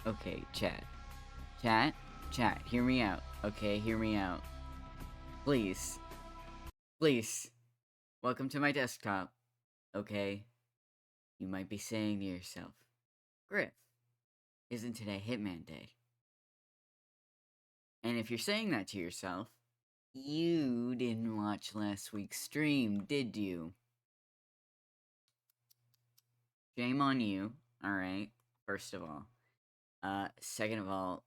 Okay, chat. Chat? Chat, hear me out. Okay, hear me out. Please. Please. Welcome to my desktop. Okay? You might be saying to yourself, Griff, isn't today Hitman Day? And if you're saying that to yourself, you didn't watch last week's stream, did you? Shame on you, alright? First of all. Second of all,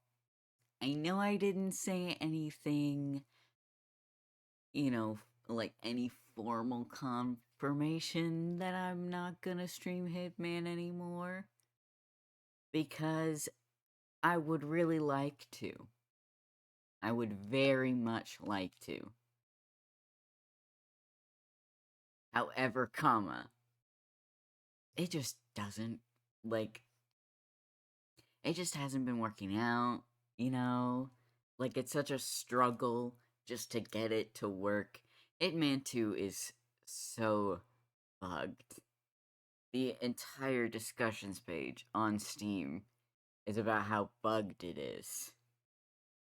I know I didn't say anything, like any formal confirmation that I'm not gonna stream Hitman anymore. Because I would really like to. I would very much like to. However, it just doesn't, it just hasn't been working out, you know? Like, it's such a struggle just to get it to work. Hitman 2 is so bugged. The entire discussions page on Steam is about how bugged it is.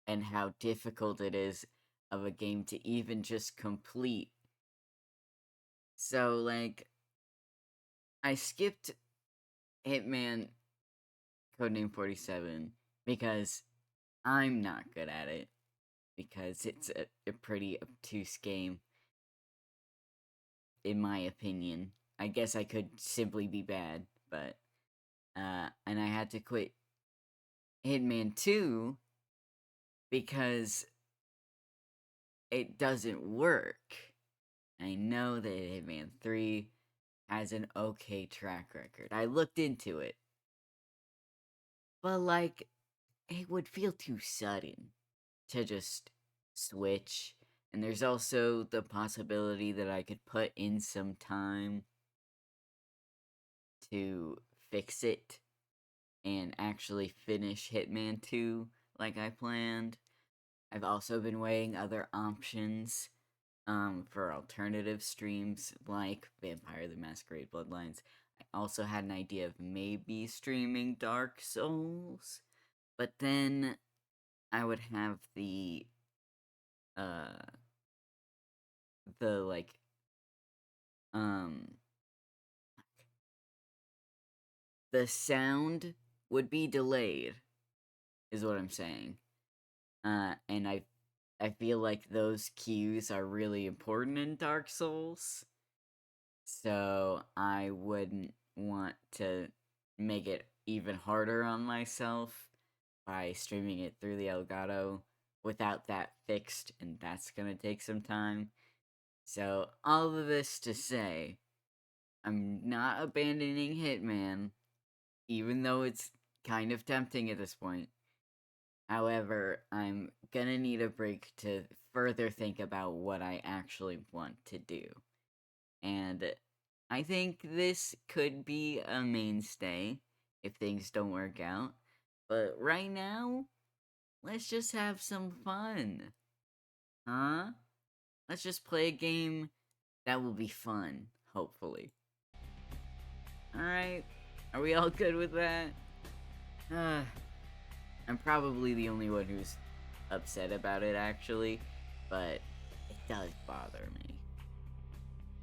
And how difficult it is of a game to even just complete. So, I skipped Hitman Codename 47 because I'm not good at it. Because it's a pretty obtuse game, in my opinion. I guess I could simply be bad, but, and I had to quit Hitman 2 because it doesn't work. I know that Hitman 3 has an okay track record. I looked into it. But, it would feel too sudden to just switch. And there's also the possibility that I could put in some time to fix it and actually finish Hitman 2 like I planned. I've also been weighing other options for alternative streams like Vampire the Masquerade Bloodlines. I also had an idea of maybe streaming Dark Souls, but then I would have the like, the sound would be delayed, is what I'm saying. And I feel like those cues are really important in Dark Souls. So I wouldn't want to make it even harder on myself by streaming it through the Elgato without that fixed, and that's gonna take some time. So all of this to say, I'm not abandoning Hitman, even though it's kind of tempting at this point. However, I'm gonna need a break to further think about what I actually want to do. And I think this could be a mainstay if things don't work out. But right now, let's just have some fun. Huh? Let's just play a game that will be fun, hopefully. Alright, are we all good with that? I'm probably the only one who's upset about it, actually, but it does bother me.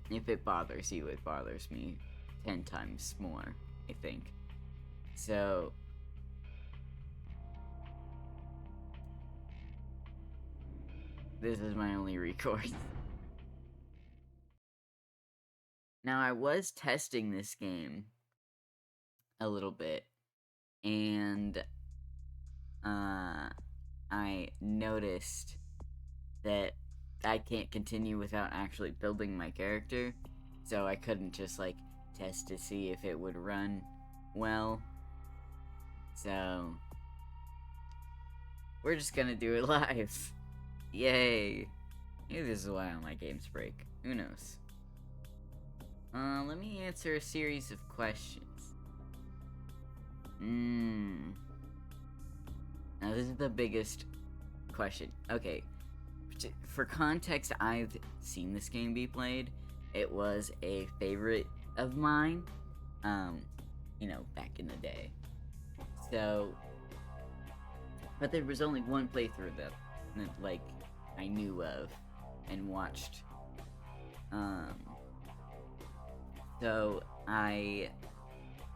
If it bothers you, it bothers me 10 times more, I think. So, this is my only recourse. Now, I was testing this game a little bit, and I noticed that I can't continue without actually building my character, so I couldn't just, test to see if it would run well. So, we're just gonna do it live. Yay. Maybe this is why I don't like games break. Who knows? Let me answer a series of questions. Now this is the biggest question. Okay, for context, I've seen this game be played. It was a favorite of mine, back in the day. So, But there was only one playthrough that like, I knew of and watched. Um, so I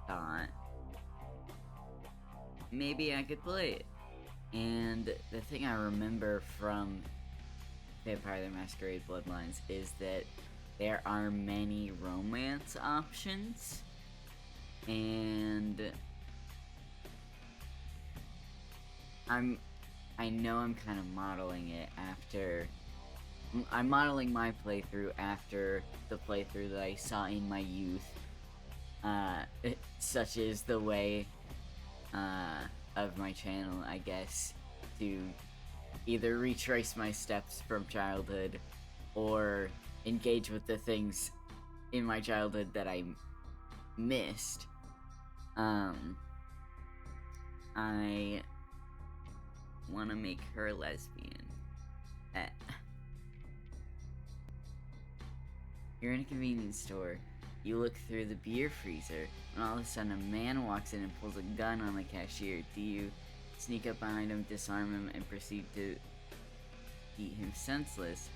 thought maybe I could play it. And the thing I remember from Vampire the Masquerade Bloodlines is that there are many romance options, and I know I'm kind of modeling it after. I'm modeling my playthrough after the playthrough that I saw in my youth, such is the way of my channel, I guess, to either retrace my steps from childhood or engage with the things in my childhood that I missed. I want to make her lesbian. You're in a convenience store. You look through the beer freezer, and all of a sudden a man walks in and pulls a gun on the cashier. Do you sneak up behind him, disarm him, and proceed to beat him senseless?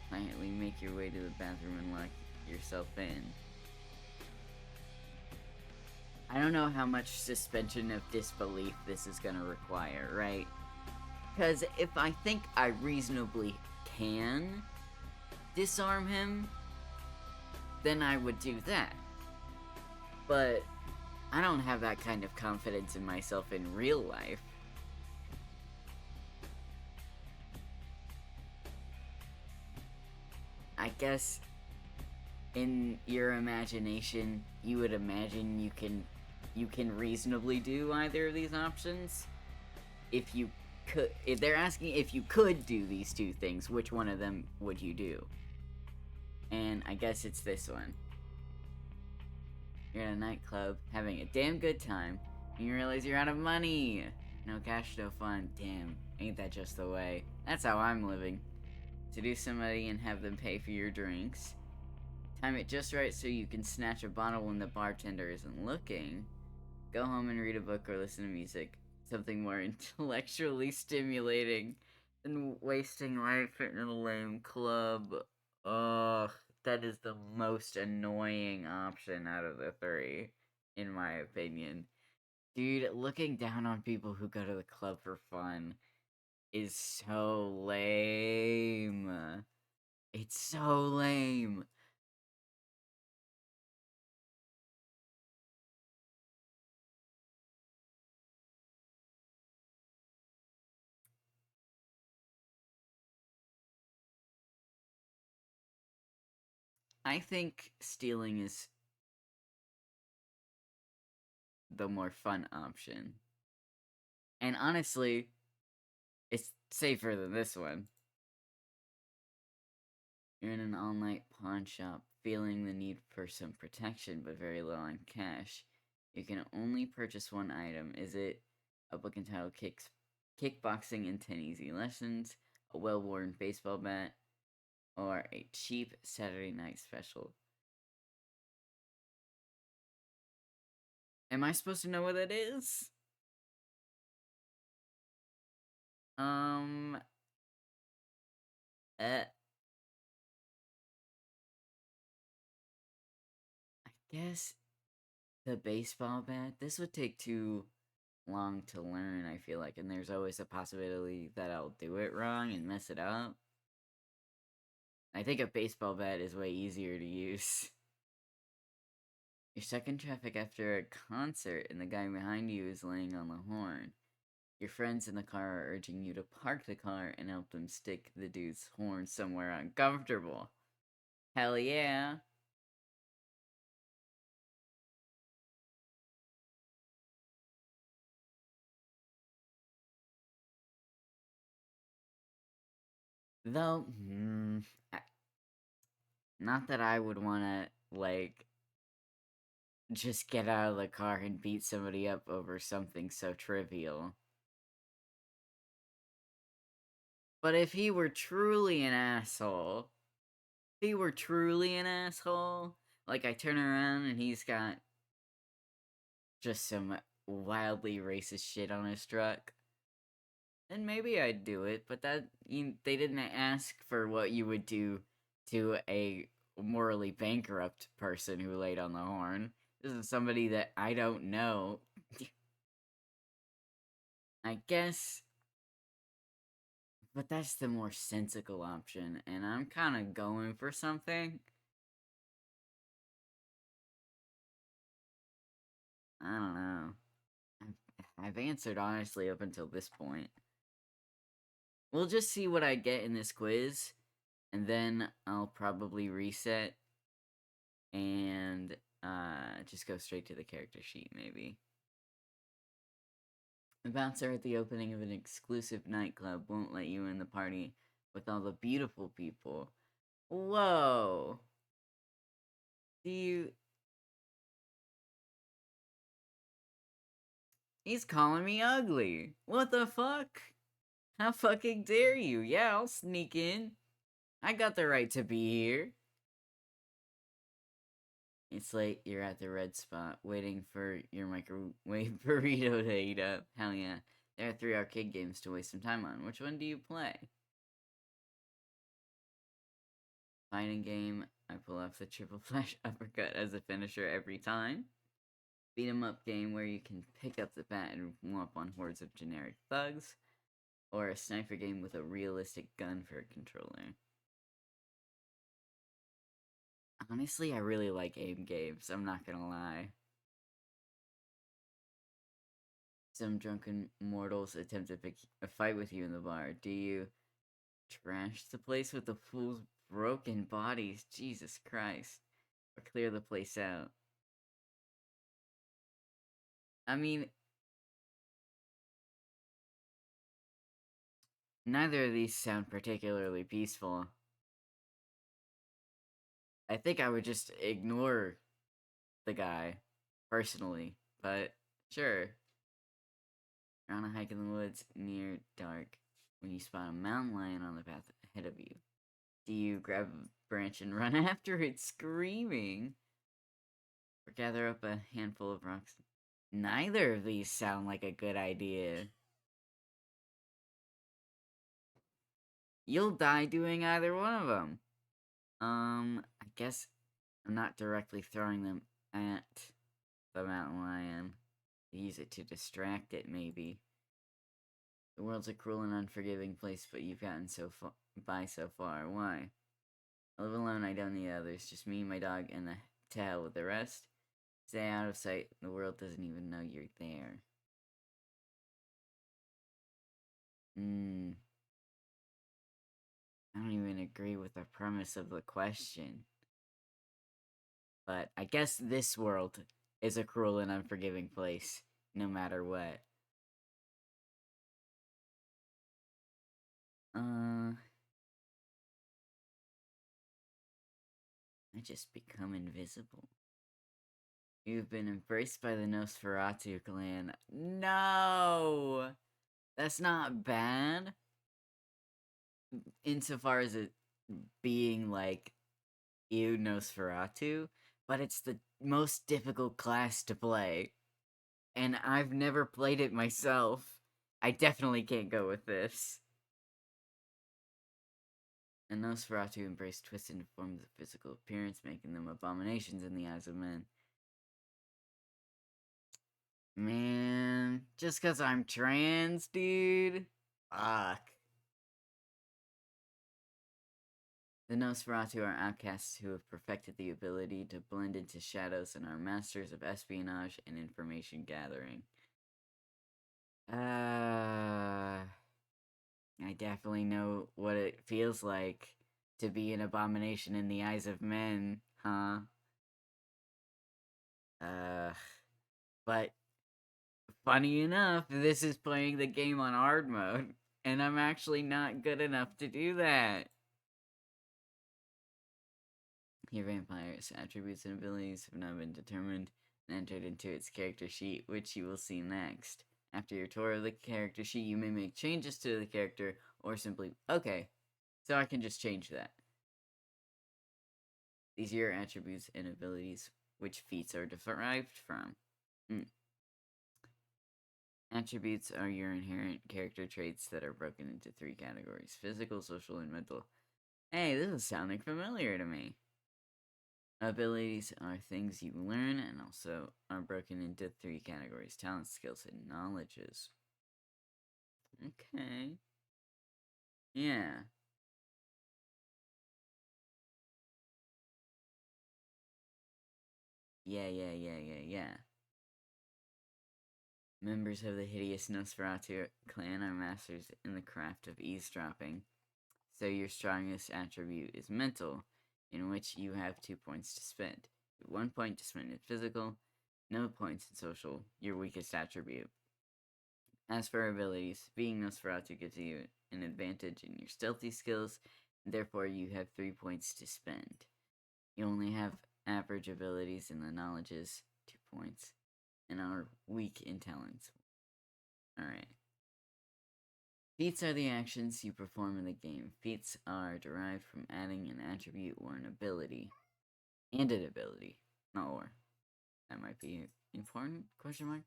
Quietly make your way to the bathroom and lock yourself in. I don't know how much suspension of disbelief this is gonna require, right? Because if I think I reasonably can disarm him, then I would do that. But I don't have that kind of confidence in myself in real life. I guess in your imagination, you would imagine you can reasonably do either of these options. If they're asking if you could do these two things, which one of them would you do? And I guess it's this one. You're in a nightclub, having a damn good time, and you realize you're out of money. No cash, no fun. Damn, ain't that just the way? That's how I'm living. Seduce somebody and have them pay for your drinks. Time it just right so you can snatch a bottle when the bartender isn't looking. Go home and read a book or listen to music. Something more intellectually stimulating than wasting life in a lame club. Ugh, that is the most annoying option out of the three, in my opinion. Dude, looking down on people who go to the club for fun is so lame. It's so lame. I think stealing is the more fun option. And honestly, it's safer than this one. You're in an all-night pawn shop, feeling the need for some protection but very low on cash. You can only purchase one item. Is it a book entitled Kickboxing and 10 Easy Lessons, a well-worn baseball bat, or a cheap Saturday night special? Am I supposed to know what that is? Um, I guess the baseball bat. This would take too long to learn, I feel like, and there's always a possibility that I'll do it wrong and mess it up. I think a baseball bat is way easier to use. You're stuck in traffic after a concert, and the guy behind you is laying on the horn. Your friends in the car are urging you to park the car and help them stick the dude's horn somewhere uncomfortable. Hell yeah! Though, not that I would want to, like, just get out of the car and beat somebody up over something so trivial. But if he were truly an asshole, like I turn around and he's got just some wildly racist shit on his truck, then maybe I'd do it. But they didn't ask for what you would do to a morally bankrupt person who laid on the horn. This is somebody that I don't know. I guess, but that's the more sensical option, and I'm kind of going for something. I don't know. I've answered honestly up until this point. We'll just see what I get in this quiz, and then I'll probably reset and just go straight to the character sheet, maybe. The bouncer at the opening of an exclusive nightclub won't let you in the party with all the beautiful people. Whoa! Do you... He's calling me ugly! What the fuck? How fucking dare you? Yeah, I'll sneak in. I got the right to be here. It's late, you're at the red spot, waiting for your microwave burrito to heat up. Hell yeah. There are 3 arcade games to waste some time on. Which one do you play? Fighting game, I pull off the triple flash uppercut as a finisher every time. Beat 'em up game where you can pick up the bat and womp on hordes of generic thugs. Or a sniper game with a realistic gun for a controller. Honestly, I really like aim games, I'm not gonna lie. Some drunken mortals attempt to pick a fight with you in the bar. Do you trash the place with the fool's broken bodies? Jesus Christ. Or clear the place out? I mean, neither of these sound particularly peaceful. I think I would just ignore the guy, personally, but sure. You're on a hike in the woods near dark when you spot a mountain lion on the path ahead of you. Do you grab a branch and run after it screaming? Or gather up a handful of rocks? Neither of these sound like a good idea. You'll die doing either one of them. I guess I'm not directly throwing them at the mountain lion. Use it to distract it, maybe. The world's a cruel and unforgiving place, but you've gotten so far. Why? I live alone, I don't need others. Just me, my dog, and to hell with the rest. Stay out of sight. The world doesn't even know you're there. I don't even agree with the premise of the question. But I guess this world is a cruel and unforgiving place, no matter what. I just become invisible. You've been embraced by the Nosferatu clan. No! That's not bad. Insofar as it being like, ew, Nosferatu. But it's the most difficult class to play. And I've never played it myself. I definitely can't go with this. And Nosferatu embrace twisted forms of physical appearance, making them abominations in the eyes of men. Man, just cause I'm trans, dude? Fuck. The Nosferatu are outcasts who have perfected the ability to blend into shadows and are masters of espionage and information gathering. I definitely know what it feels like to be an abomination in the eyes of men, huh? But funny enough, this is playing the game on hard mode, and I'm actually not good enough to do that. Your vampire's attributes and abilities have not been determined and entered into its character sheet, which you will see next. After your tour of the character sheet, you may make changes to the character, or simply... Okay, so I can just change that. These are your attributes and abilities, which feats are derived from. Attributes are your inherent character traits that are broken into 3 categories: physical, social, and mental. Hey, this is sounding familiar to me. Abilities are things you learn and also are broken into 3 categories: talents, skills, and knowledges. Okay. Yeah. Yeah. Members of the hideous Nosferatu clan are masters in the craft of eavesdropping. So your strongest attribute is mental, in which you have 2 points to spend. 1 point to spend in physical, no points in social, your weakest attribute. As for abilities, being Nosferatu gives you an advantage in your stealthy skills, and therefore you have 3 points to spend. You only have average abilities in the knowledges, 2 points, and are weak in talents. Alright. Feats are the actions you perform in the game. Feats are derived from adding an attribute or an ability. And an ability. Not or. That might be important? Question mark?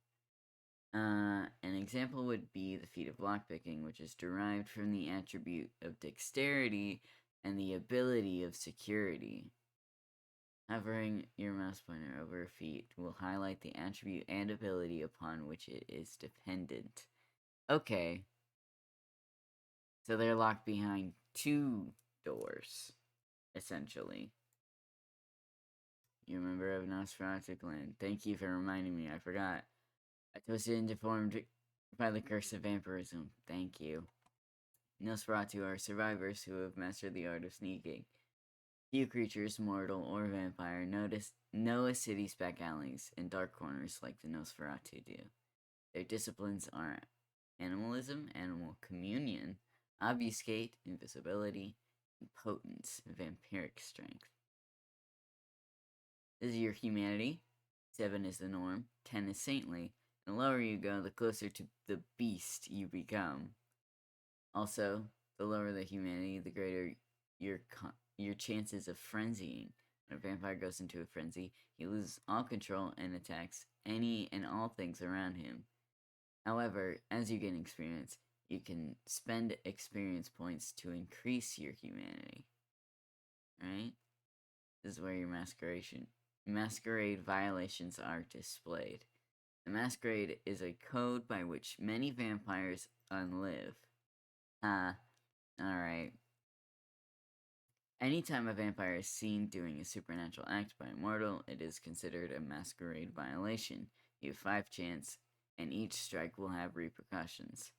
An example would be the feat of lockpicking, which is derived from the attribute of dexterity and the ability of security. Hovering your mouse pointer over a feat will highlight the attribute and ability upon which it is dependent. Okay. So they're locked behind 2 doors, essentially. You're a member of Nosferatu clan. Thank you for reminding me. I forgot. I twisted and deformed by the curse of vampirism. Thank you. Nosferatu are survivors who have mastered the art of sneaking. Few creatures, mortal or vampire, know a city's back alleys and dark corners like the Nosferatu do. Their disciplines are animalism, animal communion, obfuscate, invisibility, and potence, vampiric strength. This is your humanity. 7 is the norm, 10 is saintly. The lower you go, the closer to the beast you become. Also, the lower the humanity, the greater your chances of frenzying. When a vampire goes into a frenzy, he loses all control and attacks any and all things around him. However, as you gain experience, you can spend experience points to increase your humanity. Right? This is where your Masquerade violations are displayed. The Masquerade is a code by which many vampires unlive. Alright. Anytime a vampire is seen doing a supernatural act by a mortal, it is considered a Masquerade violation. You have 5 chance, and each strike will have repercussions.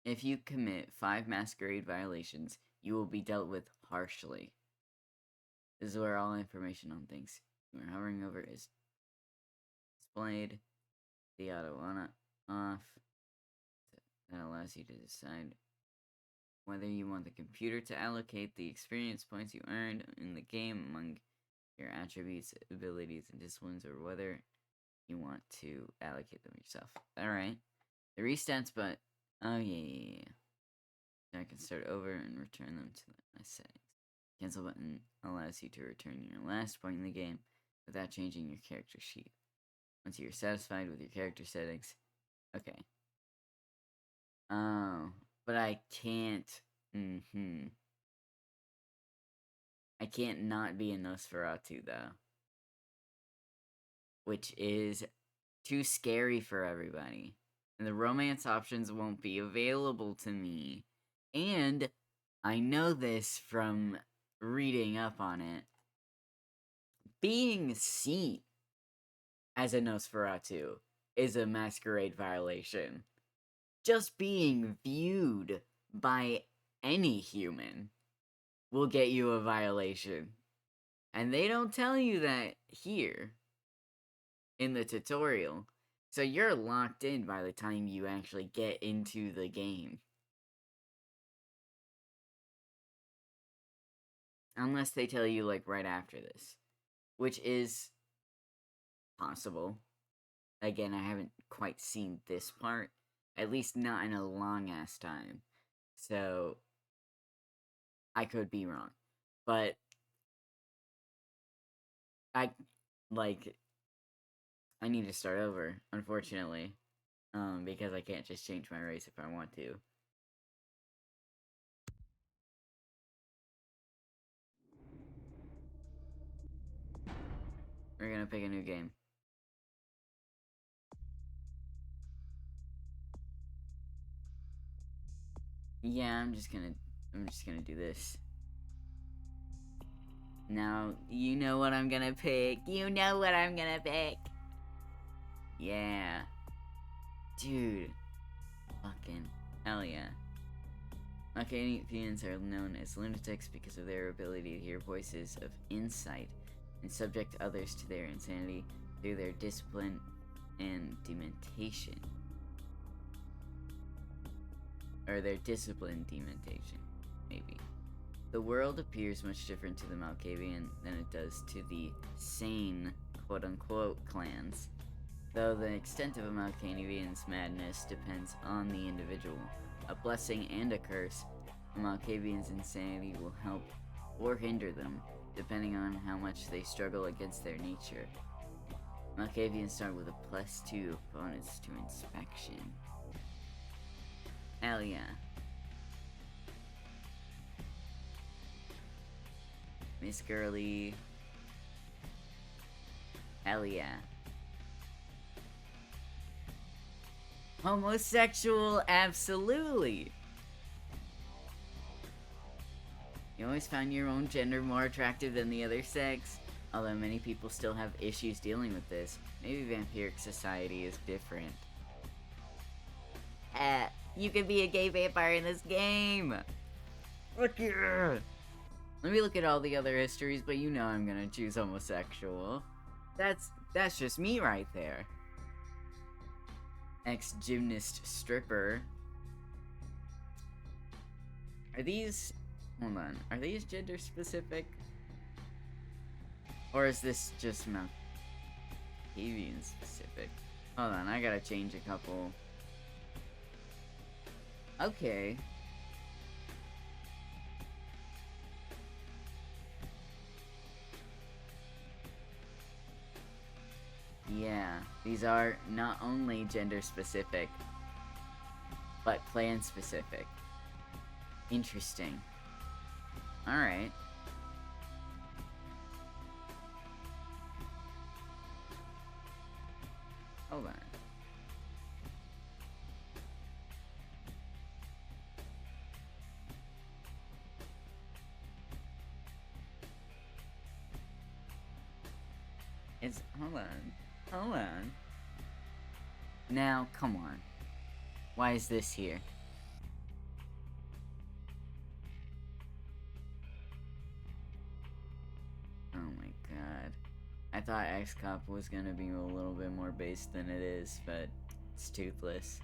If you commit 5 Masquerade violations, you will be dealt with harshly. This is where all information on things you are hovering over is displayed. The auto on off. That allows you to decide whether you want the computer to allocate the experience points you earned in the game among your attributes, abilities, and disciplines, or whether you want to allocate them yourself. Alright. The restats, but... Oh, yeah. I can start over and return them to my settings. Cancel button allows you to return your last point in the game without changing your character sheet. Once you're satisfied with your character settings... Okay. Oh, but I can't... I can't not be a Nosferatu, though. Which is too scary for everybody. And the romance options won't be available to me. And I know this from reading up on it. Being seen as a Nosferatu is a Masquerade violation. Just being viewed by any human will get you a violation. And they don't tell you that here in the tutorial. So you're locked in by the time you actually get into the game. Unless they tell you, like, right after this. Which is possible. Again, I haven't quite seen this part. At least not in a long-ass time. So, I could be wrong. But, I need to start over, unfortunately. because I can't just change my race if I want to. We're gonna pick a new game. Yeah, I'm just gonna do this. Now, you know what I'm gonna pick. You know what I'm gonna pick. Yeah. Dude. Fucking hell yeah. Masquerades are known as lunatics because of their ability to hear voices of insight and subject others to their insanity through their discipline and dementation. Or their discipline dementation, maybe. The world appears much different to the Malkavian than it does to the sane, quote-unquote, clans, though the extent of a Malkavian's madness depends on the individual. A blessing and a curse, a Malkavian's insanity will help or hinder them, depending on how much they struggle against their nature. Malkavians start with a +2 bonus to inspection. Hell yeah. Miss Girly. Hell yeah. Homosexual, absolutely. You always find your own gender more attractive than the other sex. Although many people still have issues dealing with this, maybe vampiric society is different. You can be a gay vampire in this game! Look here! Let me look at all the other histories, but you know I'm gonna choose homosexual. That's just me right there. Ex-gymnast stripper. Are these... Hold on. Are these gender specific? Or is this just Malkavian specific? Hold on, I gotta change a couple. Okay. Yeah, these are not only gender specific, but clan specific. Interesting. Alright. Hold on. Hold on. Hold on. Now, come on. Why is this here? Oh my god. I thought X-Cop was gonna be a little bit more based than it is, but it's toothless.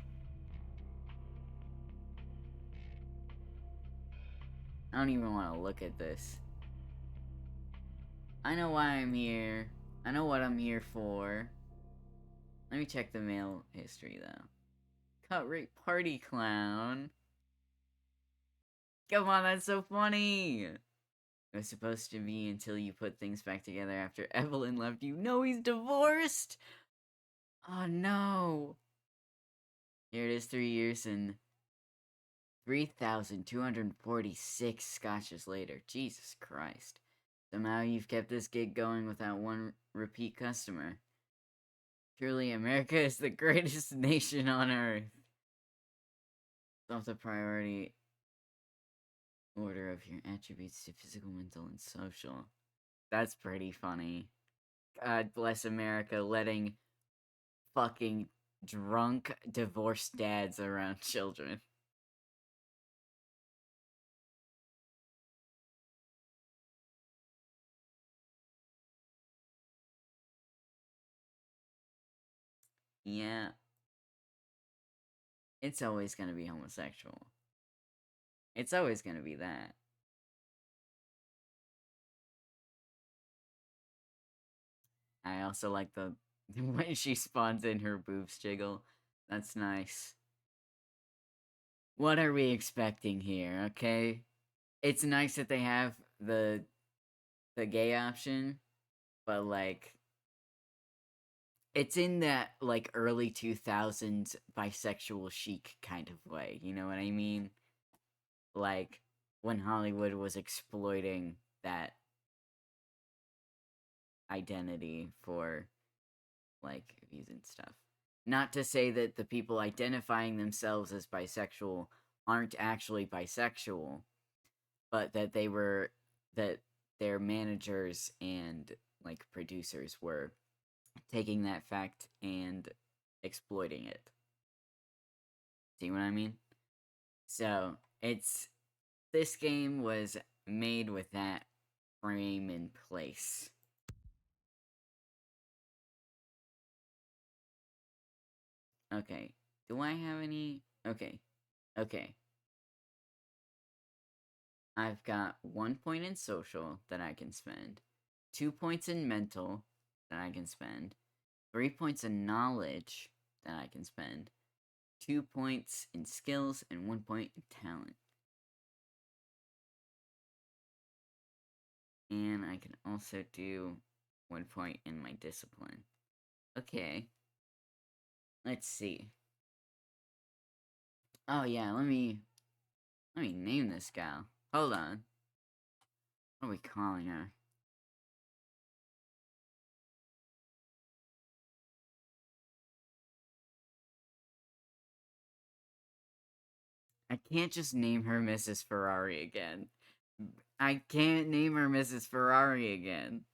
I don't even want to look at this. I know why I'm here. I know what I'm here for. Let me check the male history, though. Cut rate party clown. Come on, that's so funny! It was supposed to be until you put things back together after Evelyn left you. No, he's divorced! Oh, no. Here it is 3 years and 3,246 scotches later. Jesus Christ. Somehow you've kept this gig going without one repeat customer. Truly, America is the greatest nation on earth. Off the priority order of your attributes to physical, mental, and social. That's pretty funny. God bless America letting fucking drunk, divorced dads around children. Yeah. It's always gonna be homosexual. It's always gonna be that. I also like the when she spawns in her boobs jiggle. That's nice. What are we expecting here, okay? It's nice that they have the gay option, but like it's in that like early 2000s bisexual chic kind of way. You know what I mean? Like when Hollywood was exploiting that identity for like views and stuff. Not to say that the people identifying themselves as bisexual aren't actually bisexual, but that their managers and like producers were taking that fact and exploiting it. See what I mean? So, it's this game was made with that frame in place. Okay. Do I have any? Okay. Okay. I've got 1 point in social that I can spend, 2 points in mental that I can spend, 3 points in knowledge that I can spend, 2 points in skills, and 1 point in talent. And I can also do 1 point in my discipline. Okay. Let's see. Oh yeah, let me name this gal. Hold on. What are we calling her? I can't just name her Mrs. Ferrari again. I can't name her Mrs. Ferrari again.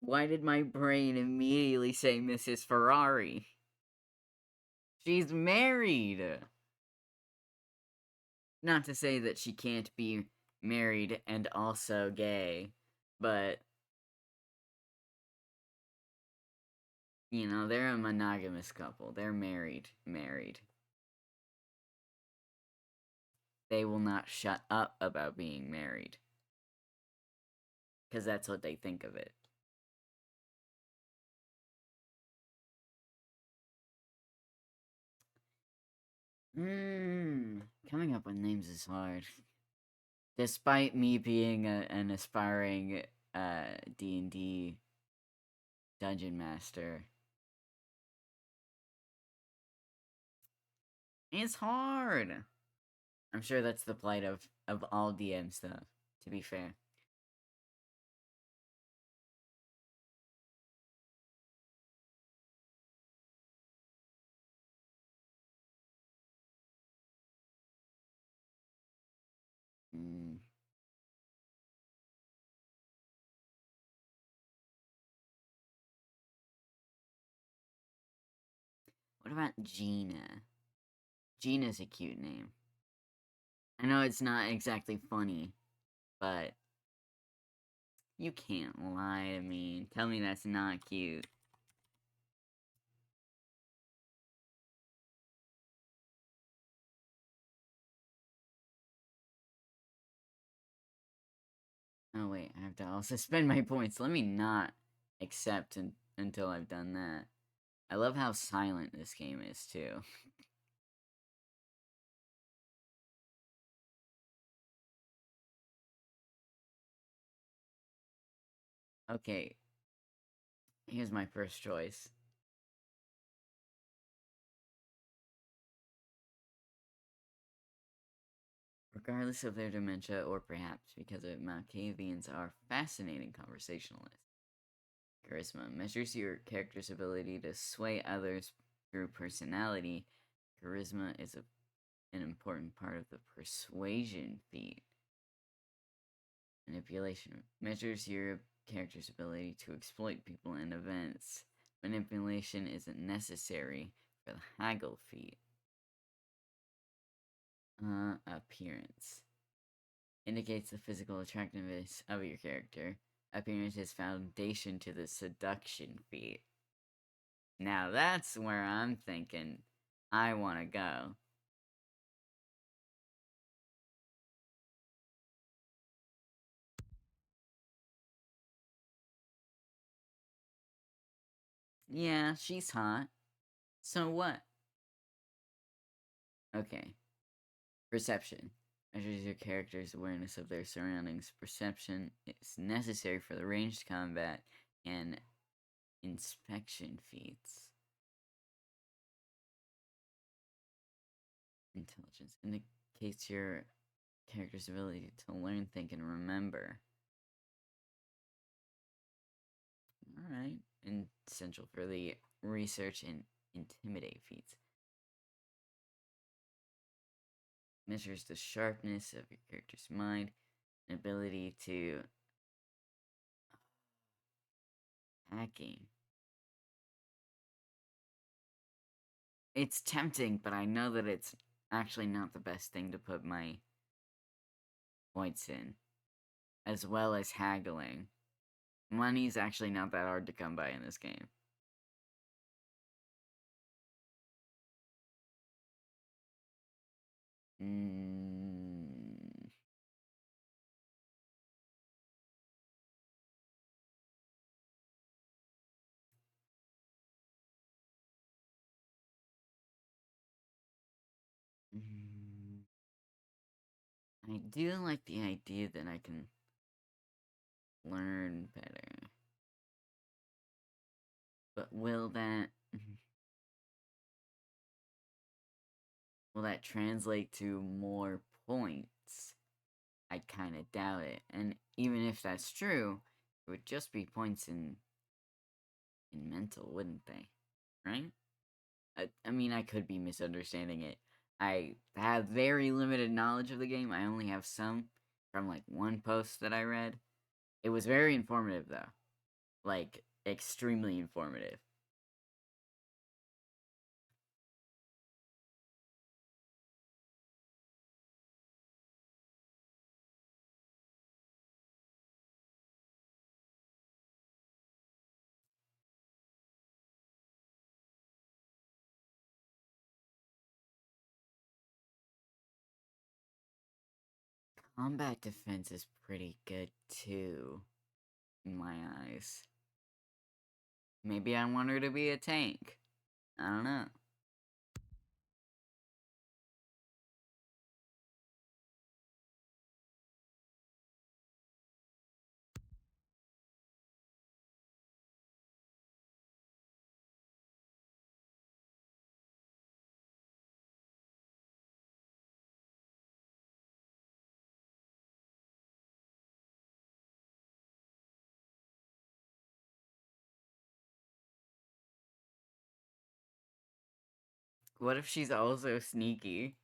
Why did my brain immediately say Mrs. Ferrari? She's married! Not to say that she can't be married and also gay, but, you know, they're a monogamous couple. They're married. They will not shut up about being married. Because that's what they think of it. Coming up with names is hard. Despite me being an aspiring D&D dungeon master, it's hard. I'm sure that's the plight of all DMs, though, to be fair. Mm. What about Gina? Gina's a cute name. I know it's not exactly funny, but you can't lie to me. Tell me that's not cute. Oh wait, I have to also spend my points. Let me not accept until I've done that. I love how silent this game is, too. Okay, here's my first choice. Regardless of their dementia, or perhaps because of it, Malkavians are fascinating conversationalists. Charisma measures your character's ability to sway others through personality. Charisma is an important part of the persuasion feat. Manipulation measures your character's ability to exploit people and events. Manipulation isn't necessary for the haggle feat. Appearance indicates the physical attractiveness of your character. Appearance is foundation to the seduction feat. Now that's where I'm thinking I want to go. Yeah, she's hot. So what? Okay. Perception measures your character's awareness of their surroundings. Perception is necessary for the ranged combat and inspection feats. Intelligence indicates your character's ability to learn, think, and remember. Alright. And essential for the research and intimidate feats. Measures the sharpness of your character's mind and ability to hacking. It's tempting, but I know that it's actually not the best thing to put my points in. As well as haggling. Money's actually not that hard to come by in this game. I do like the idea that I can learn better. But will that translate to more points? I kind of doubt it. And even if that's true, it would just be points in mental, wouldn't they? Right? I mean, I could be misunderstanding it. I have very limited knowledge of the game. I only have some from like one post that I read. It was very informative though. Like extremely informative. Combat defense is pretty good too, in my eyes. Maybe I want her to be a tank. I don't know. What if she's also sneaky?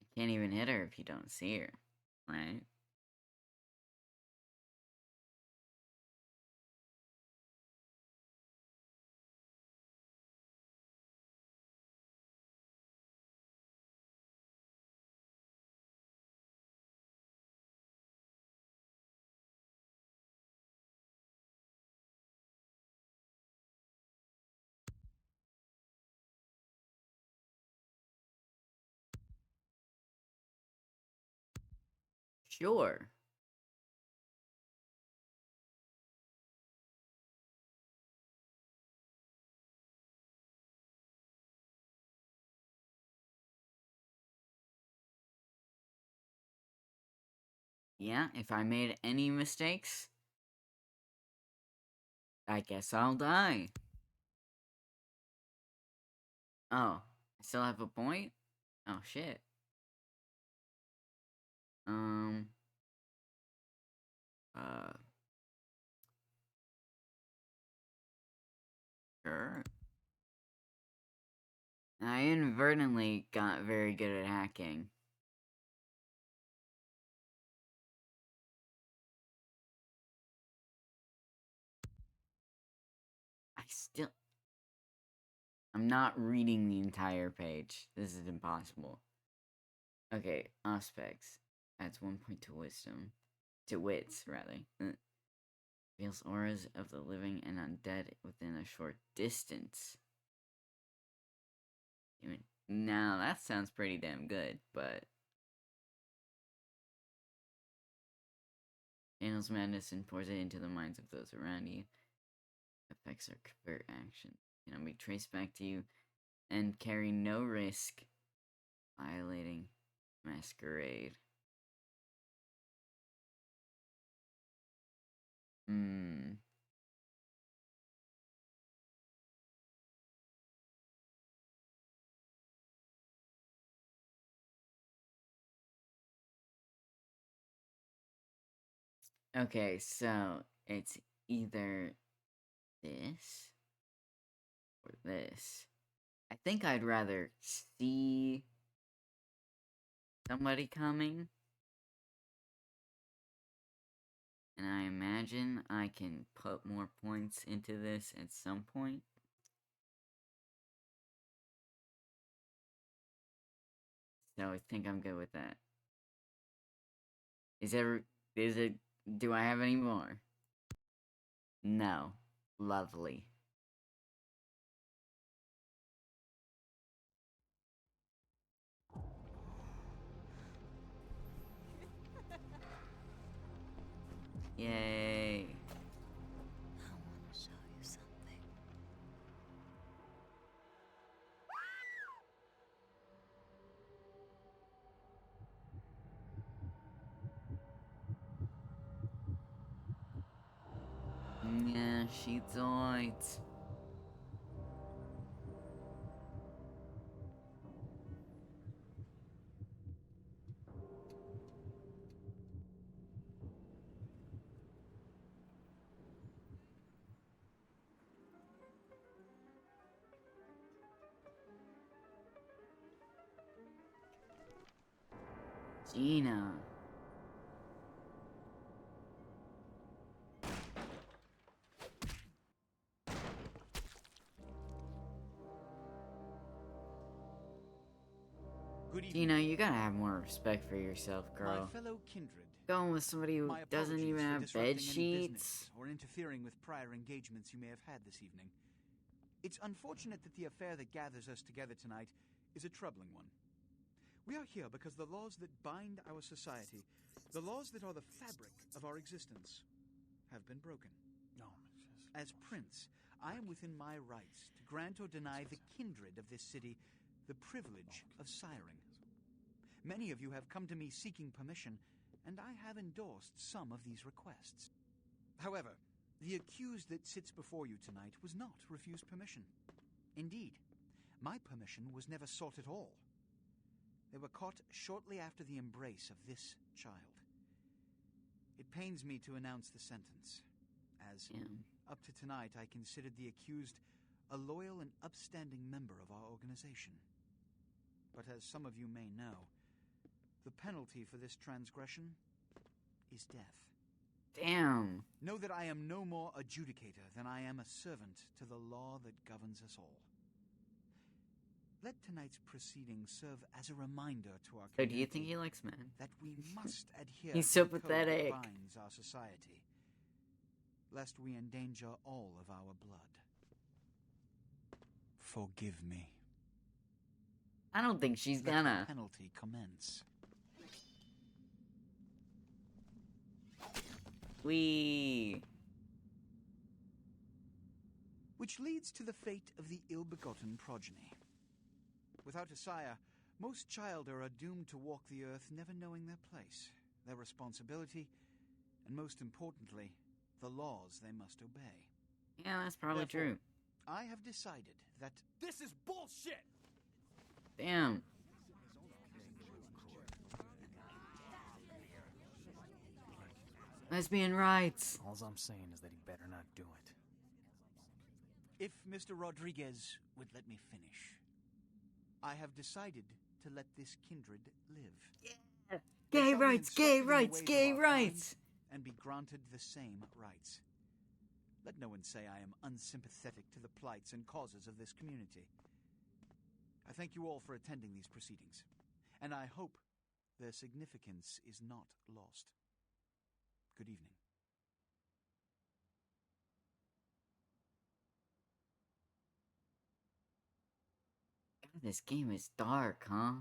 You can't even hit her if you don't see her, right? Sure. Yeah, if I made any mistakes, I guess I'll die. Oh, I still have a point? Oh, shit. Um, uh, sure. I inadvertently got very good at hacking. I'm not reading the entire page. This is impossible. Okay, aspects. Adds 1 point to wisdom. To wits, rather. Feels auras of the living and undead within a short distance. Now, that sounds pretty damn good, but... Channels madness and pours it into the minds of those around you. Effects are covert action. Be traced back to you and carry no risk violating Masquerade. Hmm. Okay, so it's either this or this. I think I'd rather see somebody coming, and I imagine I can put more points into this at some point. So I think I'm good with that. Is it, do I have any more? No. Lovely. Yay. I want to show you something. Yeah, she died. Gina. Good evening. Gina, you gotta have more respect for yourself, girl. My fellow kindred. Going with somebody who My doesn't apologies even for have disrupting bed any sheets. business or interfering with prior engagements you may have had this evening. It's unfortunate that the affair that gathers us together tonight is a troubling one. We are here because the laws that bind our society, the laws that are the fabric of our existence, have been broken. As prince, I am within my rights to grant or deny the kindred of this city the privilege of siring. Many of you have come to me seeking permission, and I have endorsed some of these requests. However, the accused that sits before you tonight was not refused permission. Indeed, my permission was never sought at all. They were caught shortly after the embrace of this child. It pains me to announce the sentence, as up to tonight I considered the accused a loyal and upstanding member of our organization. But as some of you may know, the penalty for this transgression is death. Damn. Know that I am no more adjudicator than I am a servant to the law that governs us all. Let tonight's proceedings serve as a reminder to our So community do you think he likes men? that we must adhere He's to so the code pathetic. that binds our society, lest we endanger all of our blood. Forgive me. I don't think she's Let gonna. the penalty commence. Which leads to the fate of the ill-begotten progeny. Without a sire, most child are doomed to walk the earth never knowing their place, their responsibility, and most importantly, the laws they must obey. Yeah, that's probably Therefore, true. I have decided that This is bullshit! Damn. Lesbian rights. All I'm saying is that he better not do it. if Mr. Rodriguez would let me finish, I have decided to let this kindred live. Yeah. They Gay shall be rights, instructed gay in the rights, ways gay of our rights. kind and be granted the same rights. Let no one say I am unsympathetic to the plights and causes of this community. I thank you all for attending these proceedings, and I hope their significance is not lost. Good evening. God, this game is dark, huh?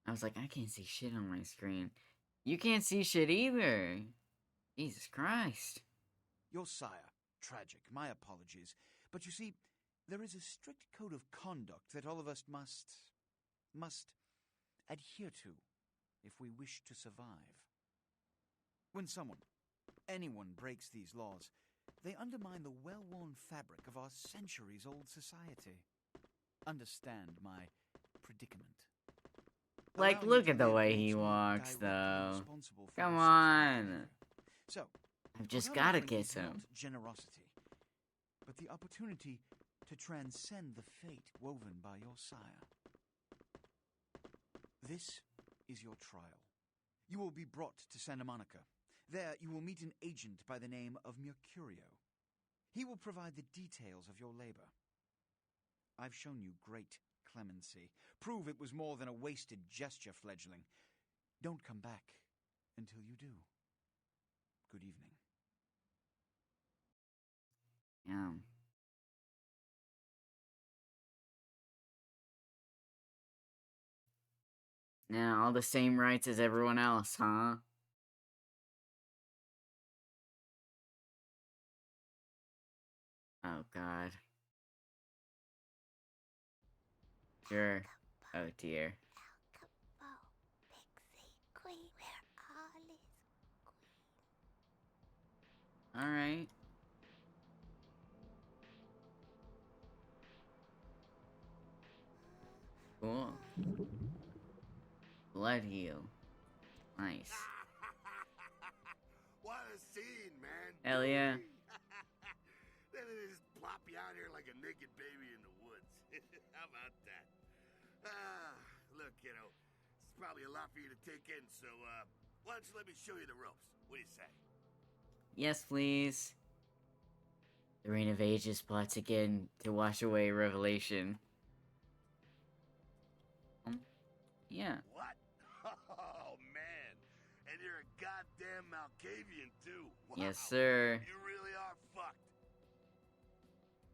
I was like, I can't see shit on my screen. You can't see shit either. Jesus Christ. Your sire, tragic, my apologies. But you see, there is a strict code of conduct that all of us must must adhere to if we wish to survive. When anyone breaks these laws, they undermine the well-worn fabric of our centuries-old society. Understand my predicament. Like, Allowing you look to at the live way makes he me walks, directly though. responsible for Come your subsequent on. behavior. So, I've just what I'm gotta offering get is some. not generosity, but the opportunity to transcend the fate woven by your sire. This is your trial. You will be brought to Santa Monica. There, you will meet an agent by the name of Mercurio. He will provide the details of your labor. I've shown you great clemency. Prove it was more than a wasted gesture, fledgling. Don't come back until you do. Good evening. Yeah. Now, all the same rights as everyone else, huh? Oh, God. Sure. Oh, dear. Pixie Queen, where all is Queen. Alright. Cool. Blood heal. Nice. What a scene, man. Hell yeah. Then they just plop you out here like a naked baby in the woods. How about that? Look, kiddo, it's probably a lot for you to take in, so, why don't you let me show you the ropes? What do you say? Yes, please. The Reign of Ages plots again to wash away Revelation. Yeah. What? Oh, man. And you're a goddamn Malkavian, too. Wow. Yes, sir. You really are fucked.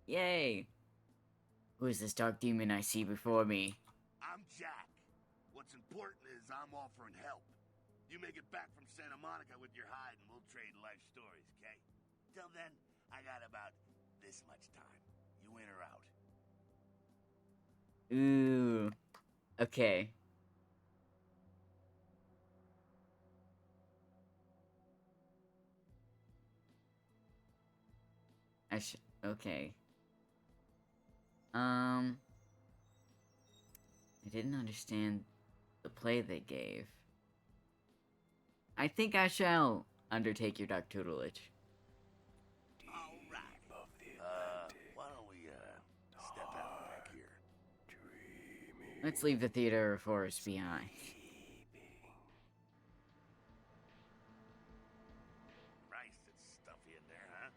Yay! Who is this dark demon I see before me? I'm Jack. What's important is I'm offering help. You make it back from Santa Monica with your hide and we'll trade life stories, okay? Till then, I got about this much time. You in or out? Ooh. Okay. Okay. I didn't understand the play they gave. I think I shall undertake your dark tutelage. Alright. Why don't we, step out back here? Let's leave the theater of horrors behind. Christ, it's stuffy in there, huh?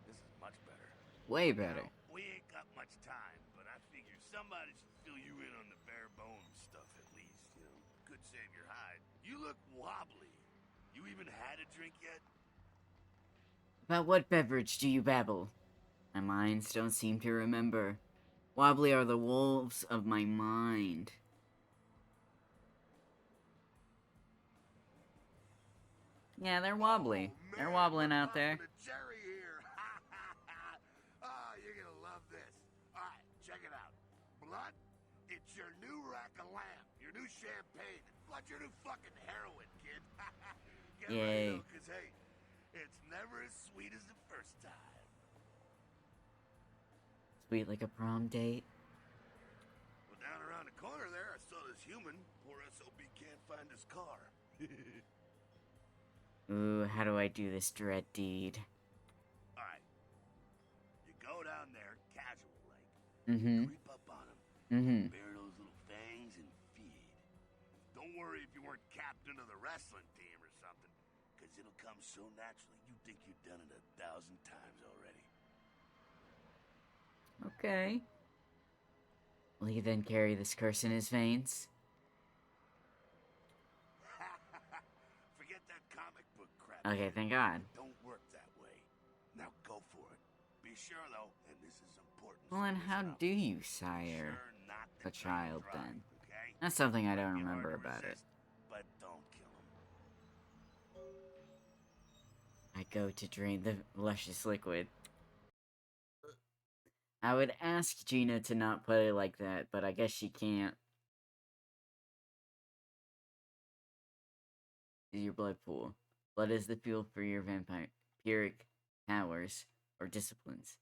This is much better. Way better. Now, we ain't got much time, but I figure somebody should fill you in on the bare bones stuff at least, you know. Could save your hide. You look wobbly. You even had a drink yet? About what beverage do you babble? My minds don't seem to remember. Wobbly are the wolves of my mind. Yeah, they're wobbly. Oh, They're man, wobbling we're out there. popping a cherry here. Oh, you're gonna love this. All right, check it out. Blood, it's your new rack of lamb, your new champagne, plus your new fucking heroin, kid. Get Yay. ready though, 'cause hey, it's never as sweet as the first time. Sweet like a prom date. Well, down around the corner there, I saw this human. Poor SOB can't find his car. Ooh, how do I do this dread deed? Alright. You go down there, casual like. Mm-hmm. Creep up on him. Mm-hmm. Bare those little fangs and feed. Don't worry if you weren't captain of the wrestling team or something, because it'll come so naturally you think you've done it 1,000 times already. Okay. Will he then carry this curse in his veins? Forget that comic book crap. Okay, kid. thank God. It don't work that way. Now go for it. Be sure though, and this is important. Well, and so how listen up. do you Be sire sure not to a child drive, then? okay? That's something I Might don't be hard remember to about it. resist, but don't kill him. I go to drain the luscious liquid. I would ask Gina to not put it like that, but I guess she can't. is your blood pool. Blood is the fuel for your vampiric powers or disciplines.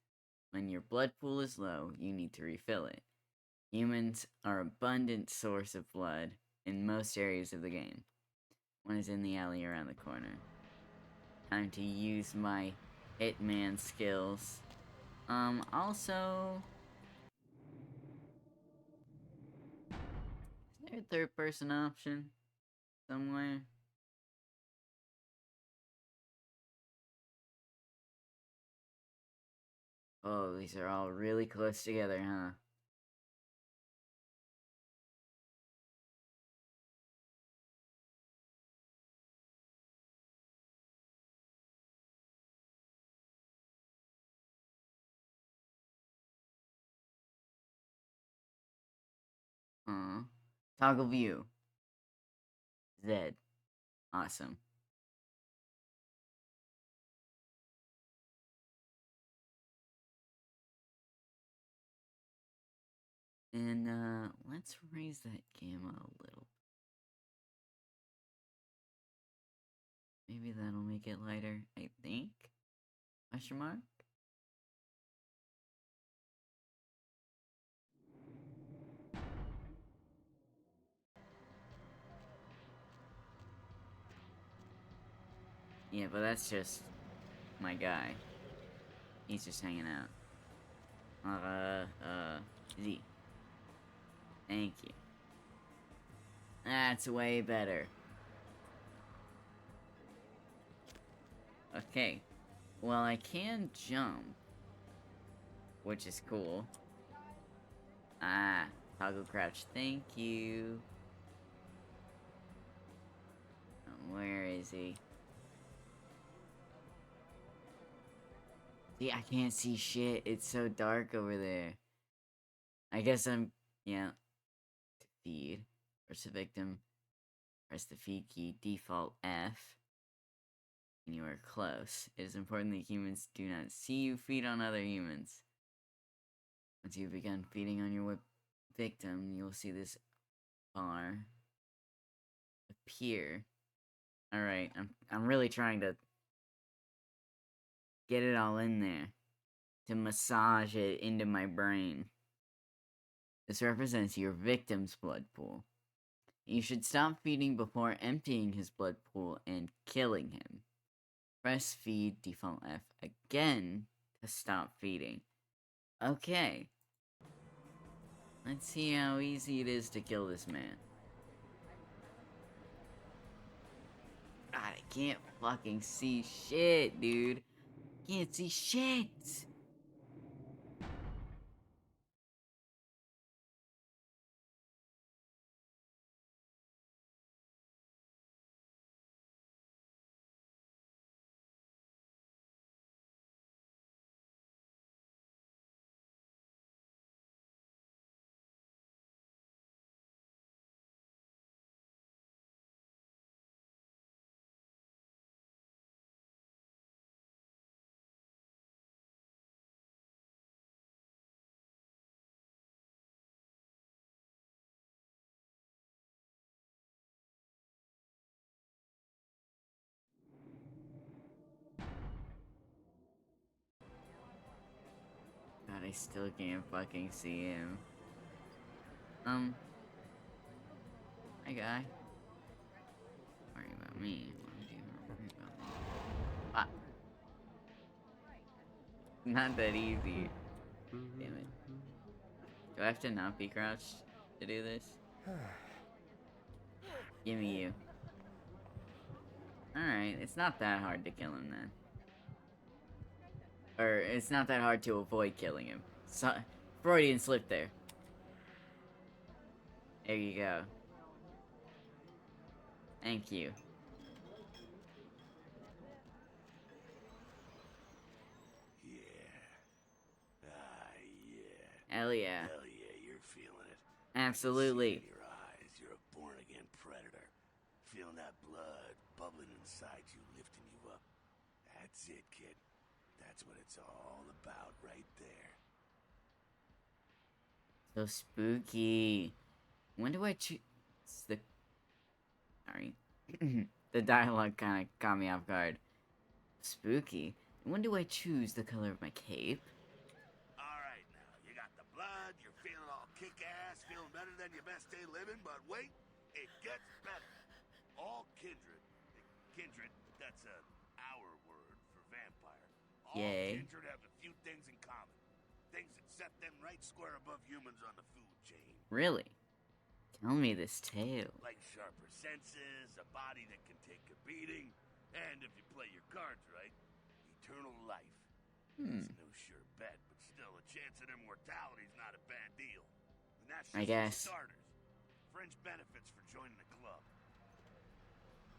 When your blood pool is low, you need to refill it. Humans are an abundant source of blood in most areas of the game. One is in the alley around the corner. Time to use my hitman skills. Also... Is there a third person option? Somewhere? Oh, these are all really close together, huh? Toggle view. Z. Awesome. And, let's raise that gamma a little. Maybe that'll make it lighter, I think? Question mark? Yeah, but that's just my guy. He's just hanging out. Z. Thank you. That's way better. Okay. Well, I can jump. Which is cool. Ah, toggle crouch. Thank you. Where is he? See, I can't see shit. It's so dark over there. I guess I'm... Yeah. To feed. Press the victim. Press the feed key. Default F. And you are close. It is important that humans do not see you feed on other humans. Once you've begun feeding on your victim, you'll see this bar appear. Alright, I'm really trying to get it all in there. To massage it into my brain. This represents your victim's blood pool. You should stop feeding before emptying his blood pool and killing him. Press feed default F again to stop feeding. Okay. Let's see how easy it is to kill this man. God, I can't fucking see shit, dude. Can't see shit. God, I still can't fucking see him. Hi, guy. Worry about me. Why do you worry about me? Ah. Not that easy. Damn it. Do I have to not be crouched to do this? Give me you. Alright, it's not that hard to kill him then. Or, it's not that hard to avoid killing him. So, Freudian slip there. There you go. Thank you. Yeah. Yeah. Hell yeah. Hell yeah, you're feeling it. Absolutely. See in your eyes, you're a born-again predator. Feeling that blood bubbling inside you, lifting you up. That's it, kid. That's what it's all about right there. So spooky. When do I choose the... Sorry. The dialogue kind of caught me off guard. Spooky. When do I choose the color of my cape? Alright now, you got the blood, you're feeling all kick-ass, feeling better than your best day living, but wait, it gets better. All kindred, that's our word for vampire. All Yay. kindred have a few things in common. Things that set them right square above humans on the food chain. Really? Tell me this tale. Like sharper senses, a body that can take a beating, and if you play your cards right, eternal life. It's no sure bet, but still, a chance at immortality's not a bad deal. And that's just I guess. for starters. Fringe benefits for joining the club.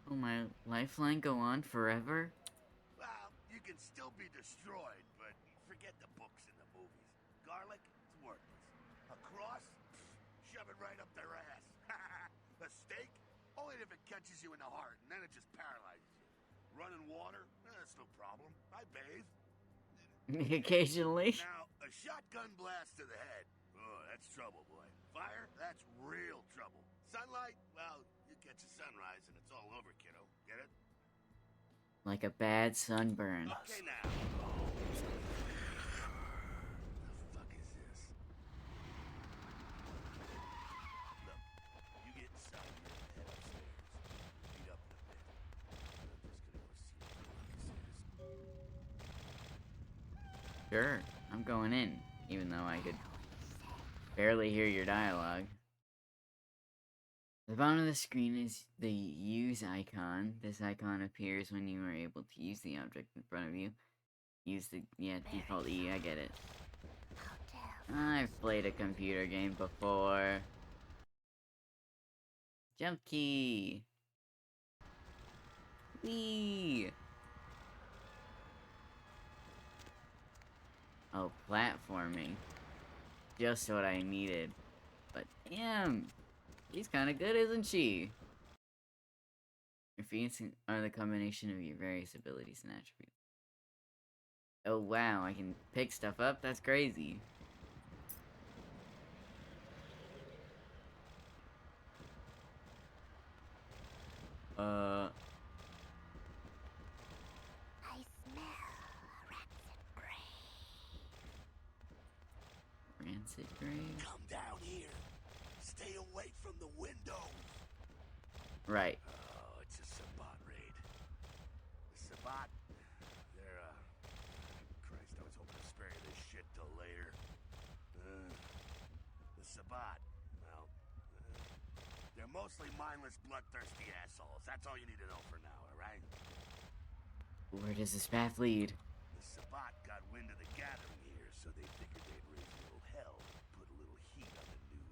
Will my lifeline go on forever? Well, you can still be destroyed, but forget the books and the movies. Garlic, it's worthless. A cross? Pfft, shove it right up their ass. A stake? Only if it catches you in the heart, and then it just paralyzes you. Running water? That's no problem. I bathe. Occasionally. Now, a shotgun blast to the head. Oh, that's trouble, boy. Fire? That's real trouble. Sunlight? Well, you catch a sunrise and it's all over, kiddo. Get it? Like a bad sunburn. Okay, now. The fuck is this? Look, you get inside here and head upstairs. Meet up in a bit. I'm just gonna go see what Sure, I'm going in, even though I could barely hear your dialogue. The bottom of the screen is the use icon. This icon appears when you are able to use the object in front of you. Use the, default E, I get it. I've played a computer game before. Jump key! Whee! Oh, platforming. Just what I needed. But damn! She's kinda good, isn't she? Your feats are the combination of your various abilities and attributes. Oh wow, I can pick stuff up? That's crazy. I smell rancid gray. Rancid grave? Come down here. Stay away from the window. Right. Oh, it's a Sabbat raid. The Sabbat, they're, Christ, I was hoping to spare you this shit till later. The Sabbat, well, they're mostly mindless, bloodthirsty assholes. That's all you need to know for now, alright? Where does this path lead? The Sabbat got wind of the gathering here, so they figured they'd raise a little hell and put a little heat on the new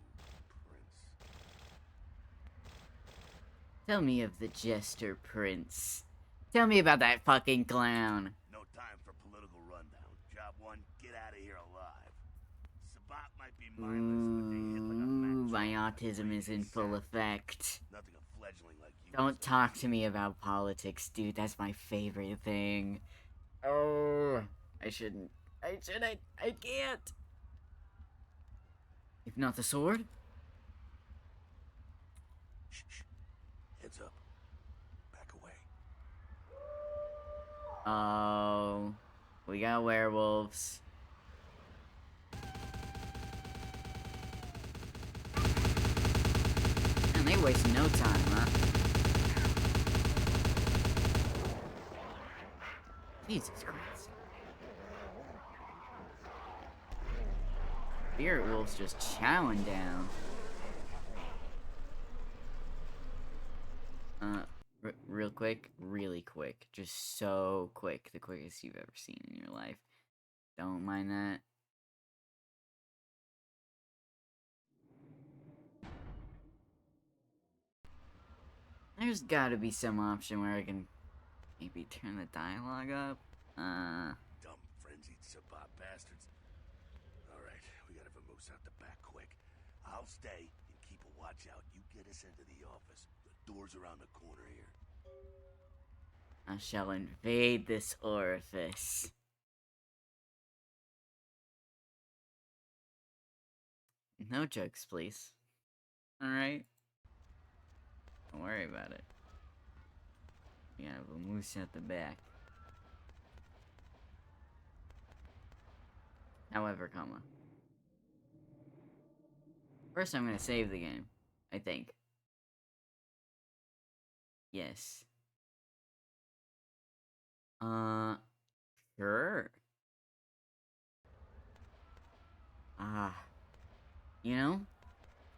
prince. Tell me of the Jester Prince. Tell me about that fucking clown. No time for political rundown. Job one, get out of here alive. Sabbat might be mindless, but they hit like a Ooh, match. my autism is in full effect. Nothing a fledgling like you. Don't talk to me about politics, dude. That's my favorite thing. Oh, I shouldn't. I can't. If not the sword? Shh, shh. Heads up. Back away. Oh, we got werewolves. Man, they waste no time, huh? Jesus Christ. Spirit wolves just chowing down. Real quick, really quick, just so quick, the quickest you've ever seen in your life. Don't mind that. There's gotta be some option where I can maybe turn the dialogue up. Dumb frenzied Sabbat bastards. Alright, we gotta vamoose out the back quick. I'll stay and keep a watch out. You get us into the office. The door's around the corner here. I shall invade this orifice. No jokes, please. Alright? Don't worry about it. We have a moose at the back. However, comma. First, I'm gonna save the game. I think. Yes. Sure. You know,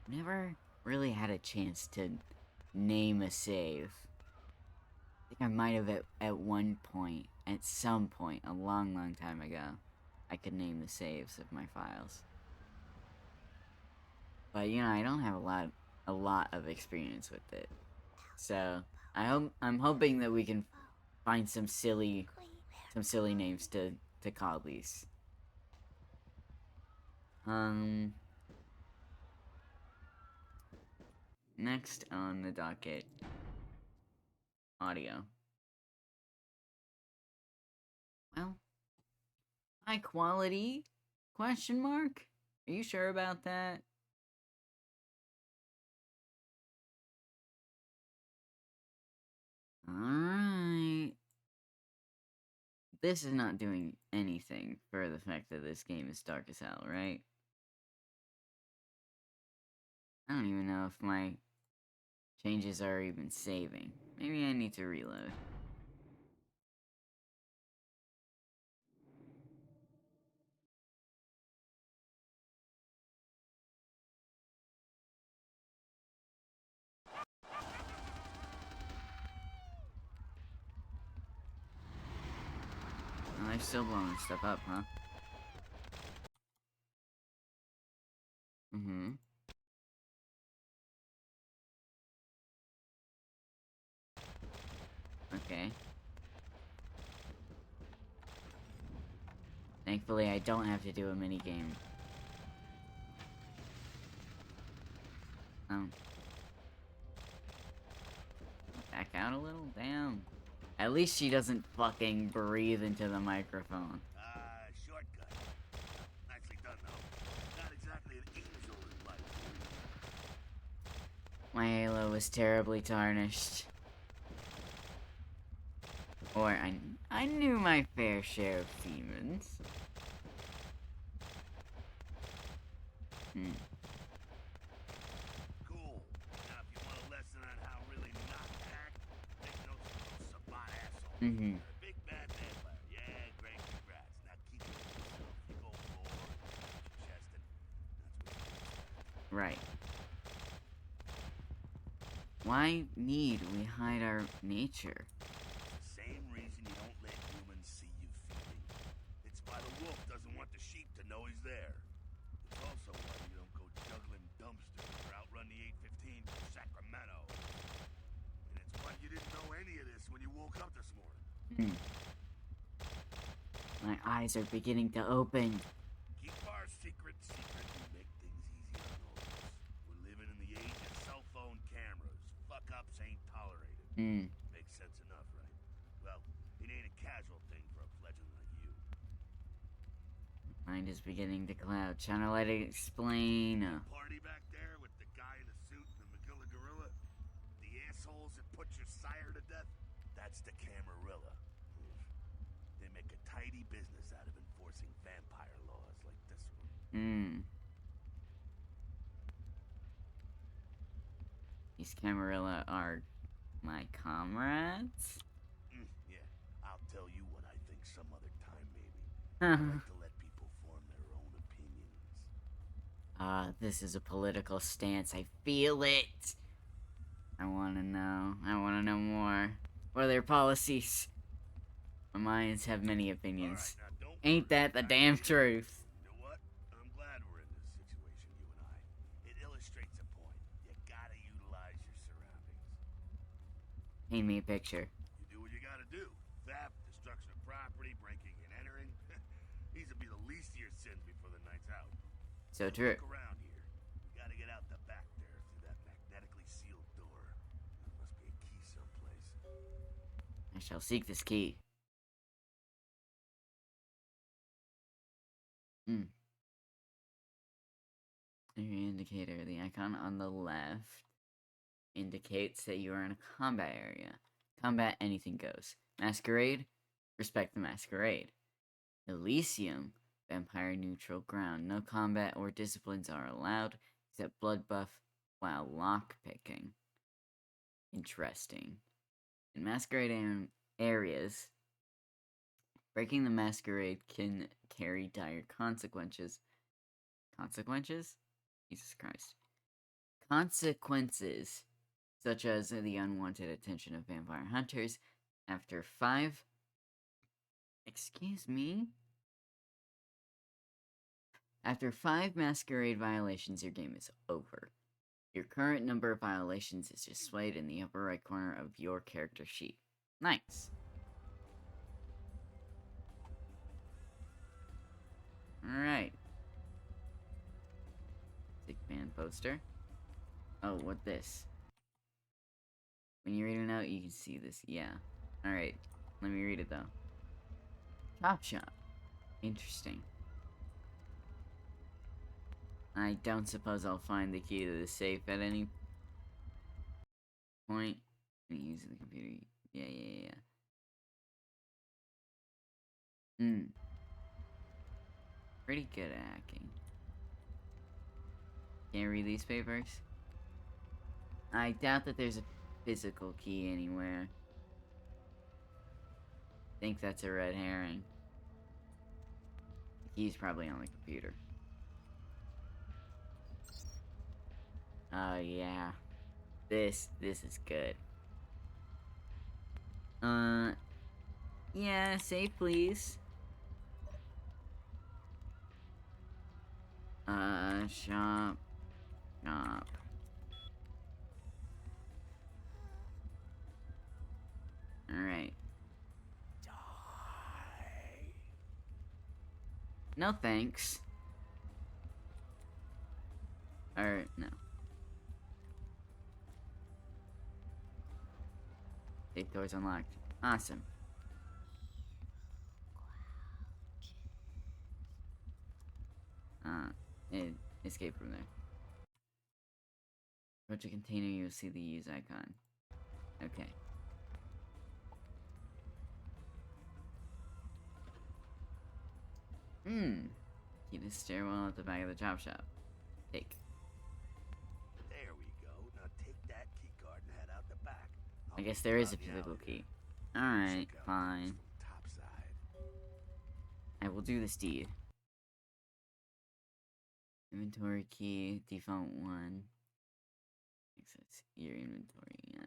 never really had a chance to name a save. I think I might have at one point, at some point, a long, long time ago, I could name the saves of my files. But you know, I don't have a lot of experience with it. So I'm hoping that we can find some silly names to call these. Next on the docket, audio. Well, high quality? Question mark? Are you sure about that? Alright. This is not doing anything for the fact that this game is dark as hell, right? I don't even know if my changes are even saving. Maybe I need to reload. Oh, they're still blowing stuff up, huh? Mm-hmm. Okay. Thankfully, I don't have to do a minigame. Oh. Back out a little? Damn. At least she doesn't fucking breathe into the microphone. Shortcut. Nicely done, though. Not exactly an angel in life. My halo was terribly tarnished. Or I knew my fair share of demons. Cool. Now, if you want a lesson on how really not to act, take notes from those Sabat assholes. Mm-hmm. You're a big bad vampire. Yeah, great, congrats. Now keep it to yourself. You go forward, put your chest in. That's what you expect. Right. Why need we hide our nature? It's the same reason you don't let humans see you feeding. It's why the wolf doesn't want the sheep to know he's there. It's also why you don't go juggling dumpsters or outrun the 815 to Sacramento. And it's why you didn't know any of this when you woke up this morning. My eyes are beginning to open. Keep our secret secret and make things easy on all of us. We're living in the age of cell phone cameras. Fuck-ups ain't tolerated. Makes sense enough, right? Well, it ain't a casual thing for a fledgling like you. Mind is beginning to cloud. Trying to let it explain. Party back there with the guy in the suit and the Magilla gorilla? The assholes that put your sire to death? That's the Camarilla. They make a tidy business out of enforcing vampire laws like this one. These Camarilla are my comrades? Yeah, I'll tell you what I think some other time, maybe. I Uh-huh. like to let people form their own opinions. This is a political stance. I feel it. I wanna know. I wanna know more. What are their policies? My minds have many opinions. All right, now don't Ain't that the damn truth? You know what? I'm glad we're in this situation, you and I. It illustrates a point. You gotta utilize your surroundings. Paint me a picture. You do what you gotta do. Theft, destruction of property, breaking and entering. These will be the least of your sins before the night's out. So true. Look around here. We gotta get out the back there through that magnetically sealed door. There must be a key someplace. I shall seek this key. Area indicator. The icon on the left indicates that you are in a combat area. Combat, anything goes. Masquerade, respect the Masquerade. Elysium, vampire neutral ground. No combat or disciplines are allowed, except blood buff while lockpicking. Interesting. In Masquerade areas, breaking the Masquerade can carry dire consequences. Consequences? Jesus Christ. Consequences, such as the unwanted attention of vampire hunters. After 5... Excuse me? After 5 Masquerade violations, your game is over. Your current number of violations is displayed in the upper right corner of your character sheet. Nice. Alright. Sick band poster. Oh, what this? When you read it out, you can see this. Yeah. Alright. Let me read it, though. Chop shop. Interesting. I don't suppose I'll find the key to the safe at any point. Using the computer. Yeah. Pretty good at hacking. Can't read these papers? I doubt that there's a physical key anywhere. Think that's a red herring. The key's probably on the computer. Oh yeah. This is good. Yeah, save please. Shop. Alright. No thanks. Or, no. Safe door's unlocked. Awesome. Escape from there. Approach a container, you'll see the use icon. Okay. Key to stairwell at the back of the chop shop. Take. There we go. Now take that key card and head out the back. I guess there is a physical key. Alright, fine. Top side. I will do this deed. Inventory key, default 1. Access your inventory. Yeah.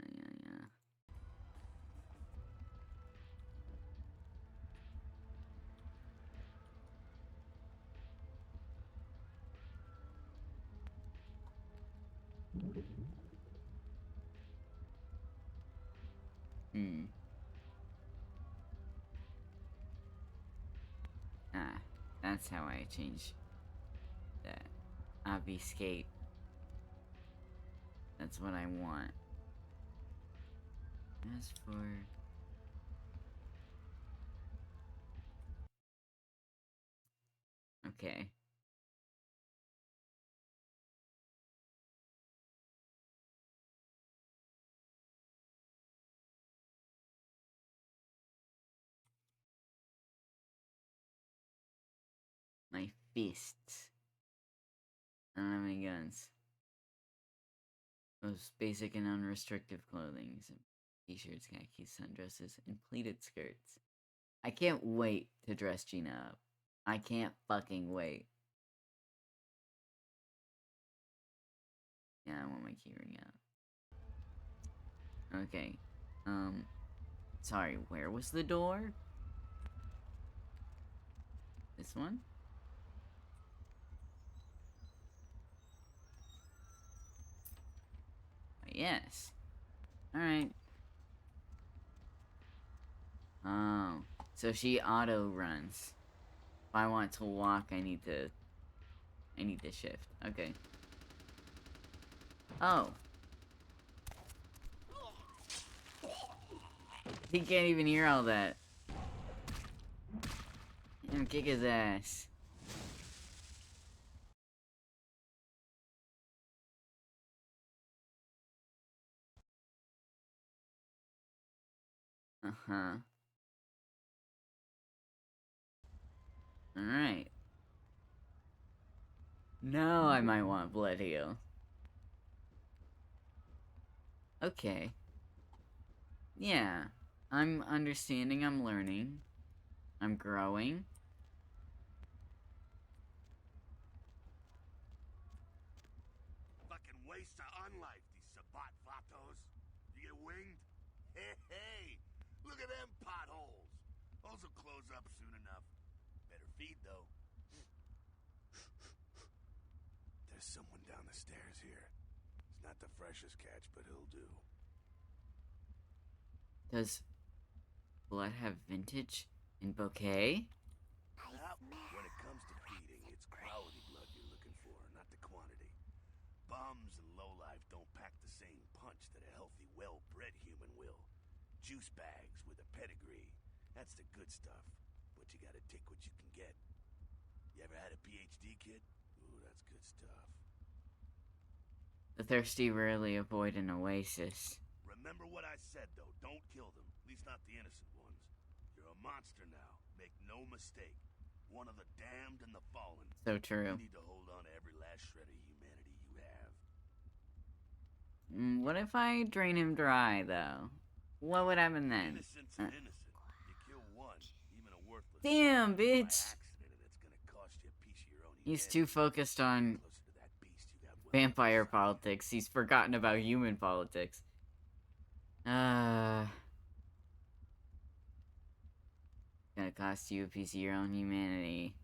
That's how I change that. Obfuscate. That's what I want. As for... Okay. My fists. I don't have any guns. Most basic and unrestricted clothing. T-shirts, khakis, sundresses, and pleated skirts. I can't wait to dress Gina up. I can't fucking wait. Yeah, I want my keyring out. Okay. Sorry, where was the door? This one? Yes. Alright. Oh. So she auto runs. If I want to walk, I need to shift. Okay. Oh. He can't even hear all that. Damn, kick his ass. Uh-huh. Alright. Now I might want Blood Heal. Okay. Yeah. I'm understanding, I'm learning. I'm growing. Fucking waste of unlife, these Sabat vatos. You get winged? Hey, look at them potholes. Those will close up soon enough. Better feed, though. There's someone down the stairs here. It's not the freshest catch, but he'll do. Does blood have vintage and bouquet? Well, when it comes to feeding, it's quality blood you're looking for, not the quantity. Bums and lowlife don't pack the same punch that a healthy, well-bred human will. Juice bags with a pedigree. That's the good stuff. But you gotta take what you can get. You ever had a PhD, kid? Ooh, that's good stuff. The thirsty rarely avoid an oasis. Remember what I said, though. Don't kill them. At least not the innocent ones. You're a monster now. Make no mistake. One of the damned and the fallen. So true. You need to hold on to every last shred of humanity you have. What if I drain him dry, though? What would happen then? Innocent's an innocent. You kill one, even a worthless Damn, by bitch! accident, and it's gonna cost you a piece of your own He's humanity. too focused on Closer to that beast you got well vampire inside you. politics. He's forgotten about human politics. Gonna cost you a piece of your own humanity.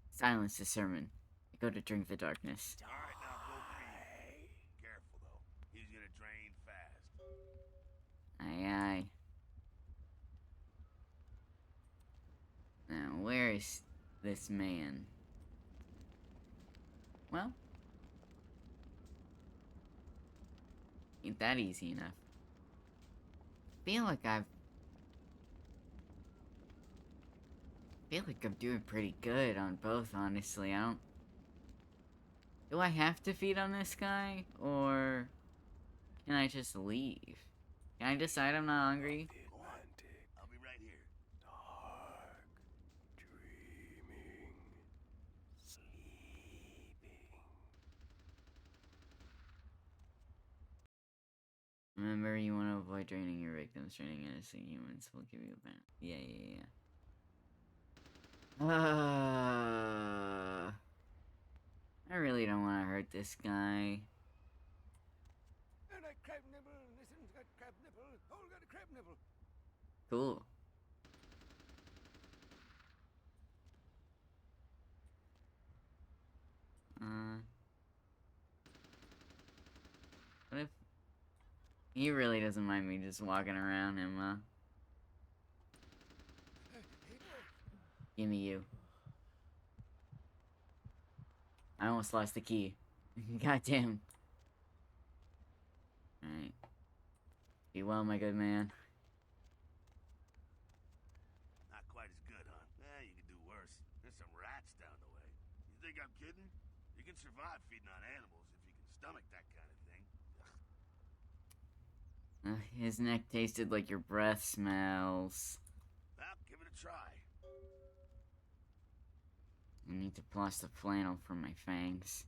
Silence the sermon. I go to drink the darkness. All right, now go feed. Careful though. He's gonna drain fast. Aye, aye. Now, where is this man? Well, ain't that easy enough. Feel like I'm doing pretty good on both, honestly. Do I have to feed on this guy? Or can I just leave? Can I decide I'm not hungry? Go on. I'll be right here. Dark, dreaming, sleeping. Remember, you want to avoid draining your victims. Draining innocent humans will give you a ban. Yeah. I really don't want to hurt this guy. And a crab nibble, listen's got crab nibble, all got a crab nibble. Cool. What if he really doesn't mind me just walking around him, huh? Gimme you. I almost lost the key. Goddamn. Alright. Be well, my good man. Not quite as good, huh? You could do worse. There's some rats down the way. You think I'm kidding? You can survive feeding on animals if you can stomach that kind of thing. His neck tasted like your breath smells. Well, give it a try. I need to floss the flannel from my fangs.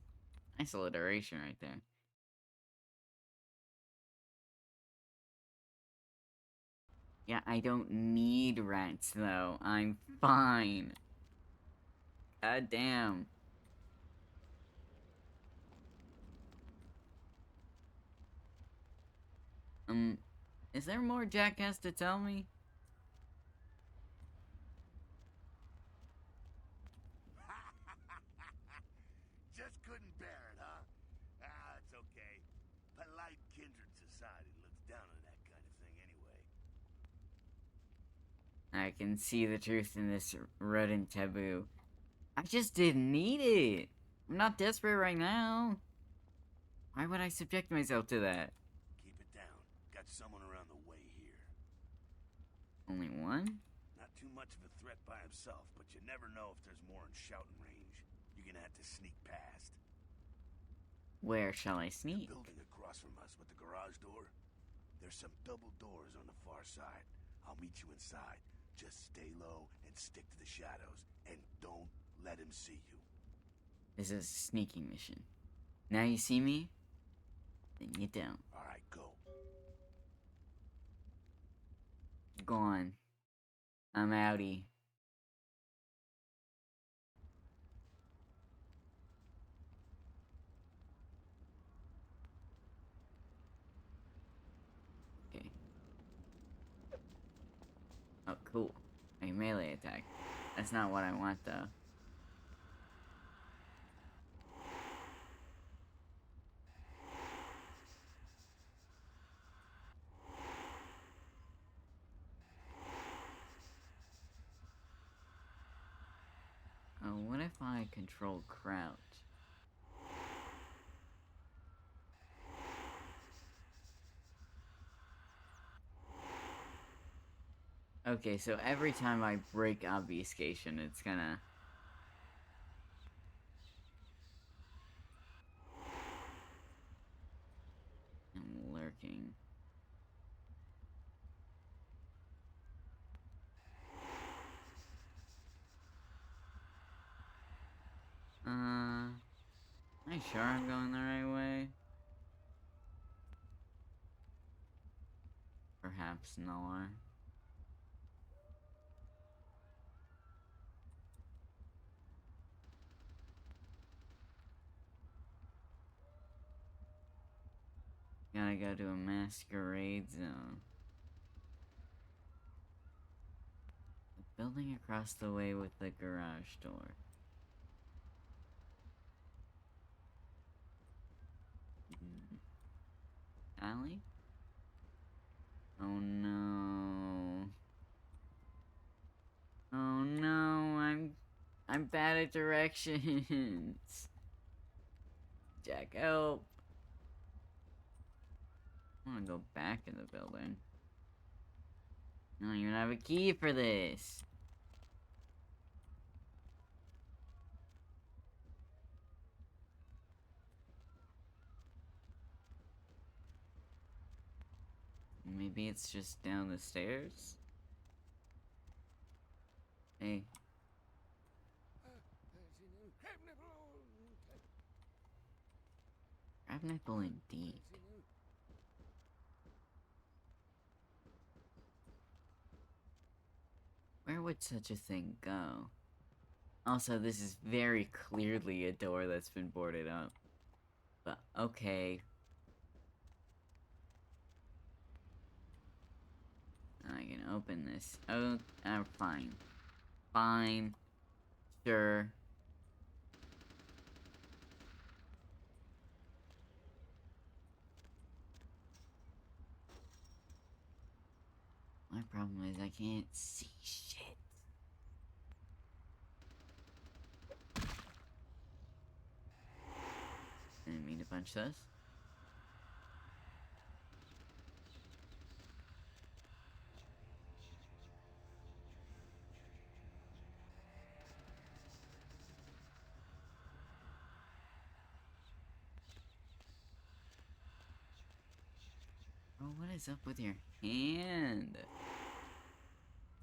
Nice alliteration right there. Yeah, I don't need rats, though. I'm fine. God damn. Is there more Jack has to tell me? Just couldn't bear it, huh? It's okay. Polite kindred society looks down on that kind of thing anyway. I can see the truth in this rodent taboo. I just didn't need it. I'm not desperate right now. Why would I subject myself to that? Keep it down. Got someone around the way here. Only one? Not too much of a threat by himself, but you never know if there's more in shouting range. You're gonna have to sneak past. Where shall I The sneak? building across from us with the garage door. There's some double doors on the far side. I'll meet you inside. Just stay low and stick to the shadows. And don't let him see you. This is a sneaking mission. Now you see me, then you don't. Alright, go. Gone. I'm outie. Okay. Oh, cool. A melee attack. That's not what I want, though. Oh, what if I control crouch? Okay, so every time I break obfuscation, it's gonna... I'm lurking. Am I sure I'm going the right way? Perhaps nor. Gotta go to a masquerade zone. The building across the way with the garage door. Alley? Oh no. Oh no, I'm bad at directions. Jack, help. I wanna go back in the building. I don't even have a key for this. Maybe it's just down the stairs? Hey. Crab nipple! Crab nipple indeed. Where would such a thing go? Also, this is very clearly a door that's been boarded up. But, okay. I can open this. Oh, fine. Fine. Sure. My problem is I can't see shit. Didn't mean to punch those. Oh, what is up with your hand?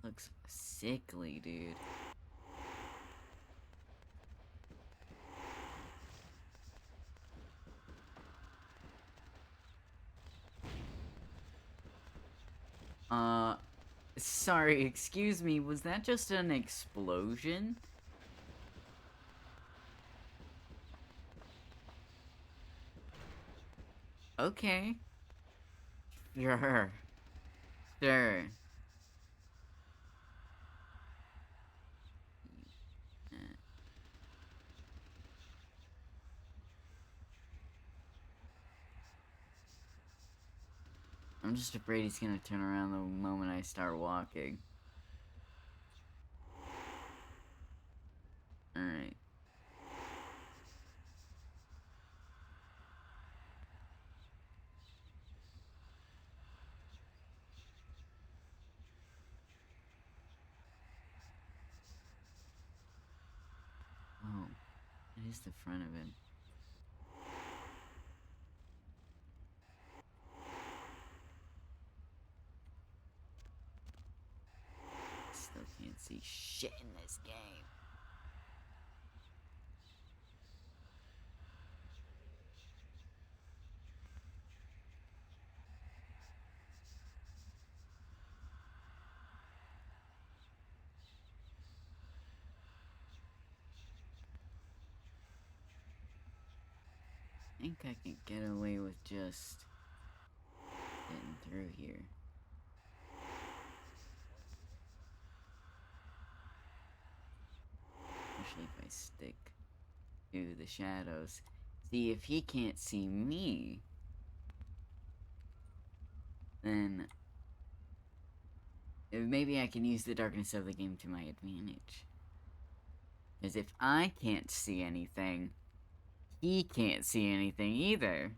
Looks sickly, dude. Sorry, excuse me, was that just an explosion? Okay. Sure. Sure. I'm just afraid he's gonna turn around the moment I start walking. Alright. Oh, it is the front of it. can't see shit in this game. I think I can get away with just getting through here. Especially if I stick to the shadows. See, if he can't see me, then maybe I can use the darkness of the game to my advantage. Because if I can't see anything, he can't see anything either.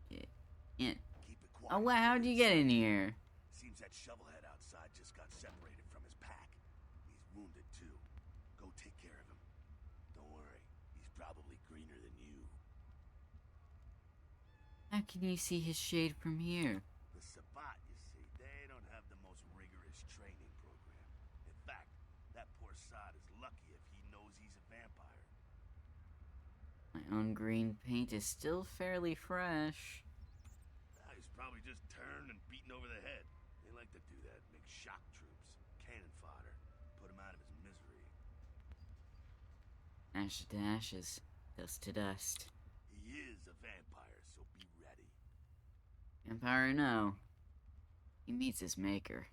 Get in. Keep it Oh, quiet. wow, how'd you get in here? Seems that shovelhead outside just got separated from his pack. He's wounded too. Go take care of him. Don't worry, he's probably greener than you. How can you see his shade from here? The Sabbat, you see, they don't have the most rigorous training program. In fact, that poor sod is lucky if he knows he's a vampire. My own green paint is still fairly fresh. He's probably just turned and beaten over the head. They like to do that, make shock troops, cannon fodder, put him out of his misery. Ashes to ashes, dust to dust. He is a vampire, so be ready. Vampire, no. He meets his maker.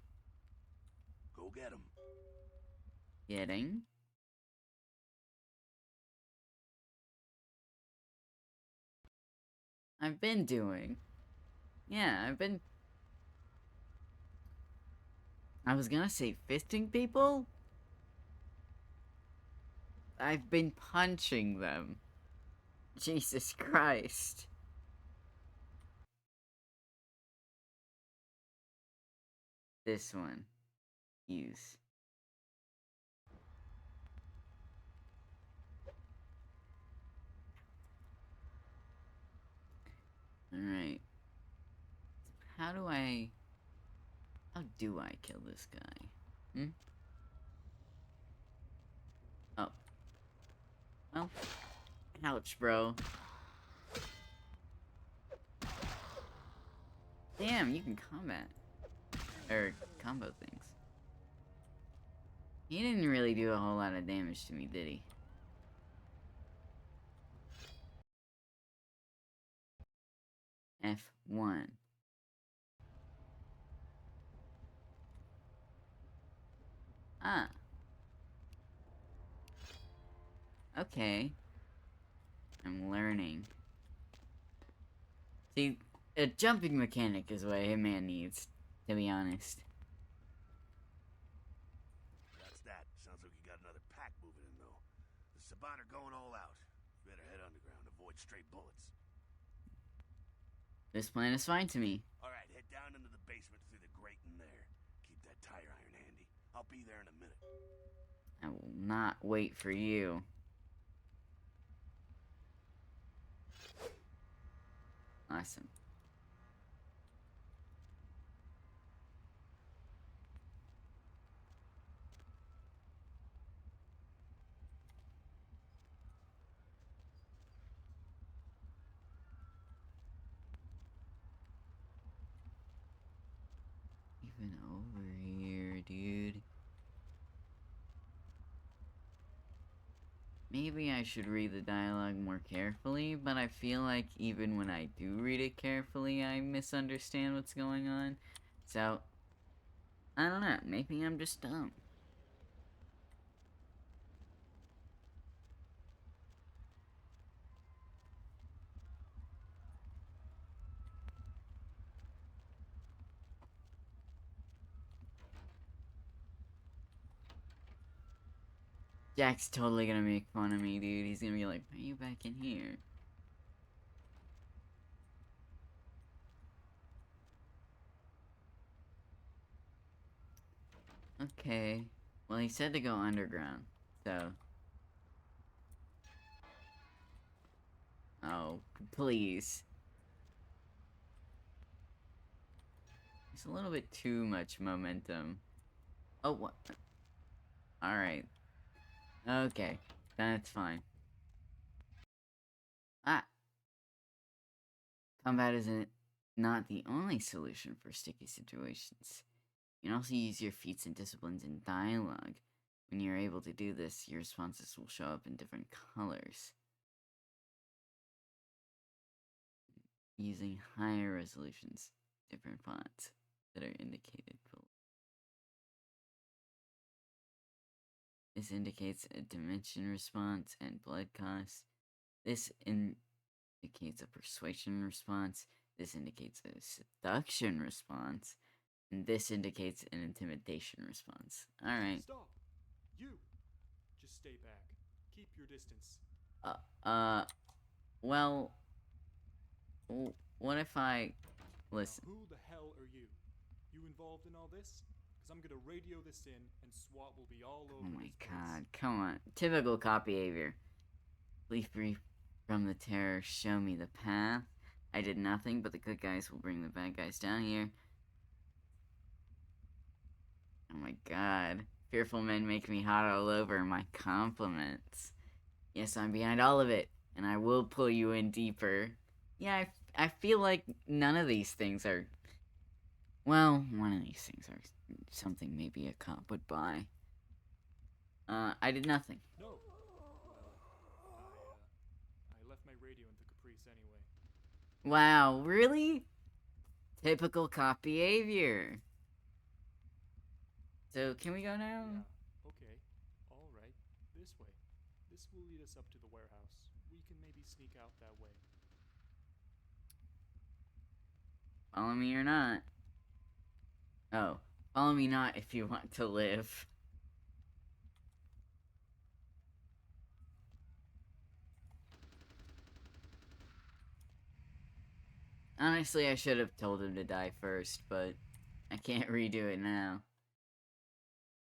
Go get him. Getting. I've been doing. Yeah, I was gonna say fisting people? I've been punching them. Jesus Christ. This one. Use. Alright. How do I kill this guy? Oh. Well. Ouch, bro. Damn, you can combat. Or combo things. He didn't really do a whole lot of damage to me, did he? F1. Ah. Okay. I'm learning. See, a jumping mechanic is what a Hitman needs, to be honest. That's that. Sounds like you got another pack moving in, though. The Sabbat are going all out. Better head underground, avoid stray bullets. This plan is fine to me. Alright, head down into the basement through the grate in there. Keep that tire iron handy. I'll be there in a minute. I will not wait for you. Awesome. Even over here, dude. Maybe I should read the dialogue more carefully, but I feel like even when I do read it carefully, I misunderstand what's going on. So, I don't know. Maybe I'm just dumb. Jack's totally gonna make fun of me, dude. He's gonna be like, why are you back in here? Okay. Well, he said to go underground, so... Oh, please. It's a little bit too much momentum. Oh, what? Alright. Okay. That's fine. Ah! Combat isn't not the only solution for sticky situations. You can also use your feats and disciplines in dialogue. When you're able to do this, your responses will show up in different colors. Using higher resolutions, different fonts that are indicated below. This indicates a dimension response and blood cost. This indicates a persuasion response. This indicates a seduction response. And this indicates an intimidation response. Alright. Stop! You! Just stay back. Keep your distance. Well, what if I listen? Now, who the hell are you? You involved in all this? Because I'm gonna radio this in, and SWAT will be all over Oh my this place. god, come on. Typical cop behavior. Leave brief from the terror, show me the path. I did nothing, but the good guys will bring the bad guys down here. Oh my god. Fearful men make me hot all over. My compliments. Yes, I'm behind all of it, and I will pull you in deeper. Yeah, I feel like none of these things are... Well, one of these things are something maybe a cop would buy. I did nothing. No! I left my radio in the Caprice anyway. Wow, really? Typical cop behavior. So, can we go now? Yeah, okay. Alright. This way. This will lead us up to the warehouse. We can maybe sneak out that way. Follow me or not. Oh, follow me not if you want to live. Honestly, I should have told him to die first, but I can't redo it now.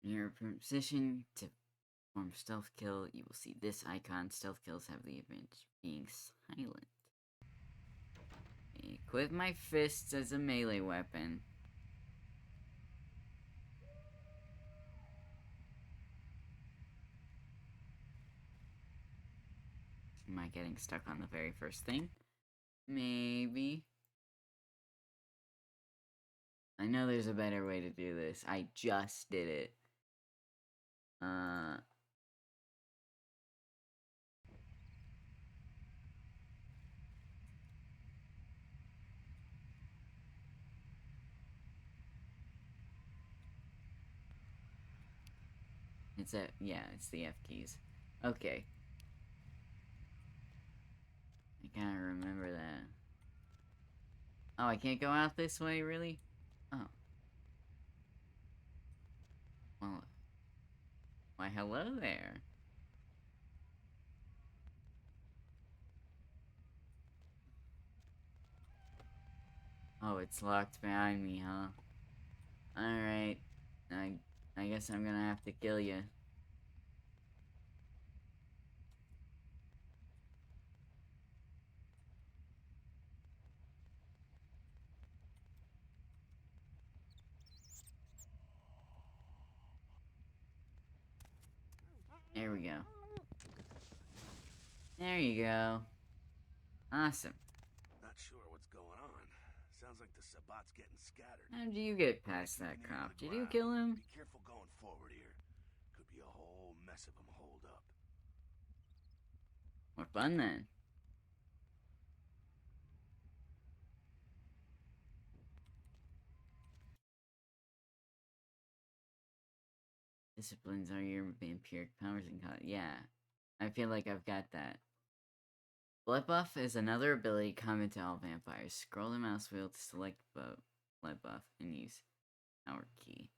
In your position to perform stealth kill, you will see this icon. Stealth kills have the advantage of being silent. Equip my fists as a melee weapon. Am I getting stuck on the very first thing? Maybe. I know there's a better way to do this. I just did it. Yeah, it's the F keys. Okay. I gotta remember that. Oh, I can't go out this way, really? Oh. Well, why hello there. Oh, it's locked behind me, huh? Alright. I guess I'm gonna have to kill you. There we go. There you go. Awesome. Not sure what's going on. Sounds like the Sabat's getting scattered. How did you get past that cop? Did you kill him? Be careful going forward here. Could be a whole mess of them holed up. More fun then. Disciplines are your vampiric powers and yeah. I feel like I've got that. Blood buff is another ability common to all vampires. Scroll the mouse wheel to select blood buff and use power key.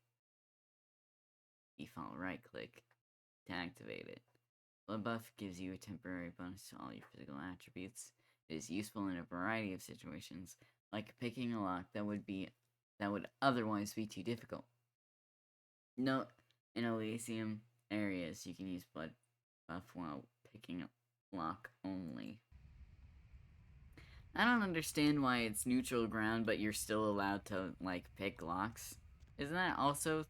Default right click to activate it. Blood buff gives you a temporary bonus to all your physical attributes. It is useful in a variety of situations, like picking a lock that would otherwise be too difficult. Note, in Elysium areas, you can use blood buff while picking a lock only. I don't understand why it's neutral ground, but you're still allowed to, like, pick locks. Isn't that also...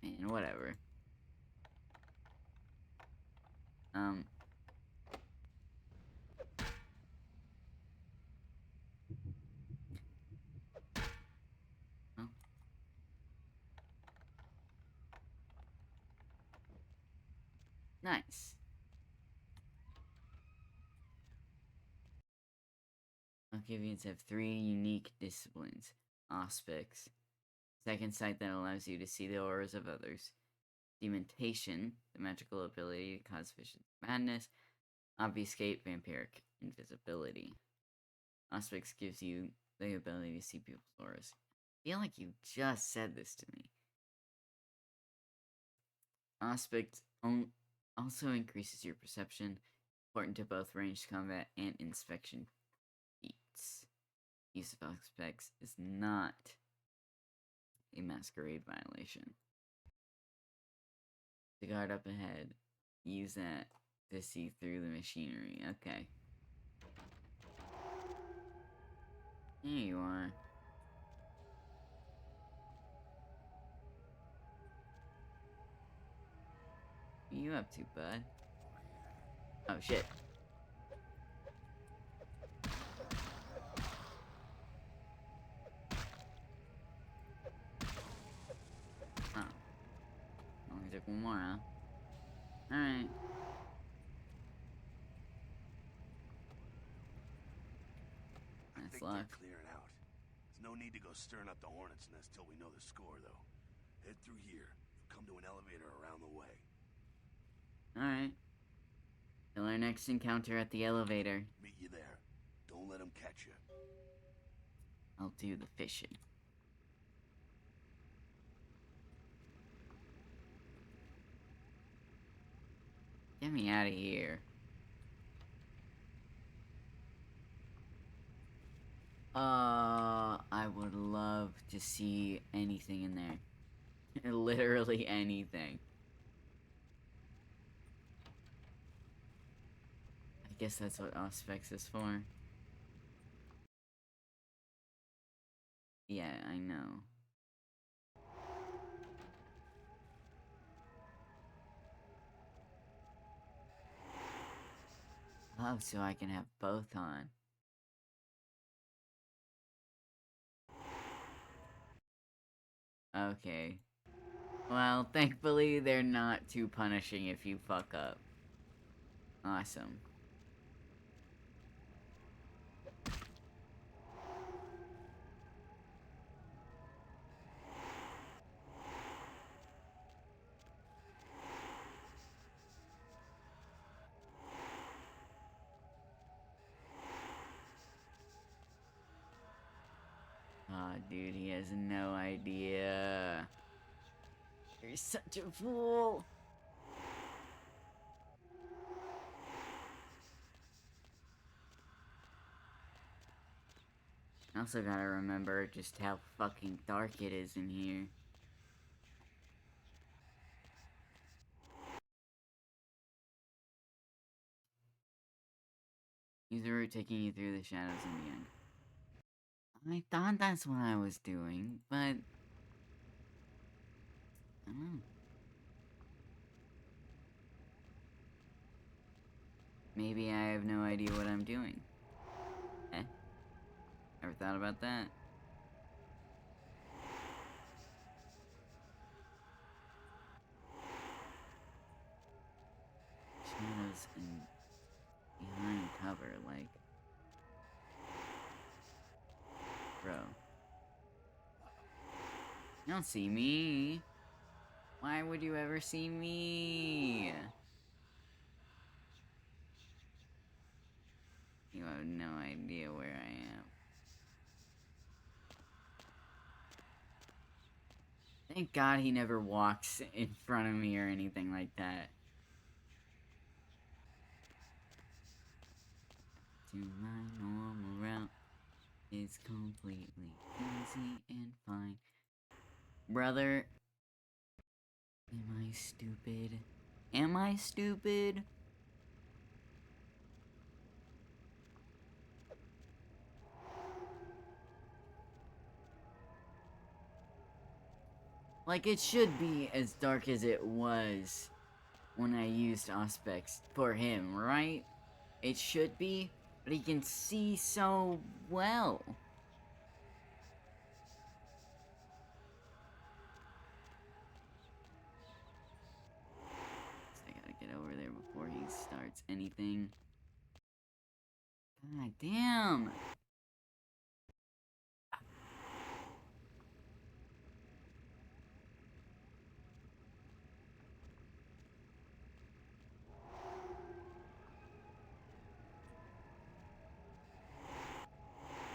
Man, whatever. Oh. Nice. Alchivians have 3 unique disciplines. Aspects. Second sight that allows you to see the auras of others. Dementation, the magical ability to cause vision madness. Obfuscate, vampiric invisibility. Aspects gives you the ability to see people's auras. I feel like you just said this to me. Aspect also increases your perception, important to both ranged combat and inspection feats. Use of aspects is not a masquerade violation. The guard up ahead. Use that to see through the machinery. Okay. There you are. What are you up to, bud? Oh, shit. Oh. Only took one more, huh? Alright. Nice luck. Clear it out. There's no need to go stirring up the hornet's nest till we know the score, though. Head through here. Come to an elevator around the way. Alright. Till our next encounter at the elevator. Meet you there. Don't let them catch you. I'll do the fishing. Get me out of here. I would love to see anything in there. Literally anything. I guess that's what Auspex is for. Yeah, I know. Love so I can have both on. Okay. Well, thankfully they're not too punishing if you fuck up. Awesome. Aw, dude, he has no idea. You're such a fool. I also gotta remember just how fucking dark it is in here. Use the route taking you through the shadows and beyond. I thought that's what I was doing, but... I don't know. Maybe I have no idea what I'm doing. Eh? Ever thought about that? Shadows and behind cover, like... Bro. You don't see me. Why would you ever see me? You have no idea where I am. Thank God he never walks in front of me or anything like that. To my normal route is completely easy and fine. Brother, am I stupid? Am I stupid? Like, it should be as dark as it was when I used Auspex for him, right? It should be, but he can see so well. So I gotta get over there before he starts anything. God damn!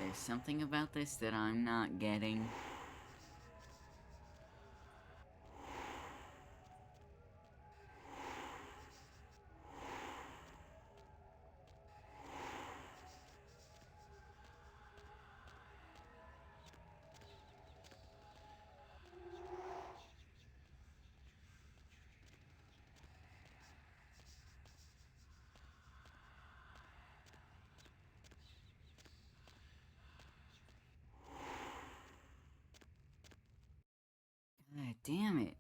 There's something about this that I'm not getting. God damn it.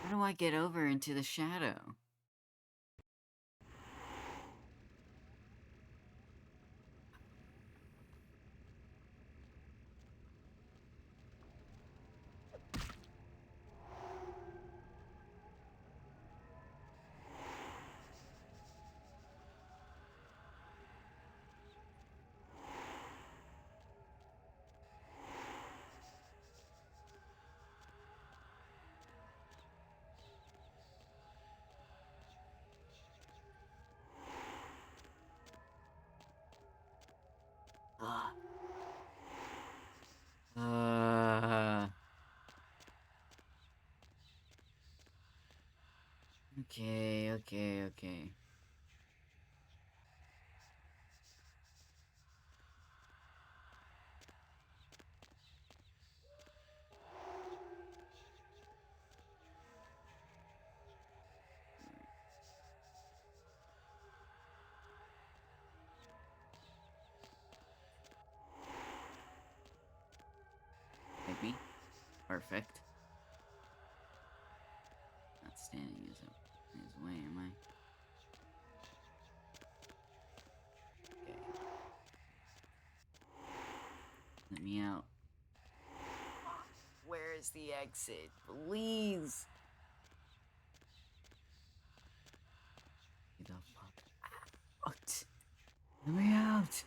How do I get over into the shadow? Okay. Maybe. Perfect. Not standing in his way, am I? Okay. Let me out. Where is the exit? Please! Get the fuck out! Let me out!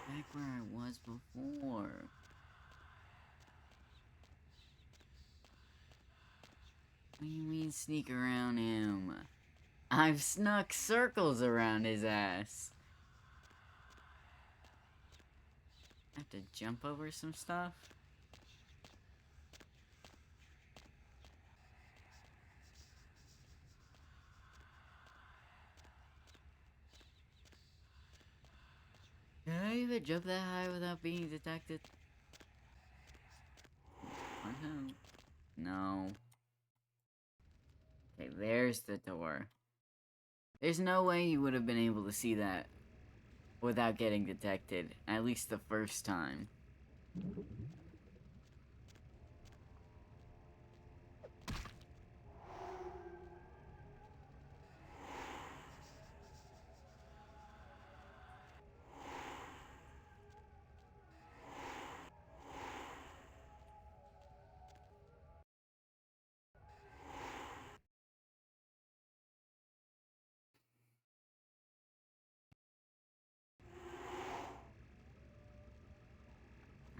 Back where I was before. What do you mean sneak around him? I've snuck circles around his ass. I have to jump over some stuff? Can I even jump that high without being detected? I know. No. Okay, there's the door. There's no way you would have been able to see that without getting detected, at least the first time.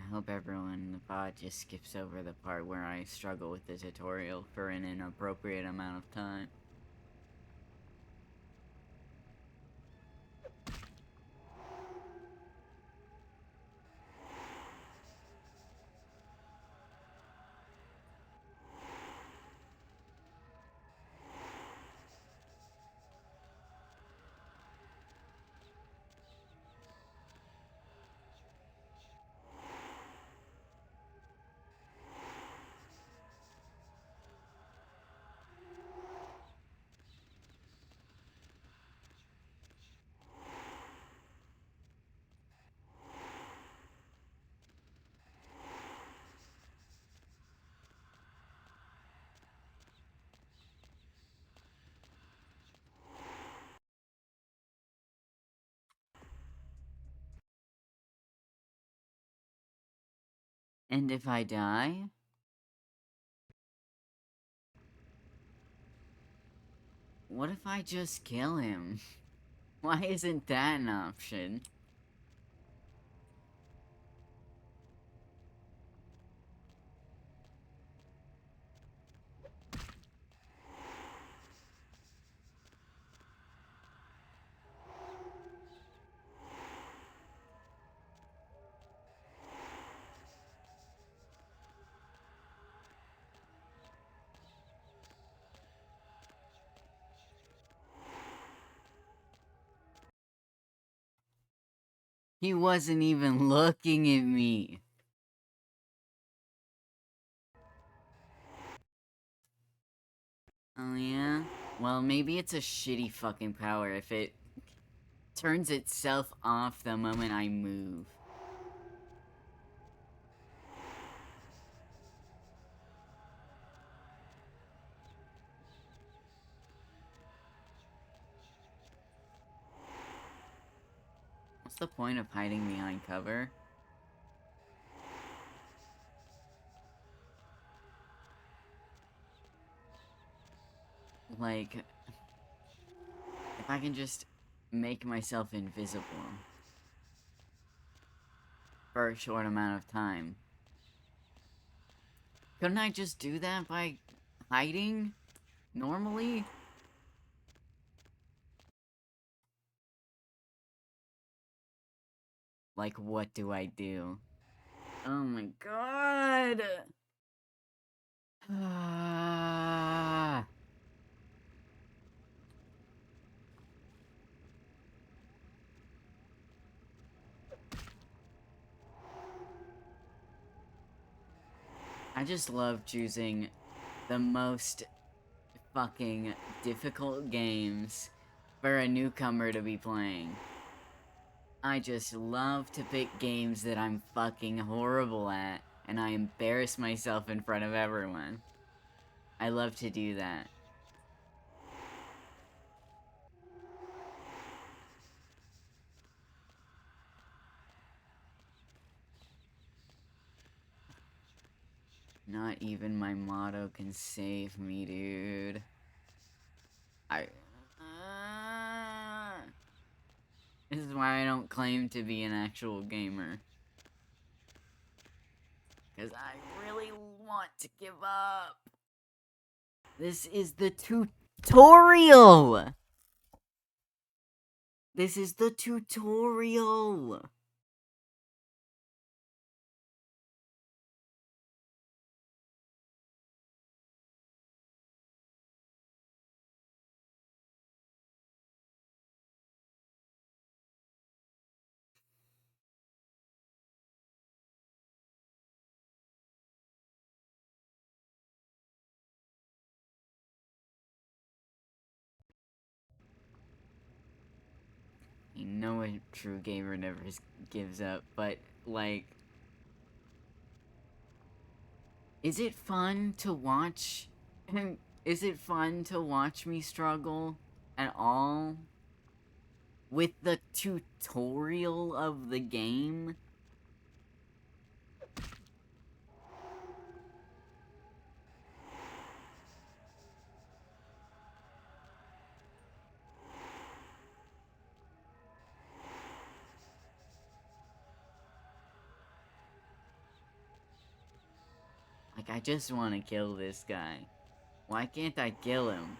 I hope everyone in the pod just skips over the part where I struggle with the tutorial for an inappropriate amount of time. And if I die? What if I just kill him? Why isn't that an option? He wasn't even looking at me. Oh yeah? Well, maybe it's a shitty fucking power if it turns itself off the moment I move. What's the point of hiding behind cover? Like, if I can just make myself invisible for a short amount of time. Couldn't I just do that by hiding normally? Like, what do I do? Oh my god! Ah. I just love choosing the most fucking difficult games for a newcomer to be playing. I just love to pick games that I'm fucking horrible at, and I embarrass myself in front of everyone. I love to do that. Not even my motto can save me, dude. This is why I don't claim to be an actual gamer. Because I really want to give up. This is the tutorial! This is the tutorial! You know a true gamer never gives up, but, like... Is it fun to watch... Is it fun to watch me struggle at all? With the tutorial of the game? Like, I just want to kill this guy. Why can't I kill him?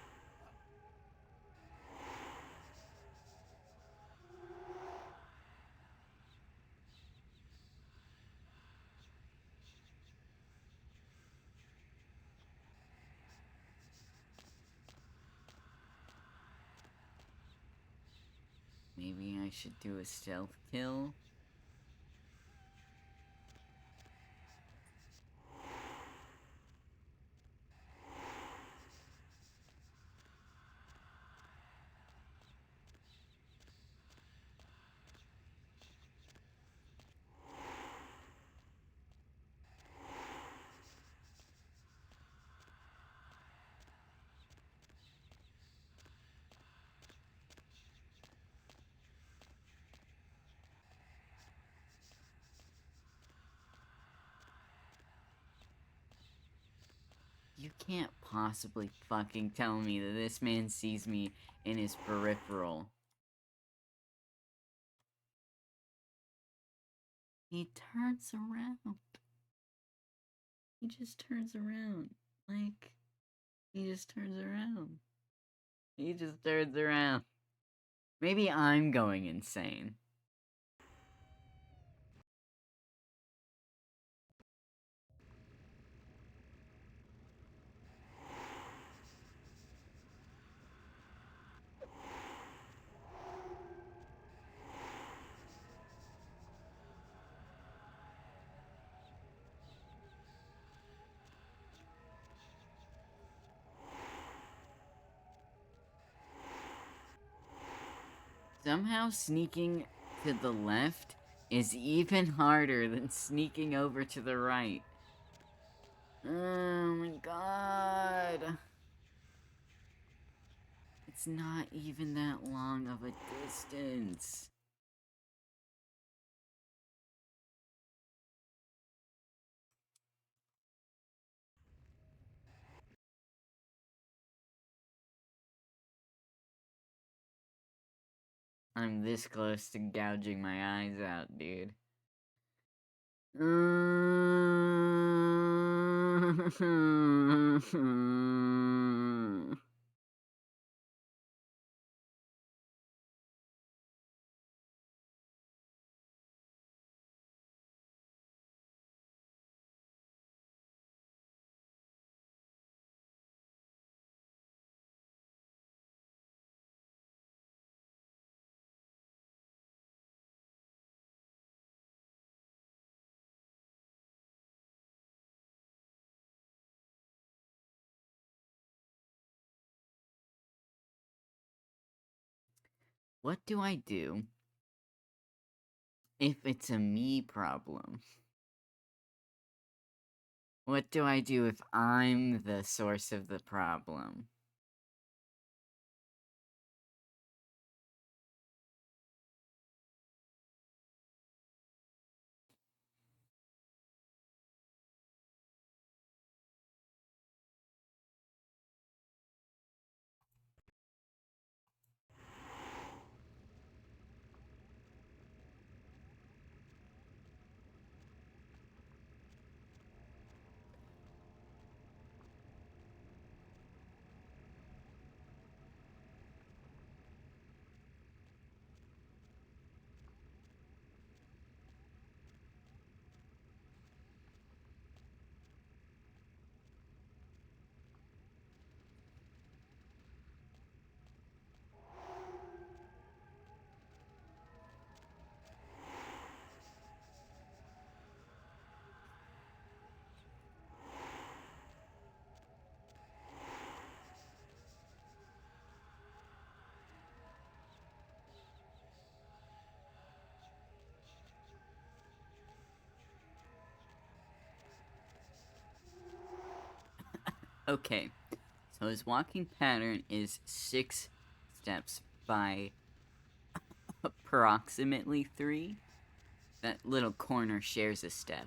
Maybe I should do a stealth kill? You can't possibly fucking tell me that this man sees me in his peripheral. He turns around. He just turns around. Like, he just turns around. He just turns around. Maybe I'm going insane. Somehow sneaking to the left is even harder than sneaking over to the right. Oh my god. It's not even that long of a distance. I'm this close to gouging my eyes out, dude. What do I do if it's a me problem? What do I do if I'm the source of the problem? Okay, so his walking pattern is 6 steps by approximately 3. That little corner shares a step.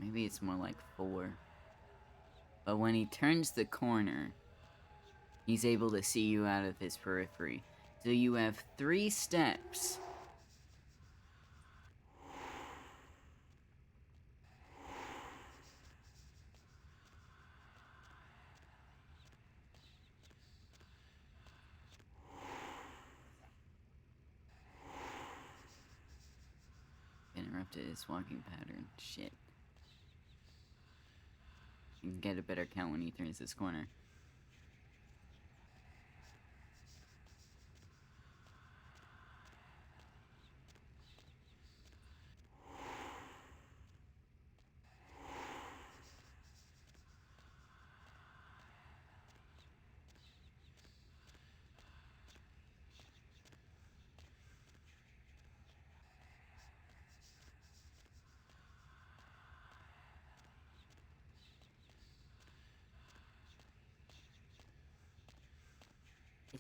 Maybe it's more like 4. But when he turns the corner, he's able to see you out of his periphery. So you have 3 steps. Interrupted his walking pattern. Shit. You can get a better count when he turns this corner.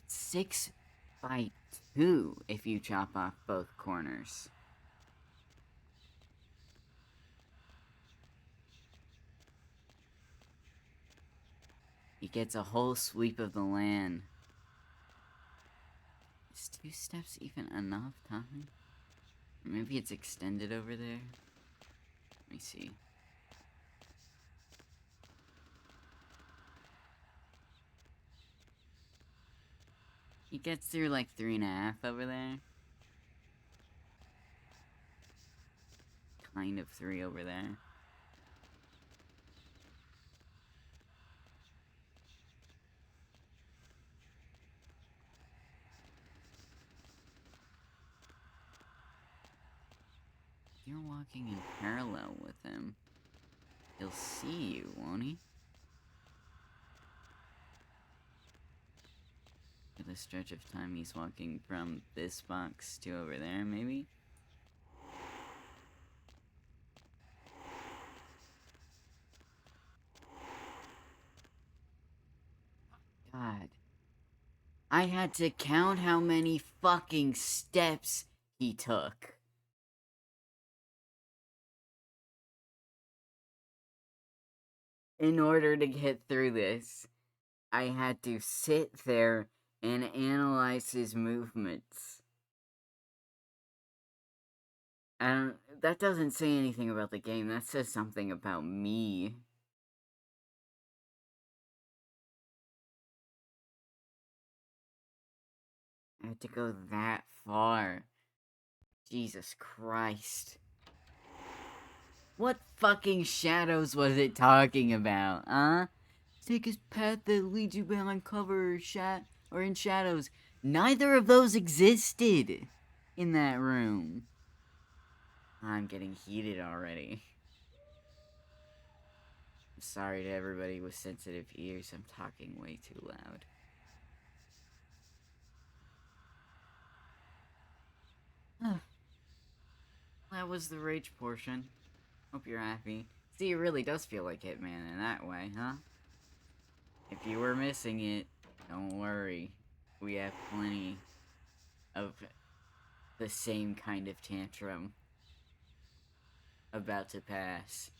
6 by 2 if you chop off both corners. He gets a whole sweep of the land. Is 2 steps even enough time? Or maybe it's extended over there? Let me see. He gets through like 3.5 over there. Kind of 3 over there. You're walking in parallel with him. He'll see you, won't he? For the stretch of time he's walking from this box to over there, maybe? God. I had to count how many fucking steps he took. In order to get through this, I had to sit there and analyze his movements. And that doesn't say anything about the game, that says something about me. I had to go that far. Jesus Christ. What fucking shadows was it talking about, huh? Take a path that leads you behind cover or in shadows. Neither of those existed in that room. I'm getting heated already. I'm sorry to everybody with sensitive ears, I'm talking way too loud. That was the rage portion. Hope you're happy. See, it really does feel like Hitman in that way, huh? If you were missing it, don't worry. We have plenty of the same kind of tantrum about to pass.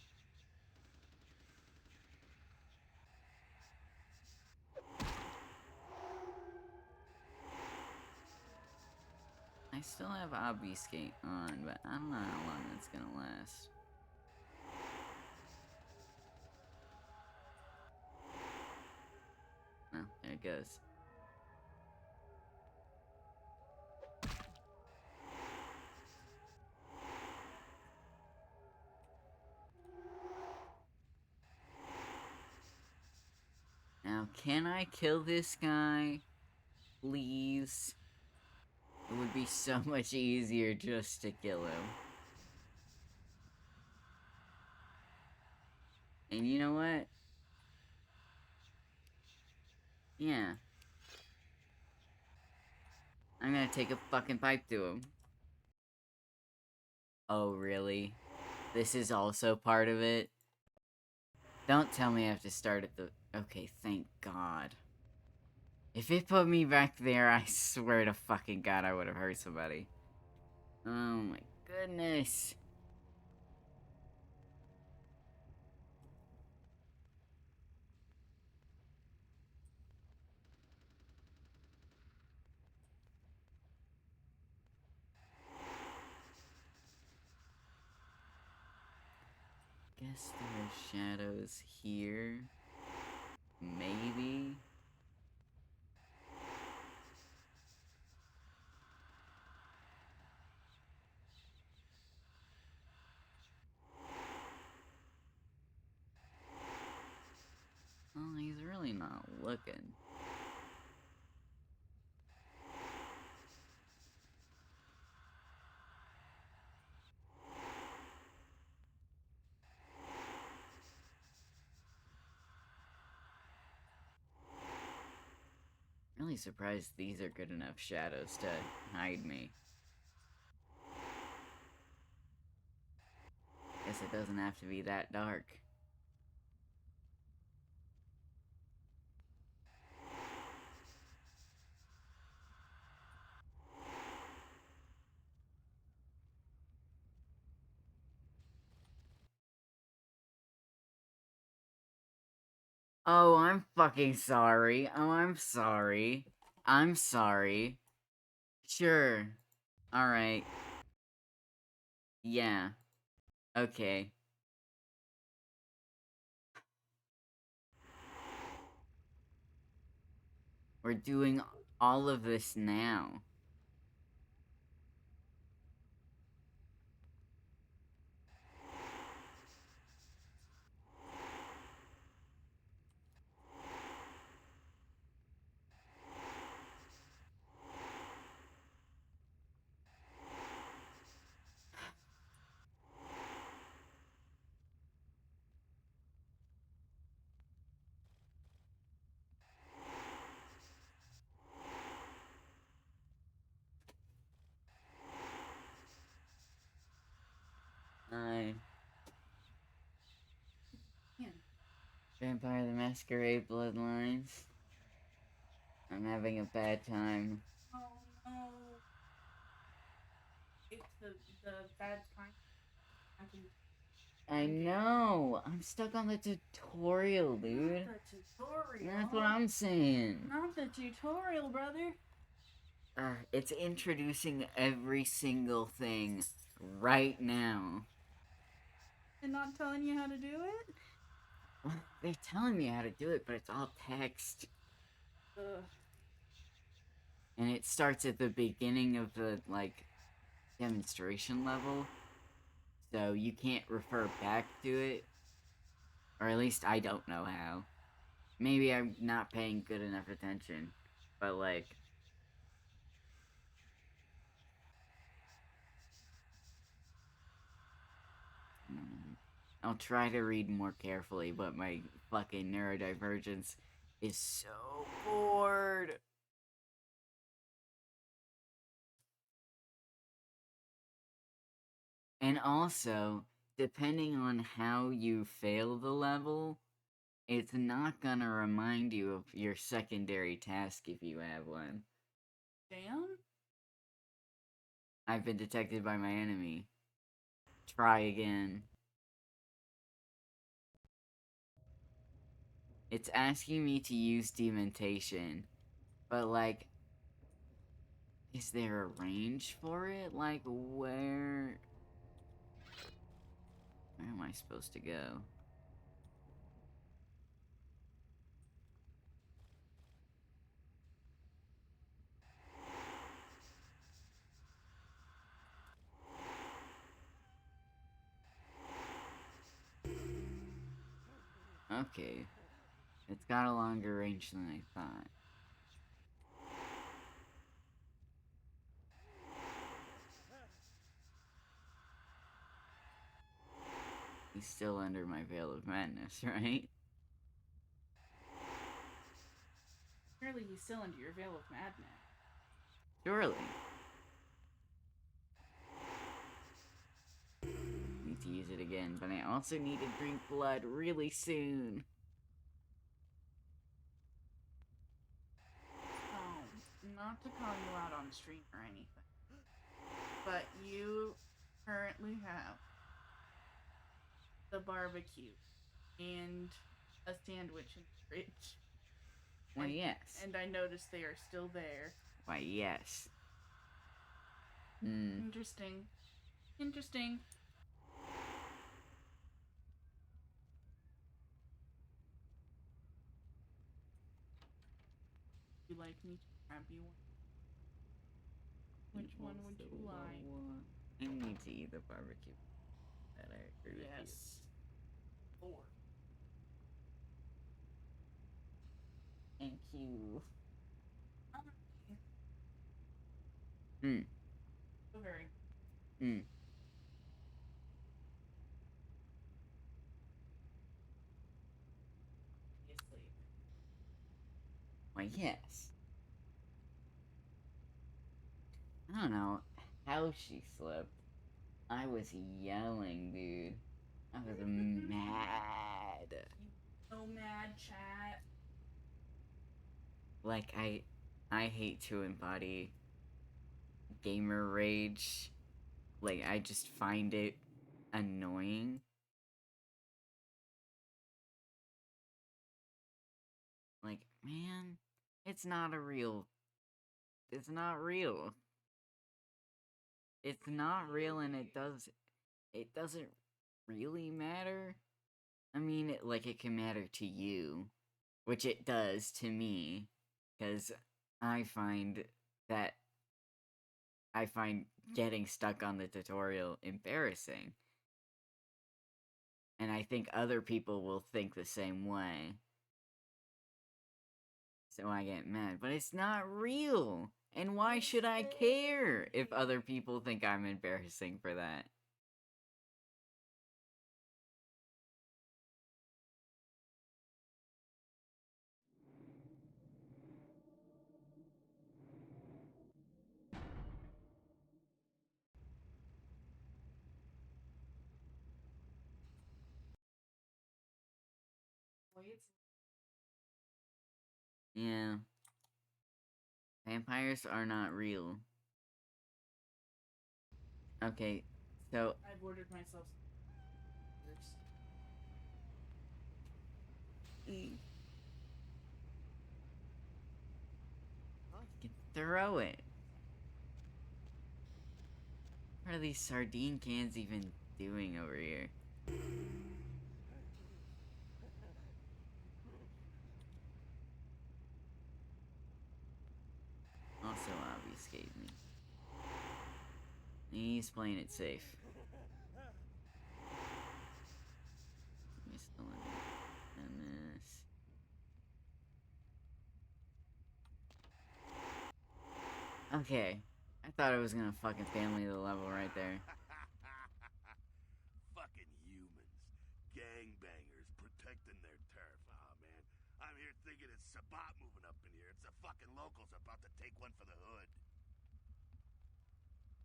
I still have Obfuscate on, but I don't know how long that's gonna last. Oh, there it goes. Now, can I kill this guy? Please? It would be so much easier just to kill him. And you know what? Yeah. I'm gonna take a fucking pipe to him. Oh, really? This is also part of it? Don't tell me I have to start at the... Okay, thank God. If it put me back there, I swear to fucking God I would have hurt somebody. Oh my goodness. Guess there are shadows here. Maybe. Well, he's really not looking. Really surprised these are good enough shadows to hide me. Guess it doesn't have to be that dark. Oh, I'm fucking sorry. Oh, I'm sorry. I'm sorry. Sure. Alright. Yeah. Okay. We're doing all of this now. I... Vampire the Masquerade Bloodlines. I'm having a bad time. Oh no. It's the bad kind. I know! I'm stuck on the tutorial, dude. Not the tutorial. That's what I'm saying. Not the tutorial, brother. It's introducing every single thing right now. And not telling you how to do it? Well, they're telling me how to do it, but it's all text. Ugh. And it starts at the beginning of the, like, demonstration level. So you can't refer back to it. Or at least I don't know how. Maybe I'm not paying good enough attention. But, like... I'll try to read more carefully, but my fucking neurodivergence is so bored. And also, depending on how you fail the level, it's not gonna remind you of your secondary task if you have one. Damn. I've been detected by my enemy. Try again. It's asking me to use dementation, but like, is there a range for it? Like, where am I supposed to go? Okay. It's got a longer range than I thought. He's still under my veil of madness, right? Surely he's still under your veil of madness. Surely. Need to use it again, but I also need to drink blood really soon. Not to call you out on stream or anything, but you currently have the barbecue and a sandwich in the fridge. Why, yes. And I noticed they are still there. Why, yes. Interesting. Interesting. You like me to grab you one? Which one would you like? I need to eat the barbecue. That I agree with you. Yes. 4. Thank you. So very. Hmm. You sleep. Why, yes. I don't know how she slept. I was yelling, dude. I was mad. So mad, chat. Like, I hate to embody gamer rage. Like, I just find it annoying. man, it's not a real. It's not real. It's not real, and it doesn't really matter. I mean, it can matter to you, which it does to me, because I find that I find getting stuck on the tutorial embarrassing. And I think other people will think the same way. So I get mad. But it's not real! And why should I care if other people think I'm embarrassing for that? Yeah. Vampires are not real. Okay, so I've ordered myself you can throw it. What are these sardine cans even doing over here? Also obfuscate me. He's playing it safe. Okay. I thought I was gonna fucking family the level right there. Fucking humans. Gangbangers protecting their turf. Aw, man. I'm here thinking it's Sabat moving up in here. It's the fucking locals about to take one for the hood.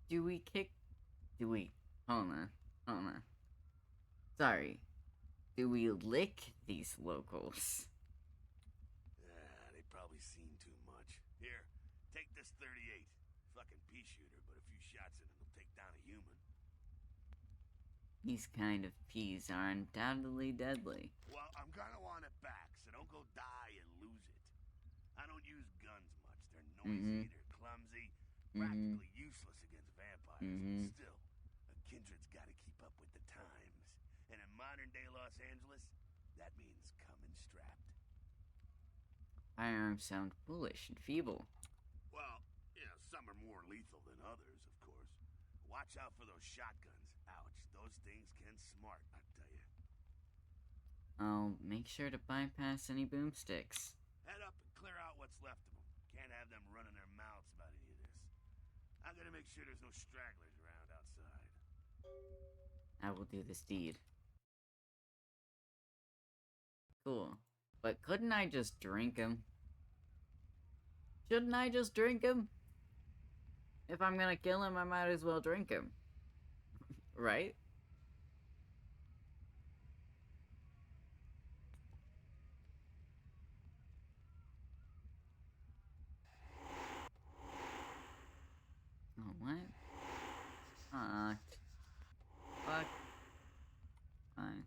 Do we kick... Do we... Hold on. Hold on. Sorry. Do we lick these locals? They probably seen too much. Here, take this 38. Fucking pea shooter, but a few shots in it'll take down a human. These kind of peas are undoubtedly deadly. Well, I'm gonna want it back, so don't go die and lose it. I don't use guns much. They're noisy, they're clumsy, practically useless against vampires. Still, a kindred's gotta keep up with the times. And in modern-day Los Angeles, that means coming strapped. Firearms sound foolish and feeble. Well, some are more lethal than others, of course. Watch out for those shotguns. Ouch, those things can smart, I tell you. I'll make sure to bypass any boomsticks. Head up and clear out what's left of them. Can't have them running their mouths about any of this. I'm gonna make sure there's no stragglers around outside. I will do this deed. Cool. But couldn't I just drink him? Shouldn't I just drink him? If I'm gonna kill him, I might as well drink him. Right? Oh, what? Fucked. Fuck. Fine.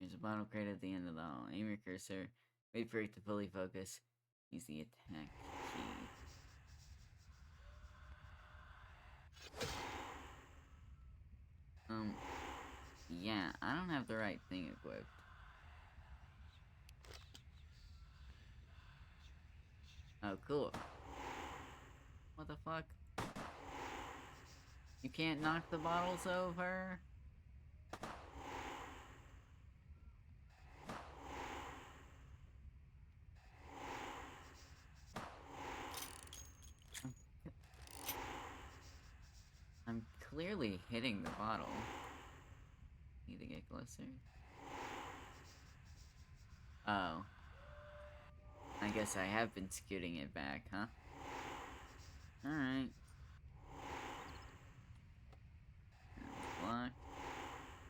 There's a bottle crate at the end of the hall. Aim your cursor. Wait for it to fully focus. Use the attack key. Yeah, I don't have the right thing equipped. Oh, cool. What the fuck? You can't knock the bottles over? I'm clearly hitting the bottle. Need to get closer. Oh. I guess I have been scooting it back, huh? Alright. Block.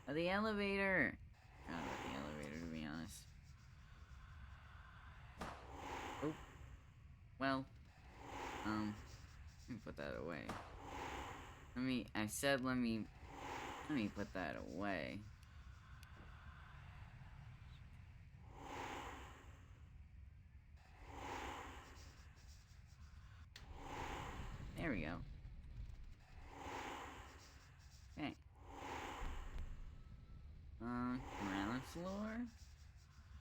Oh, the elevator! Forgot about the elevator, to be honest. Oh. Well. Let me put that away. I said let me put that away. we go. Okay. Ground floor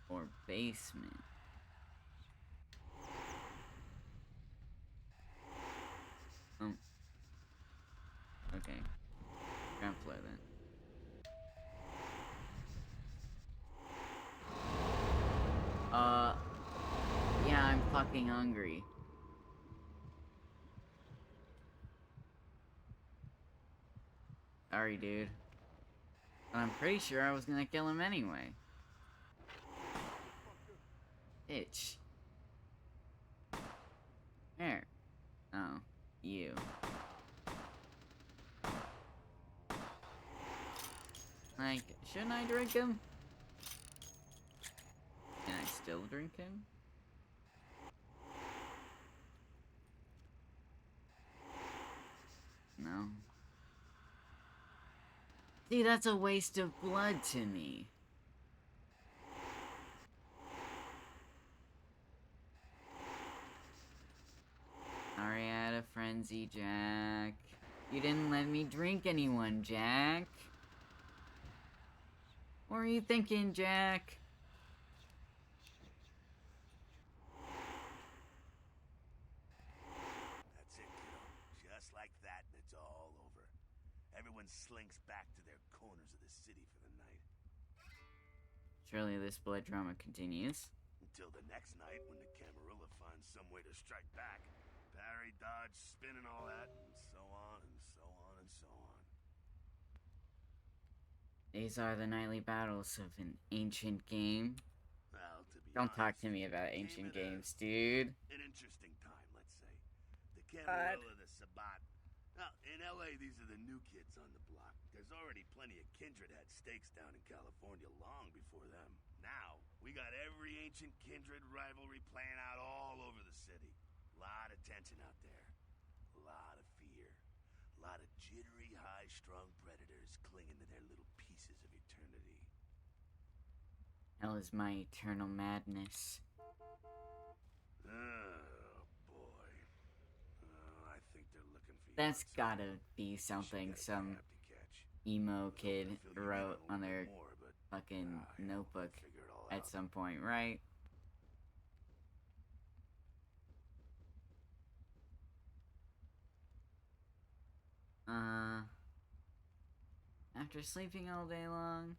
or basement? Okay. Ground floor then. Yeah, I'm fucking hungry. Sorry, dude. But I'm pretty sure I was gonna kill him anyway. Bitch. There. Oh, you. Like, shouldn't I drink him? Can I still drink him? No. See, that's a waste of blood to me. Sorry, I had a frenzy, Jack. You didn't let me drink anyone, Jack. What were you thinking, Jack? That's it, kiddo. Just like that, and it's all over. Everyone slinks back to their corners of the city for the night. Surely this blood drama continues. Until the next night when the Camarilla finds some way to strike back. Parry, dodge, spin and all that, and so on and so on and so on. These are the nightly battles of an ancient game. Well, to be Don't talk honest, to me about it came ancient at games, dude. an interesting time, let's say. The Camarilla, the Sabat. Now, in LA, these are the new kids on the block. There's already plenty of kindred had stakes down in California long before them. Now, we got every ancient kindred rivalry playing out all over the city. Lot of tension out there. A lot of fear. A lot of jittery, high-strung predators clinging to their little pieces of eternity. Hell is my eternal madness. Oh, boy. I think they're looking for you. That's outside. gotta be You something got a some cab to catch. emo kid I feel you wrote need a on little their bit more, but, fucking hell, notebook figure it all at out. some point, right? After sleeping all day long.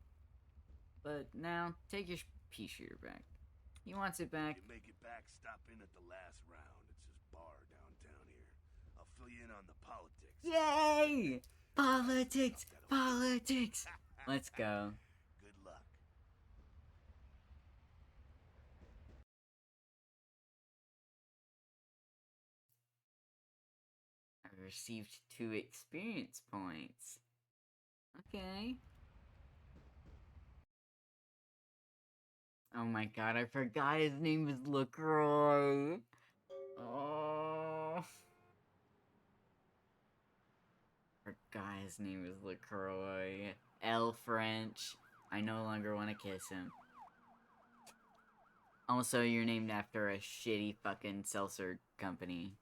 But now, take your pea shooter back. He wants it back. If you make it back, stop in at the last round. It's his bar downtown here. I'll fill you in on the politics. Yay! Politics! Politics! Let's go. Good luck. I received 2 experience points. Okay. Oh my god, I forgot his name was LaCroix. Oh. Forgot his name was LaCroix. L French. I no longer want to kiss him. Also, you're named after a shitty fucking seltzer company.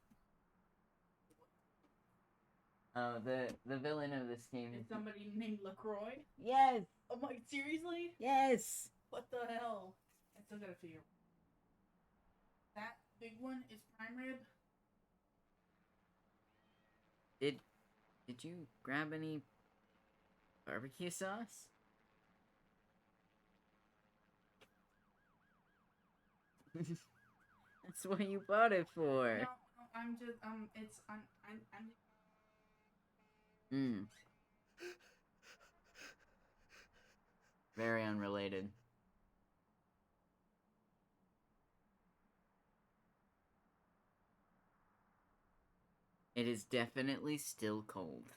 Oh, the villain of this game Is somebody named LaCroix? Yes! Oh my, seriously? Yes! What the hell? I still gotta figure. That big one is prime rib. Did you grab any barbecue sauce? That's what you bought it for. No, I'm just it's I'm. Hmm. Very unrelated. It is definitely still cold.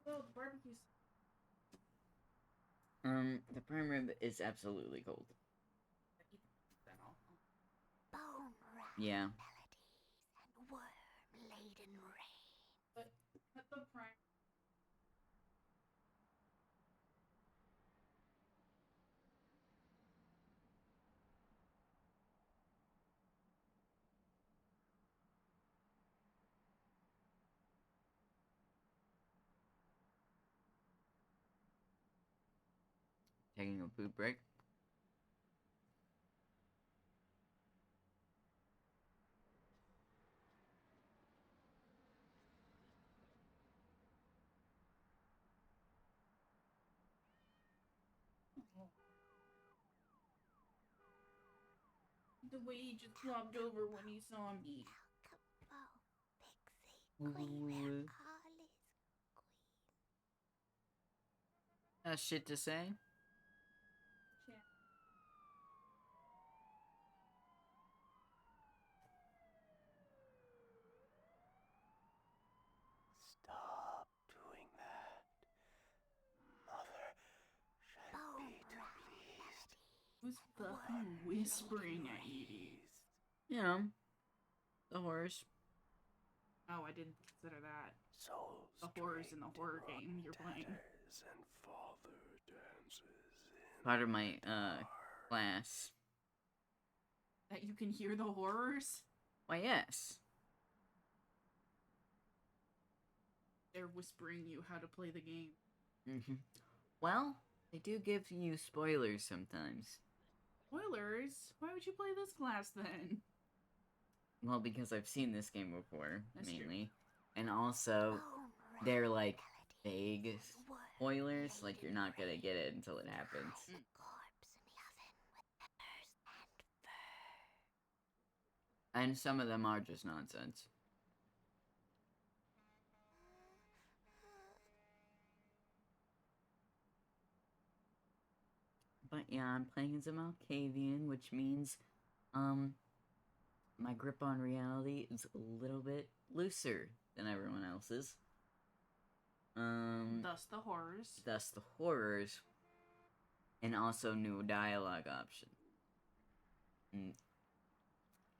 Well, the barbecue's. The prime rib is absolutely cold. Bone rattling Yeah. melodies and worm-laden rain. But the prime. Taking a poop break. The way he just flopped over when he saw me. Alcabo, Pixie, Queen, Alice, That's shit to say. Stop doing that. Mother shall be pleased. Who's fucking whispering at you, dude? You know, the horrors. Oh, I didn't consider that. So The horrors in the horror game you're playing. and father dances in Part of my class. That you can hear the horrors? Why, yes. They're whispering you how to play the game. Well, they do give you spoilers sometimes. Spoilers? Why would you play this class then? Well, because I've seen this game before, That's mainly. And also, they're like vague spoilers, like you're not gonna get it until it happens. corpse in the oven with peppers and fur. And some of them are just nonsense. But yeah, I'm playing as a Malkavian, which means, my grip on reality is a little bit looser than everyone else's. Thus the horrors. Thus the horrors, and also new dialogue option.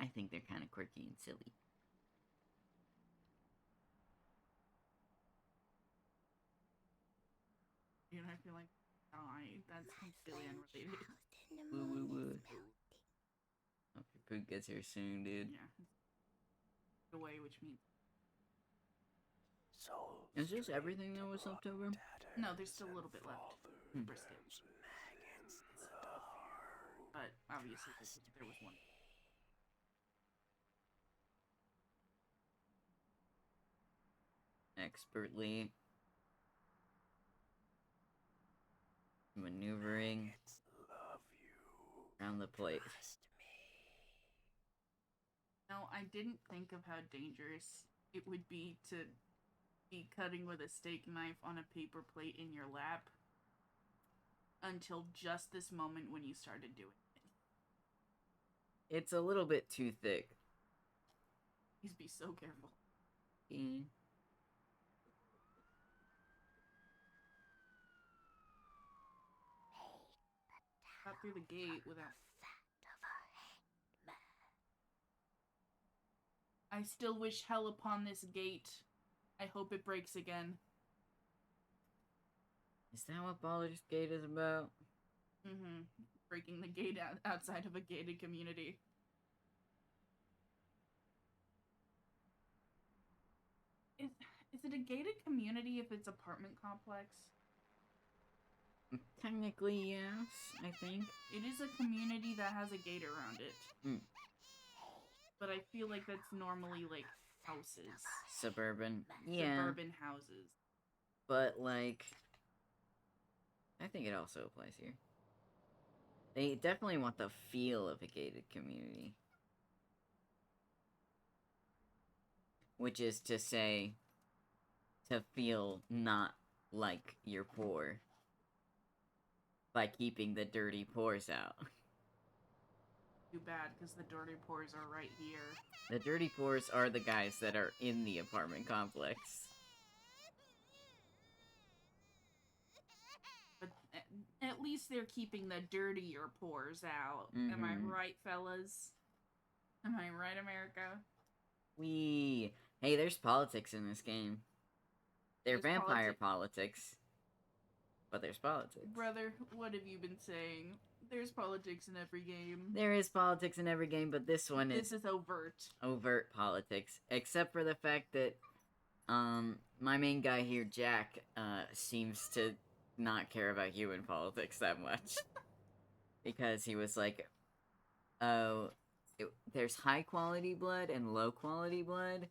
I think they're kind of quirky and silly. You know, I feel like that's completely unrelated. Woo woo woo. Hope your food gets here soon, dude. Yeah. Away, which means so Is this everything that was left over? no. There's still a little bit left. Brisket. But obviously there was one. Expertly maneuvering around the plate. No, I didn't think of how dangerous it would be to be cutting with a steak knife on a paper plate in your lap until just this moment when you started doing it. It's a little bit too thick. Please be so careful. Got through the gate without. I still wish hell upon this gate. I hope it breaks again. Is that what Baldur's Gate is about? Breaking the gate outside of a gated community. Is it a gated community if it's apartment complex? Technically, yes, I think. It is a community that has a gate around it. But I feel like that's normally, like, houses. Suburban. Yeah. Suburban houses. But, like, I think it also applies here. They definitely want the feel of a gated community. Which is to say, to feel not like you're poor. By keeping the dirty pores out. Too bad, because the dirty pores are right here. The dirty pores are the guys that are in the apartment complex. But at least they're keeping the dirtier pores out. Am I right, fellas? Am I right, America? Hey, there's politics in this game. They're There's vampire politics. But there's politics. Brother, what have you been saying? There's politics in every game. There is politics in every game, but this one is... This is overt. Overt politics. Except for the fact that, my main guy here, Jack, seems to not care about human politics that much. Because he was like, oh, there's high quality blood and low quality blood.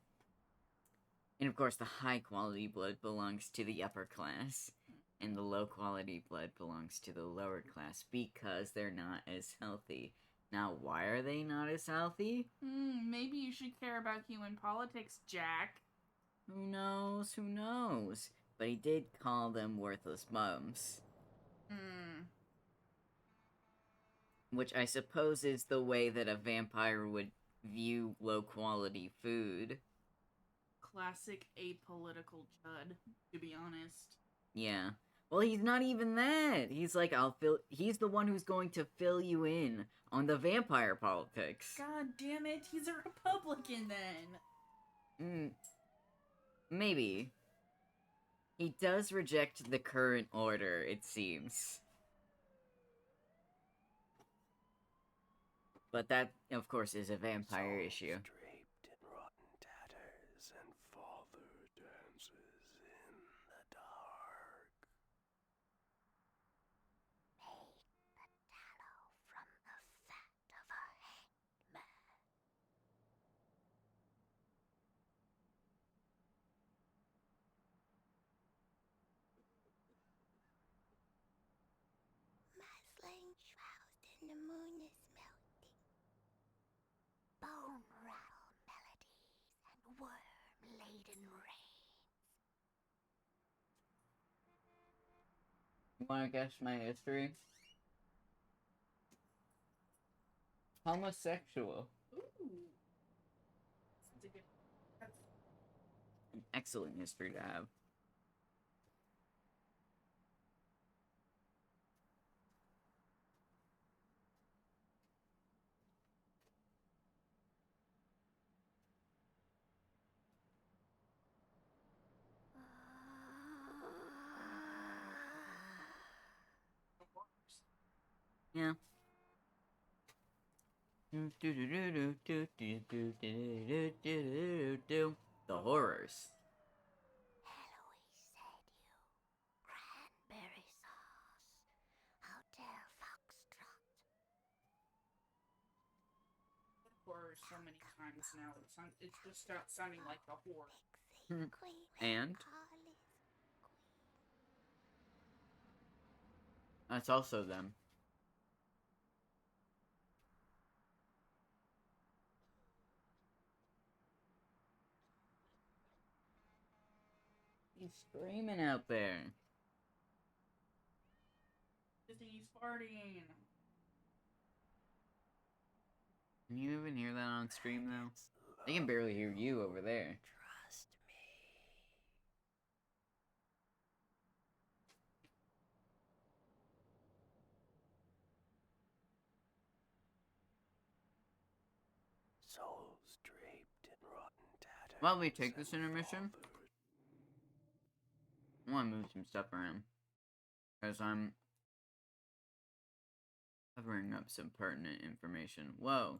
And of course, the high quality blood belongs to the upper class, and the low quality blood belongs to the lower class because they're not as healthy. Now, why are they not as healthy? Maybe you should care about human politics, Jack. Who knows? Who knows? But he did call them worthless bums. Which I suppose is the way that a vampire would view low quality food. Classic apolitical Judd, to be honest. Yeah. Well, he's not even that. He's like, he's the one who's going to fill you in on the vampire politics. God damn it, he's a Republican then. Maybe. He does reject the current order, it seems. But that, of course, is a vampire issue. Draped in rotten tatters and father dances in the dark. Made the tallow from the fat of a hangman. My flame shrouded in the moon is melting. Bone rattle melodies and worm-laden rains. You wanna guess my history? Homosexual. Ooh. That's a good... An excellent history to have. Yeah. The horrors. Eloise said you. Cranberry sauce. Hotel Foxtrot. Horror so many times now. It's just sounding like a horror. Pixie Queen And? Carly's Queen. That's also them. He's screaming out there. He's farting. Can you even hear that on stream, though? They can barely hear you over there. Trust me. Souls draped in rotten tatters. While we take this and intermission, father I want to move some stuff around. Because I'm covering up some pertinent information. Whoa.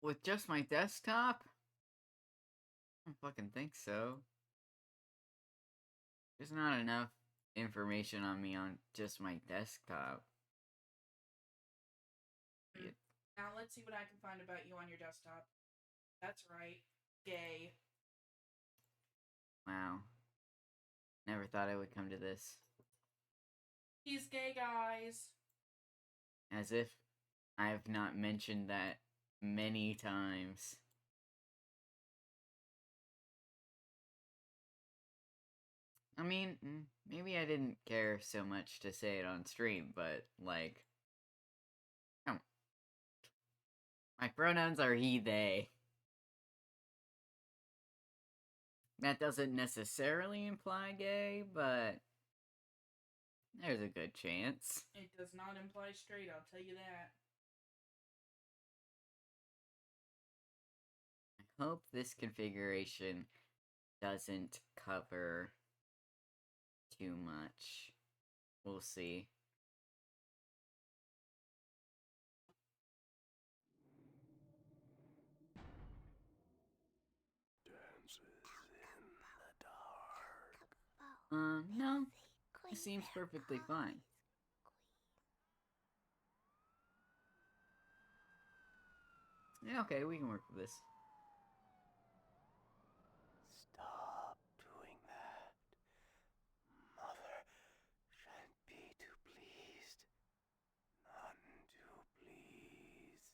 With just my desktop? I don't fucking think so. There's not enough information on me on just my desktop. Now let's see what I can find about you on your desktop. That's right. Gay. Wow. Never thought I would come to this. He's gay, guys. As if I have not mentioned that many times. I mean, maybe I didn't care so much to say it on stream, but, like, oh. My pronouns are he, they. That doesn't necessarily imply gay, but there's a good chance. It does not imply straight, I'll tell you that. I hope this configuration doesn't cover too much. We'll see. No. Queen It seems Bear perfectly Paws, fine. Yeah, okay, we can work with this. Stop doing that. Mother shan't be too pleased. None too pleased.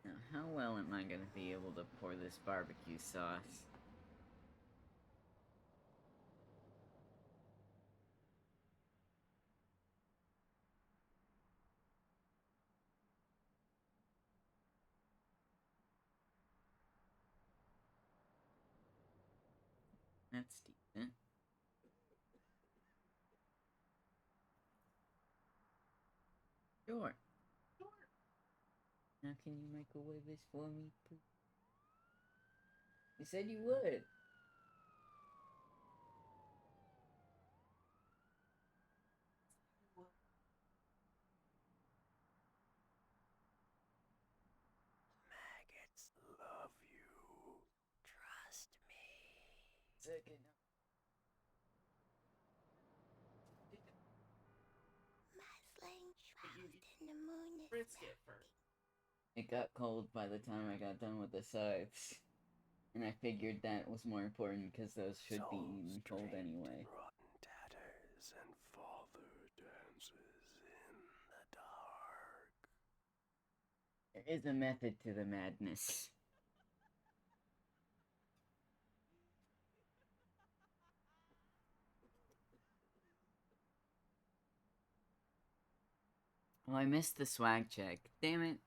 Now, how well am I gonna be able to pour this barbecue sauce? That's decent. Sure. Now can you microwave this for me, please? You said you would. Maggots love you. Trust me. Second. Muslin shrouded in the moon is Brisket first. It got cold by the time I got done with the scythes. And I figured that was more important because those should be eaten cold Soul-strained anyway. in rotten tatters and father dances in the dark. There is a method to the madness. Oh, I missed the swag check. Damn it.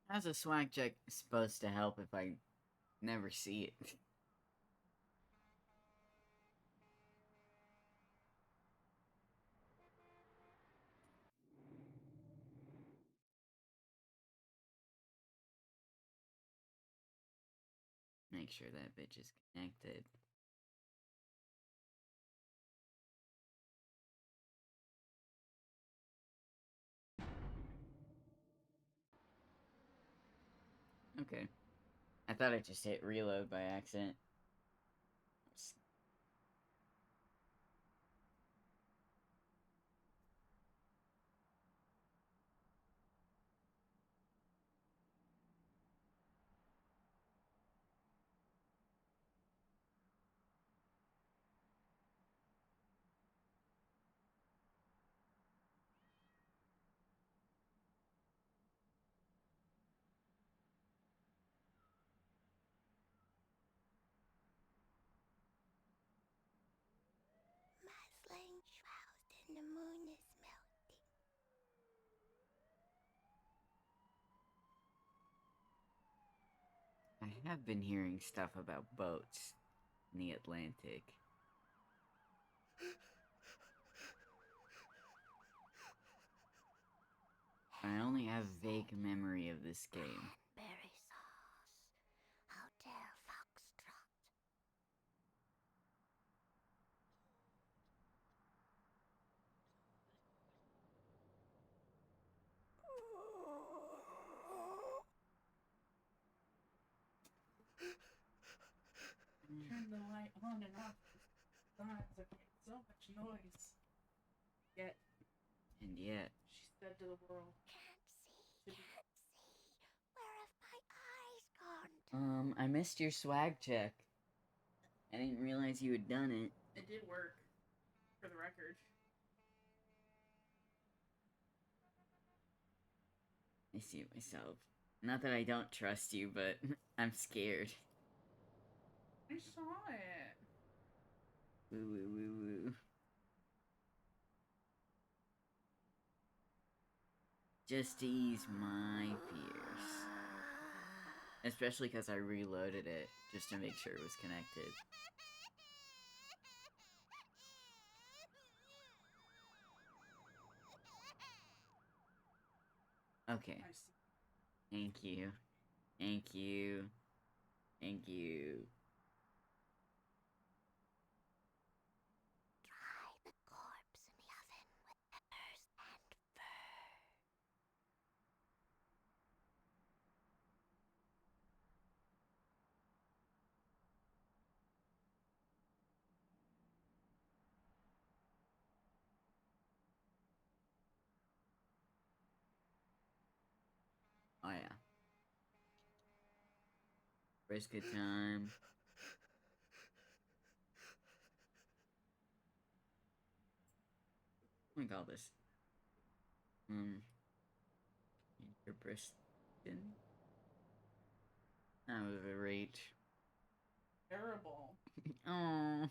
How's a swag check supposed to help if I never see it? Make sure that bitch is connected. Okay. I thought I just hit reload by accident. Muslin shrouded in the moon is melting. I have been hearing stuff about boats in the Atlantic. I only have vague memory of this game. Berry sauce. How dare foxtrot? Turn the light on and off. Guys are making so much noise. Yet, And yet, she said to the world, Can't see. Where have my eyes gone? I missed your swag check. I didn't realize you had done it. it did work, for the record. I see it myself. Not that I don't trust you, but I'm scared. I saw it. Woo woo woo woo. Just to ease my fears. Especially because I reloaded it just to make sure it was connected. Okay. I see. Thank you. Thank you. Thank you. Dry the corpse in the oven with peppers and fur. Oh yeah. Brisket time. What do we call this? Your brisket? That was a reach. Terrible. Oh.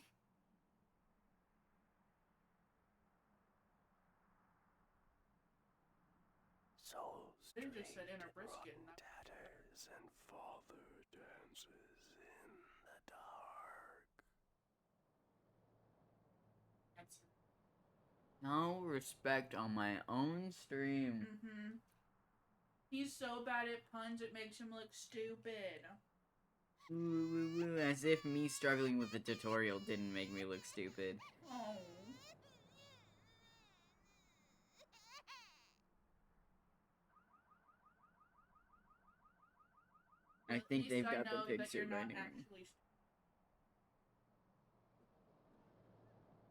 Souls They just said draped in a in brisket, rotten not tatters, and father dances in the dark. that's. No respect on my own stream. Mm-hmm. He's so bad at puns, it makes him look stupid. Woo, woo, woo. As if me struggling with the tutorial didn't make me look stupid. Oh. I At think least they've I got the know that picture you're by not now. actually.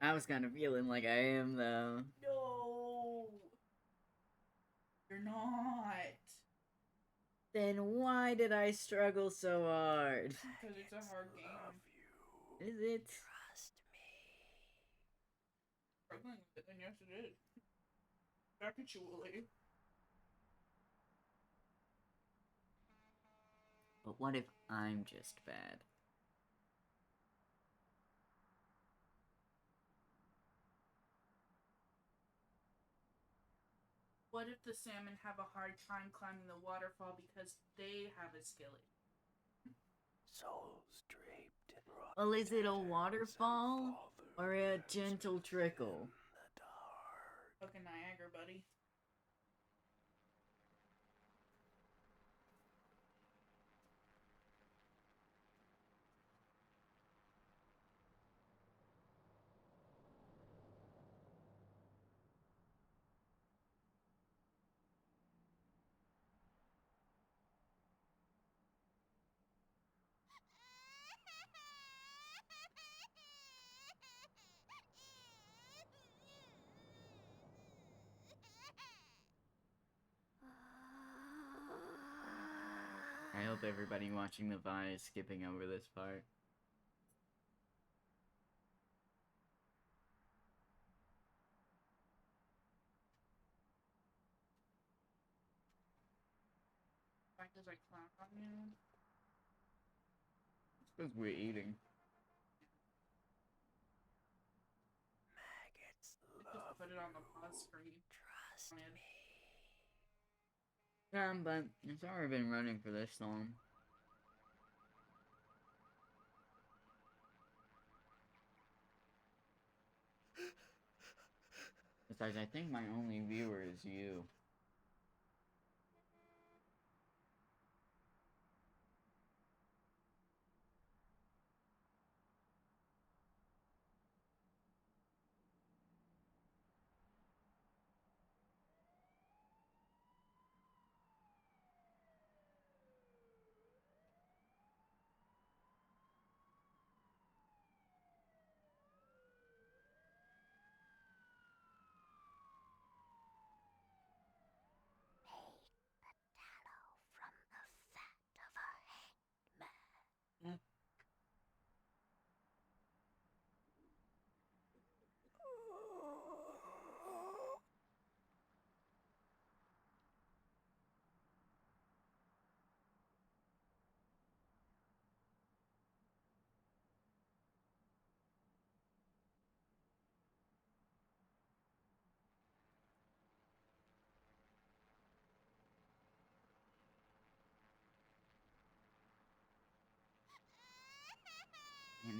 I was kind of feeling like I am, though. No. You're not. Then why did I struggle so hard? Because it's a hard game. Love you. Is it? Trust me. Struggling with it, then yes, it is. Actually. But what if I'm just bad? What if the salmon have a hard time climbing the waterfall because they have a skillet? Souls draped in rotten Well, is it a tatters, and waterfall father or a dances gentle trickle? in the dark. Fucking Niagara, buddy. I hope everybody watching the VOD is skipping over this part. Why does I clown on you? It's because we're eating. Maggots Just love put it on the you. pause screen. Trust Man. me. But it's already been running for this long. Besides, I think my only viewer is you.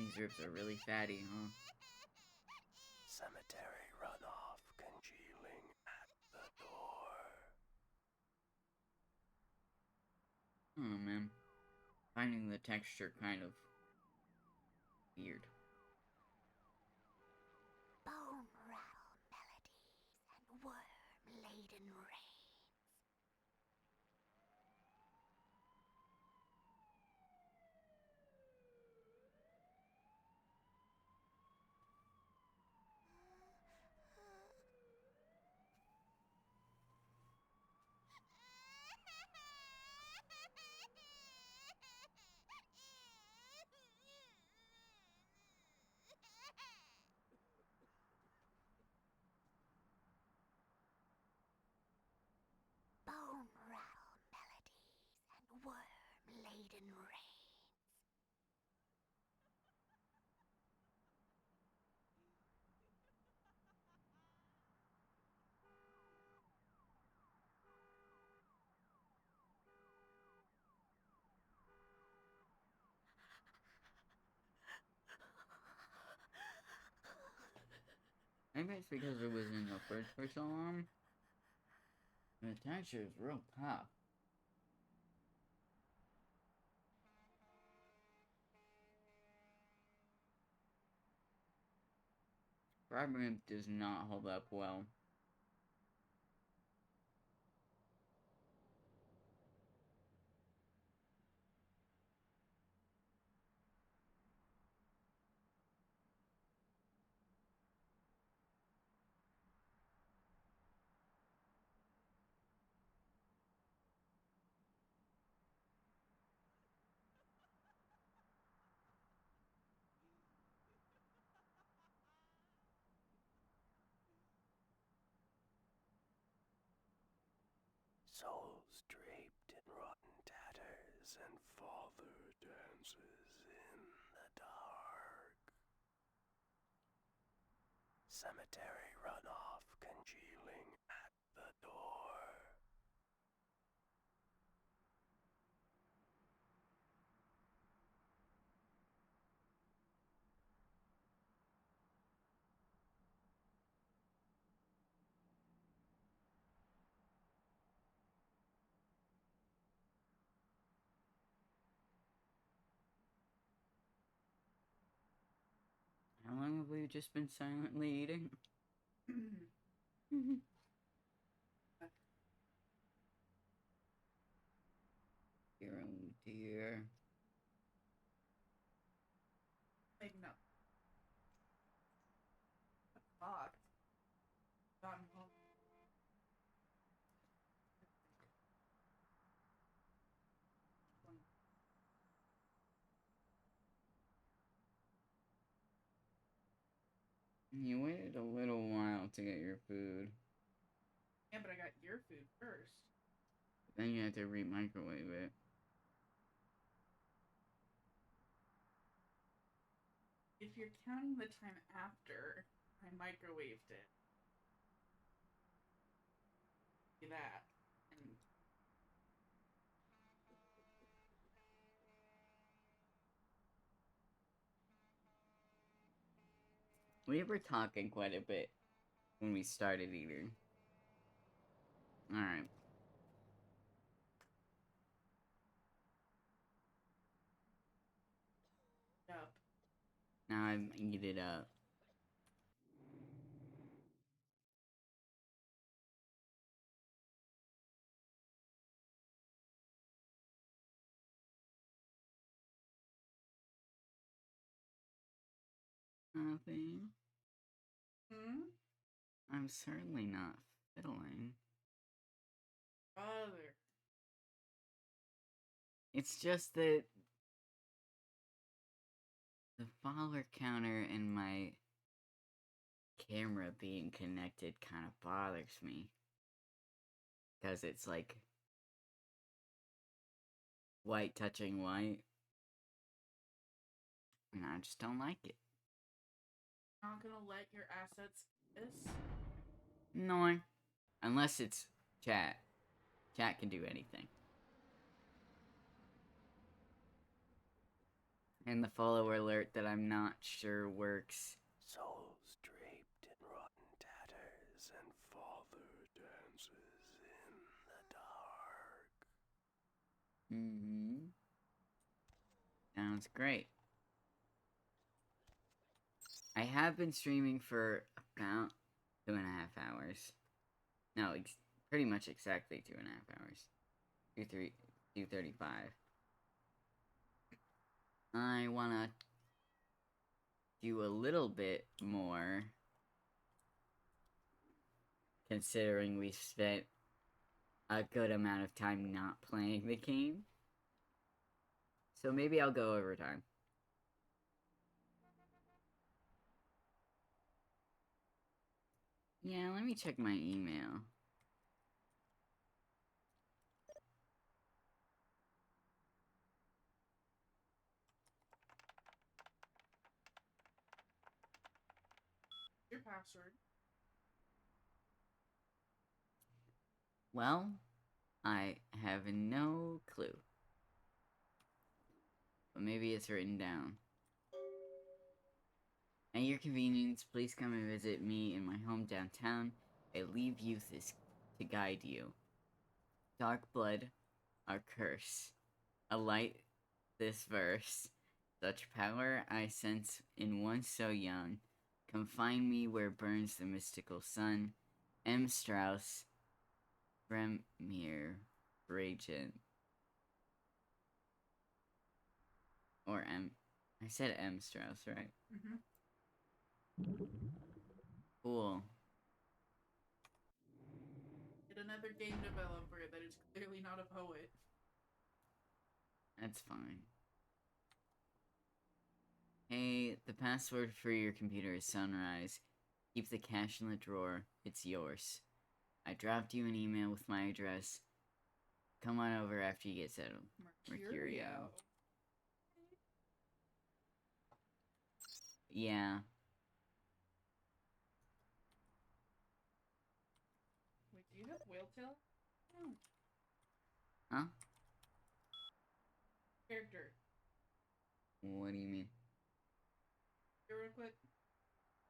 These ribs are really fatty, huh? Cemetery runoff congealing at the door. Oh man. Finding the texture kind of weird. Bone rattle melodies and worm-laden rains. Bone rattle melodies and worm-laden rains. Maybe it's because it was in the fridge for so long. The texture is real tough. Fried rib does not hold up well. Souls draped in rotten tatters and father dances in the dark. Cemetery runoff congealing at the door. How long have we just been silently eating? Dear, oh dear. Like, no. Fuck. I'm home. You waited a little while to get your food. Yeah, but I got your food first. Then you had to re-microwave it. If you're counting the time after I microwaved it, do that. And We were talking quite a bit when we started eating. Alright. up. Now I'm eat it up. Nothing. I'm certainly not fiddling. Father. It's just that the follower counter and my camera being connected kind of bothers me. Because it's like white touching white. And I just don't like it. Not gonna let your assets this? No. Unless it's chat. Chat can do anything. And the follower alert that I'm not sure works. Souls draped in rotten tatters and father dances in the dark. Mm-hmm. Sounds great. I have been streaming for about 2.5 hours. No, pretty much exactly 2.5 hours. 2:35. I wanna do a little bit more, considering we spent a good amount of time not playing the game. So maybe I'll go overtime. Yeah, let me check my email. Your password. Well, I have no clue. But maybe it's written down. At your convenience, please come and visit me in my home downtown. I leave youth is to guide you. Dark blood, our curse. Alight this verse. Such power I sense in one so young. Confine me where burns the mystical sun. M. Strauss, Premier Regent. Or M. I said M. Strauss, right? Mm-hmm. Cool. Get another game developer that is clearly not a poet. That's fine. Hey, the password for your computer is Sunrise. Keep the cash in the drawer. It's yours. I dropped you an email with my address. Come on over after you get settled. Mercurio. Yeah. Wait, do you have whale tail? No. Huh? Character. What do you mean? Here real quick.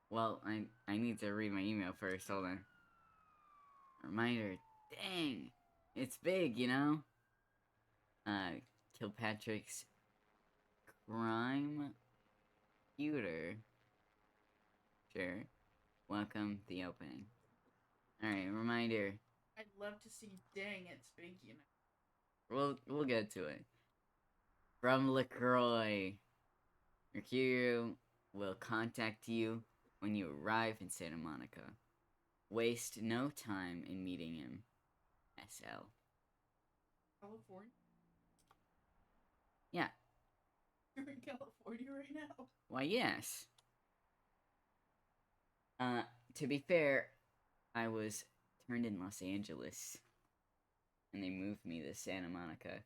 Well, I need to read my email first. Hold on. Reminder. Dang. It's big, you know? Kilpatrick's crime computer. Sure. Welcome the opening. Alright, reminder. I'd love to see dang it's big, you know. We'll get to it. From LaCroix. Mercurio will contact you when you arrive in Santa Monica. Waste no time in meeting him. SL. California? Yeah. You're in California right now? Why, yes. To be fair, I was turned in Los Angeles. And they moved me to Santa Monica.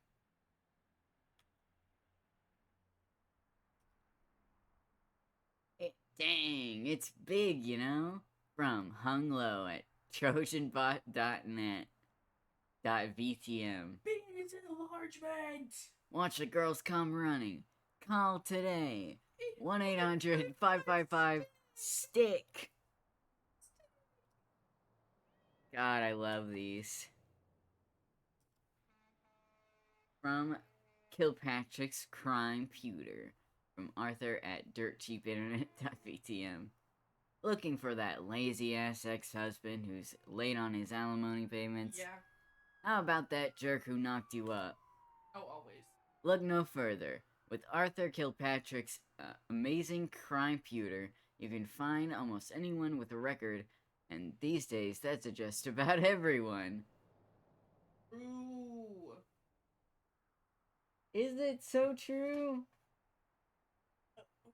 Dang, it's big, you know? From hung low at trojanbot.net. .vtm. Big is enlargement! Watch the girls come running. Call today. 1-800-555-STICK. God, I love these. From Kilpatrick's Crime Pewter. From Arthur at dirtcheapinternet.vtm. Looking for that lazy-ass ex-husband who's late on his alimony payments? Yeah. How about that jerk who knocked you up? Oh, always. Look no further. With Arthur Kilpatrick's amazing crime pewter, you can find almost anyone with a record, and these days that's just about everyone. Ooh. Is it so true?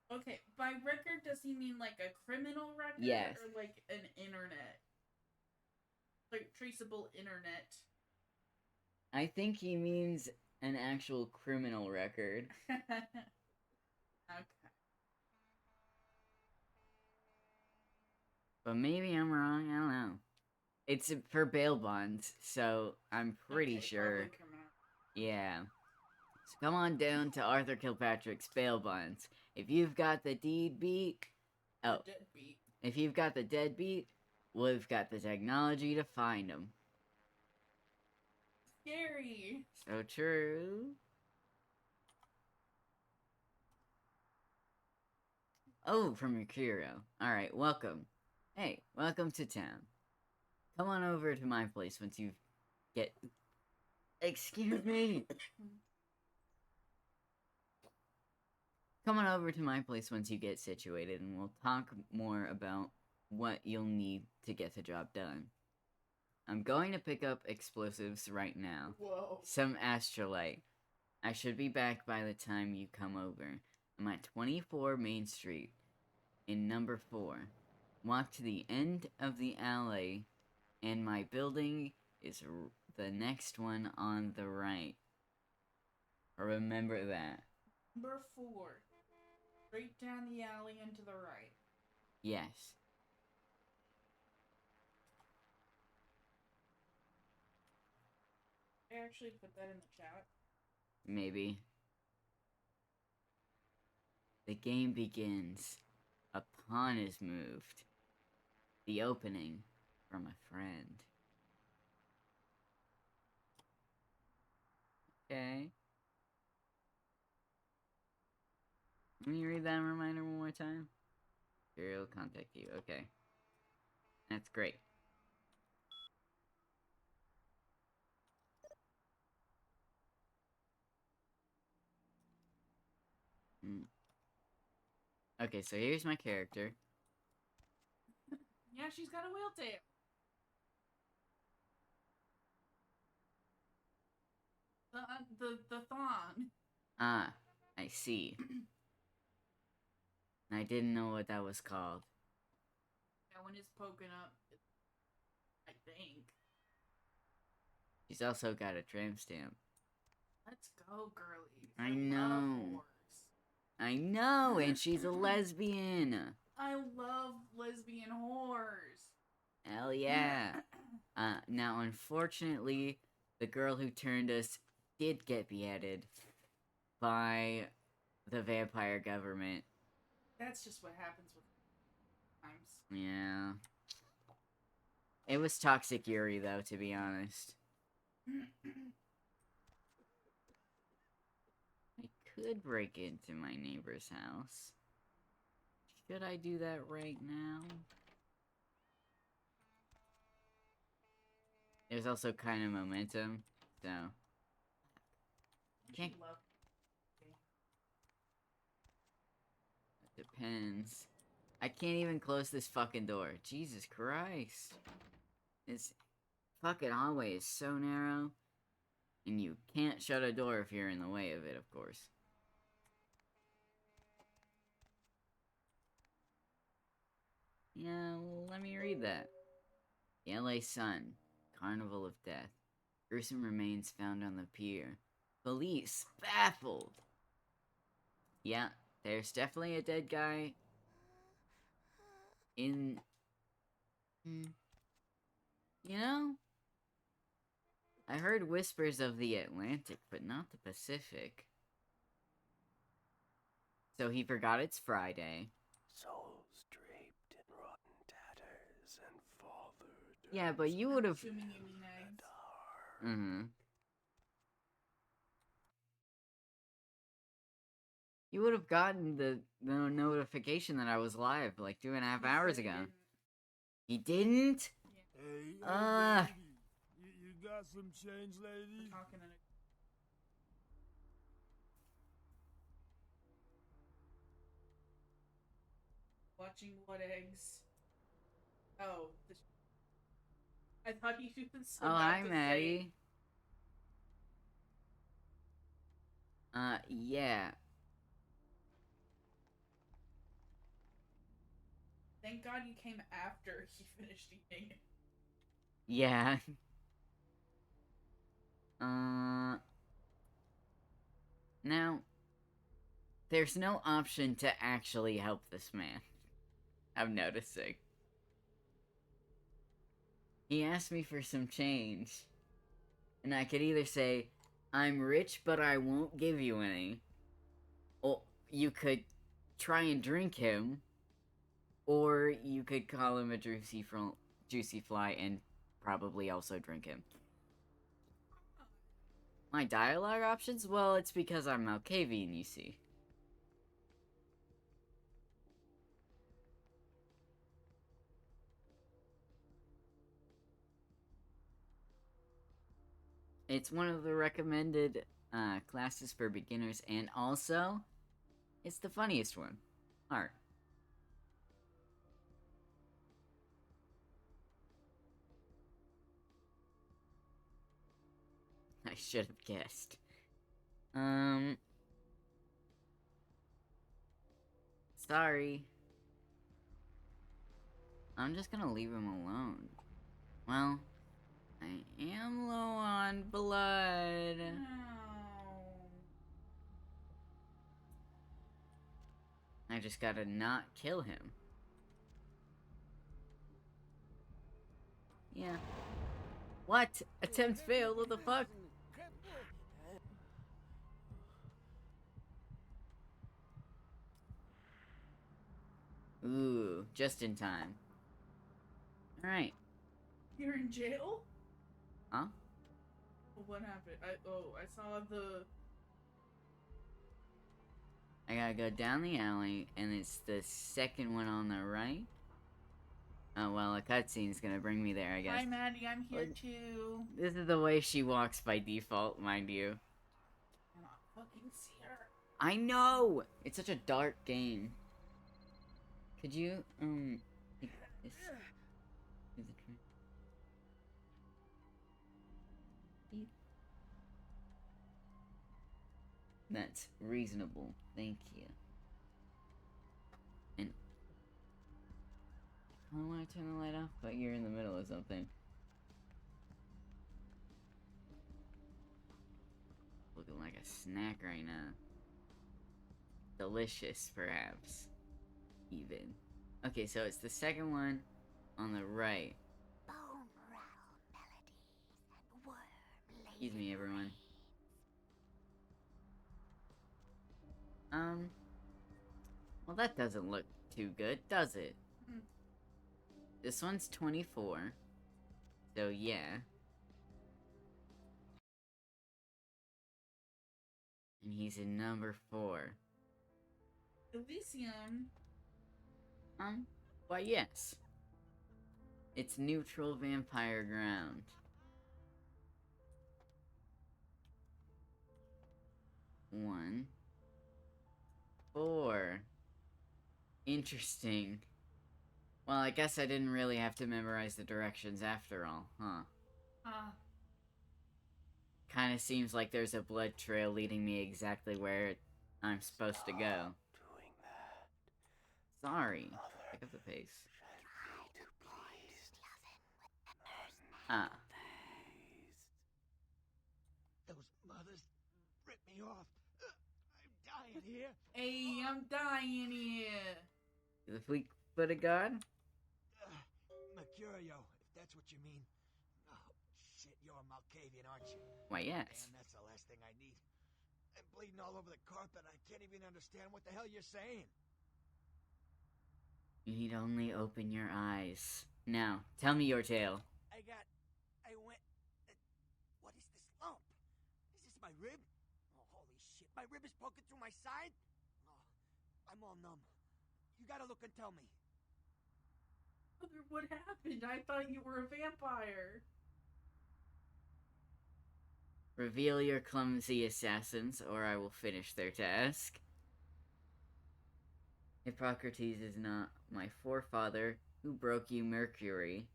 Okay, by record, does he mean like a criminal record? Yes. Or like an internet? Like traceable internet? I think he means an actual criminal record. Okay. But maybe I'm wrong, I don't know. It's for bail bonds, so I'm pretty sure. Probably criminal. Yeah. So come on down to Arthur Kilpatrick's bail bonds. If you've got the deadbeat, Deadbeat. if you've got the deadbeat, we've got the technology to find him. Scary. So true. Oh, from Mercurio. Alright, welcome. Hey, welcome to town. Come on over to my place once you get... Excuse me! Come on over to my place once you get situated, and we'll talk more about what you'll need to get the job done. I'm going to pick up explosives right now. Whoa. Some astrolite. I should be back by the time you come over. I'm at 24 Main Street, in number 4. Walk to the end of the alley, and my building is the next one on the right. Remember that. Number 4. Straight down the alley and to the right. Yes. I actually put that in the chat. Maybe. The game begins. A pawn is moved. The opening from a friend. Okay. Let me read that reminder one more time. Imperial contact you. Okay. That's great. Okay, so here's my character. Yeah, she's got a wheeltail. The thong. Ah, I see. I didn't know what that was called. That one is poking up. I think. She's also got a tramp stamp. Let's go, girlies. I love know. whores. I know, and she's a lesbian. I love lesbian whores. Hell yeah. Now, unfortunately, the girl who turned us did get beheaded by the vampire government. That's just what happens with times. Yeah. It was Toxic Yuri, though, to be honest. I could break into my neighbor's house. Should I do that right now? There's also kind of momentum, so... Can't... It depends. I can't even close this fucking door. Jesus Christ. This fucking hallway is so narrow. And you can't shut a door if you're in the way of it, of course. Yeah, let me read that. The LA Sun. Carnival of Death. Gruesome remains found on the pier. Police baffled. Yeah, there's definitely a dead guy in... You know? I heard whispers of the Atlantic, but not the Pacific. So he forgot it's Friday. Souls draped in rotten tatters and fathered. Yeah, but you would have... Assuming you mean eggs. Mm-hmm. You would have gotten the notification that I was live like 2.5 hours ago. He didn't? Hey, Ah. you got some change, lady? Talking in a... Watching what eggs? Oh, I thought he was Oh, about hi, to Maddie. say, Yeah. thank God you came after he finished eating. Yeah. Now, there's no option to actually help this man. I'm noticing. He asked me for some change. And I could either say, I'm rich, but I won't give you any. Or you could try and drink him, or you could call him a juicy fly and probably also drink him. My dialogue options? Well, it's because I'm Malkavian, you see. It's one of the recommended classes for beginners, and also, it's the funniest one. Art. I should have guessed. Sorry. I'm just gonna leave him alone. Well, I am low on blood. I just gotta not kill him. Yeah. What? Attempt failed? What the fuck? Ooh, just in time. Alright. You're in jail? Huh? What happened? I saw the... I gotta go down the alley, and it's the second one on the right. Oh, well, a cutscene's gonna bring me there, I guess. Hi, Maddie, I'm here too. This is the way she walks by default, mind you. I cannot fucking see her. I know! It's such a dark game. Could you, take this? That's reasonable. Thank you. And I don't want to turn the light off, but you're in the middle of something. Looking like a snack right now. Delicious, perhaps. Even. Okay, so it's the second one on the right. Bone rattle melodies and worm Excuse me, everyone. Well, that doesn't look too good, does it? Mm. This one's 24. So, yeah. And he's in number 4. Elysium. Why, yes. It's neutral vampire ground. One. 4. Interesting. Well, I guess I didn't really have to memorize the directions after all, huh? Kinda seems like there's a blood trail leading me exactly where I'm supposed to go. Doing that. Sorry. Pick up the pace. Those mothers ripped me off. I'm dying here. Hey, I'm dying here. The Fleet-Footed God? Mercurio, if that's what you mean. Oh, shit, you're a Malkavian, aren't you? Why, yes. Man, that's the last thing I need. I'm bleeding all over the carpet. I can't even understand what the hell you're saying. You need only open your eyes. Now, tell me your tale. What is this lump? Is this my rib? Oh, holy shit, my rib is poking through my side? Oh, I'm all numb. You gotta look and tell me. Mother, what happened? I thought you were a vampire. Reveal your clumsy assassins, or I will finish their task. Hippocrates is not my forefather who broke you Mercury,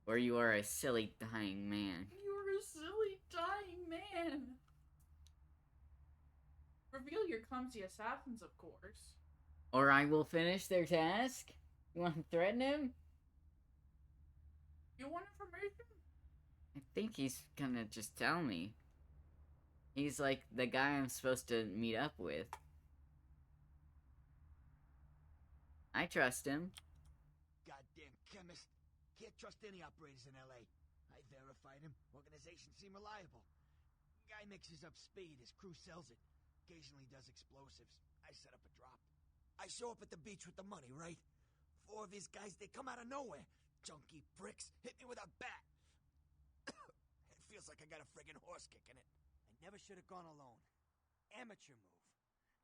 or you are a silly dying man. You're a silly dying man. Reveal your clumsy assassins, of course. Or I will finish their task? You want to threaten him? You want information? I think he's gonna just tell me. He's like the guy I'm supposed to meet up with. I trust him. Goddamn chemist. Can't trust any operators in LA. I verified him. Organization seemed reliable. Guy Guy mixes up speed, his crew sells it. Occasionally does explosives. I set up a drop. I show up at the beach with the money, right? 4 of these guys, they come out of nowhere. Junky pricks hit me with a bat. It feels like I got a friggin' horse kick in it. I never should have gone alone. Amateur move.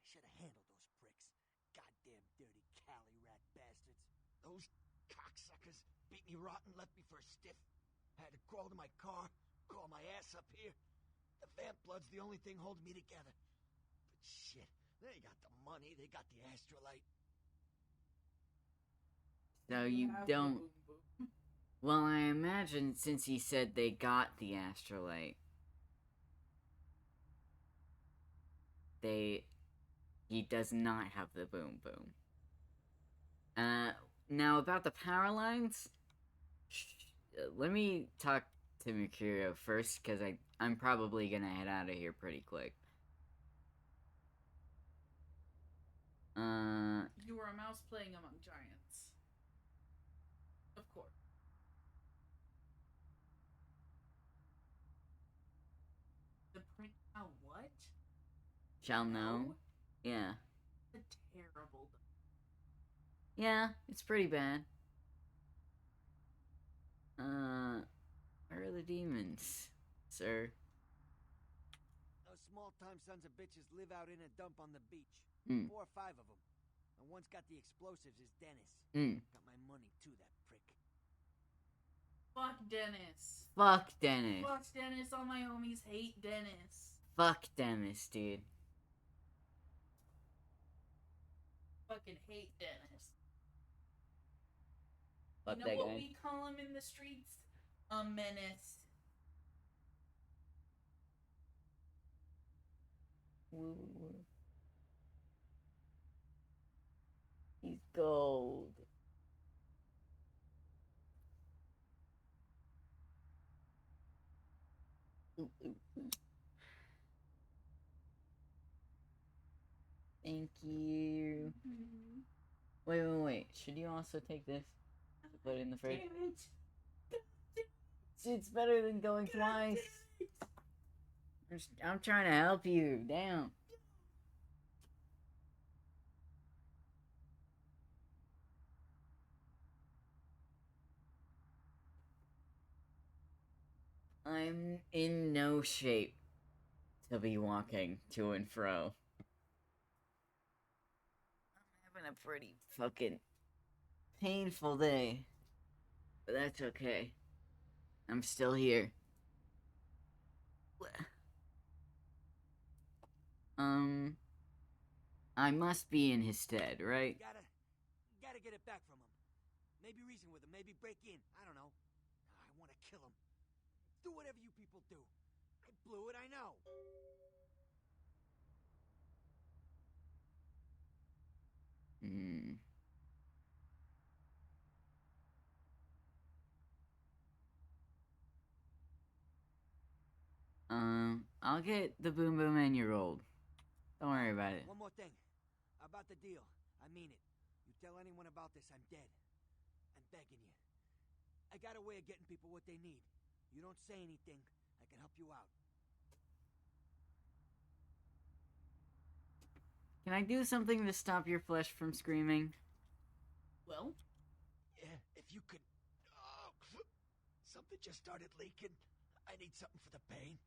I should have handled those pricks. Goddamn dirty Cali rat bastards. Those cocksuckers beat me rotten, left me for a stiff. Had to crawl to my car, crawl my ass up here. The vamp blood's the only thing holding me together. But shit, they got the money, they got the astrolite. So you have the don't. boom boom. Well, I imagine since he said they got the astrolite, he does not have the boom boom. Now about the power lines, let me talk to Mercurio first, because I'm probably gonna head out of here pretty quick. You were a mouse playing among giants. Of course. The print. Oh, what? Shall know? Yeah. A terrible. Yeah, it's pretty bad. Where are the demons, sir? Those small-time sons of bitches live out in a dump on the beach. 4 or 5 of them. The one's got the explosives is Dennis. Got my money too, that prick. Fuck Dennis. Fuck Dennis. Fuck Dennis. All my homies hate Dennis. Fuck Dennis, dude. Fucking hate Dennis. Fuck You know that what guy. we call him in the streets? A menace. He's gold. Thank you. Wait. Should you also take this to put it in the fridge? Damn it. It's better than going twice. I'm trying to help you. Damn. I'm in no shape to be walking to and fro. I'm having a pretty fucking painful day. But that's okay. I'm still here. I must be in his stead, right? Gotta get it back from him. Maybe reason with him, maybe break in. I don't know. I want to kill him. Do whatever you people do. I blew it, I know. I'll get the boom boom and your old. Don't worry about it. One more thing. About the deal. I mean it. You tell anyone about this, I'm dead. I'm begging you. I got a way of getting people what they need. You don't say anything, I can help you out. Can I do something to stop your flesh from screaming? Well, Yeah, if you could... Oh, something just started leaking. I need something for the pain.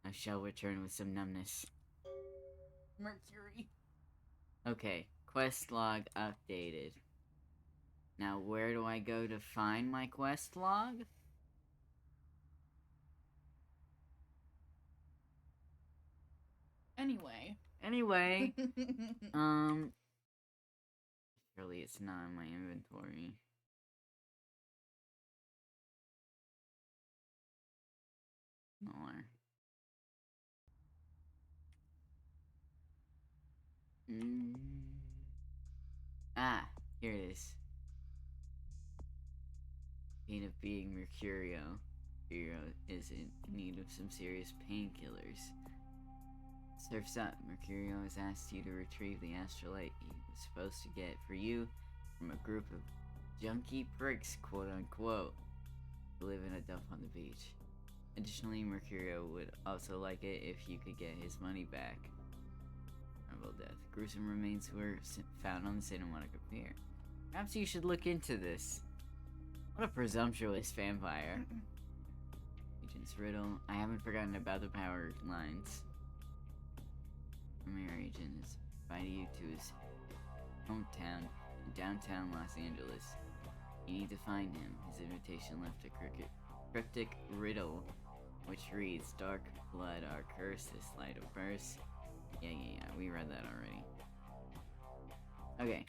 I shall return with some numbness. Mercury. Okay, quest log updated. Now where do I go to find my quest log? Anyway. Surely it's not in my inventory. Nor. Ah, here it is. Pain of being Mercurio. Mercurio is in need of some serious painkillers. Surf's up. Mercurio has asked you to retrieve the astrolite he was supposed to get for you from a group of junkie pricks, quote unquote, who live in a dump on the beach. Additionally, Mercurio would also like it if you could get his money back. Horrible death. Gruesome remains were found on the Santa Monica Pier. Perhaps you should look into this. What a presumptuous vampire. Agent's riddle. I haven't forgotten about the power lines. Premier agent is inviting you to his hometown in downtown Los Angeles. You need to find him. His invitation left a cryptic riddle, which reads, Dark blood, our curse, this light of burst. Yeah, we read that already. Okay.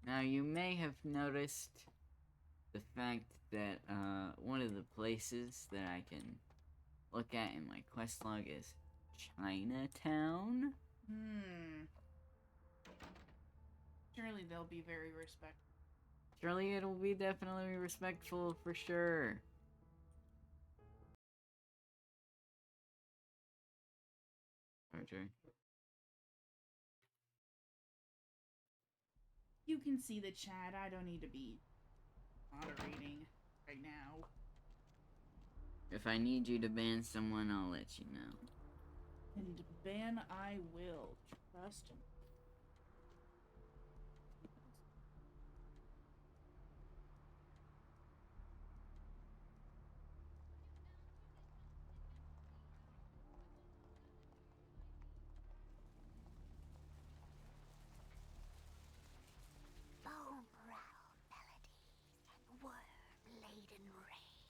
Now, you may have noticed the fact that, one of the places that I can look at in my quest log is Chinatown? Surely they'll be very respectful. Surely it'll be definitely respectful for sure. Roger. You can see the chat. I don't need to be moderating right now. If I need you to ban someone, I'll let you know. And ban I will. Trust me. Bone rattle melodies and worm-laden rain.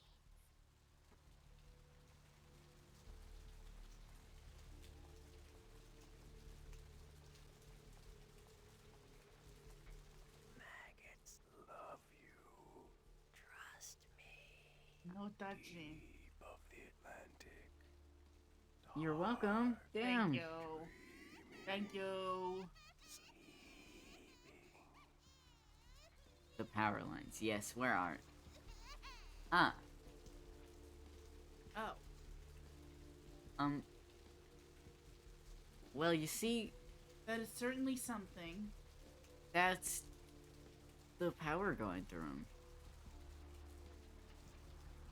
Maggots love you. Trust me. No touching. Deep of the Atlantic. You're welcome. Damn. Thank you. Thank you. The power lines. Yes, where are? Ah. Oh. Well, you see, That is certainly something. that's the power going through them.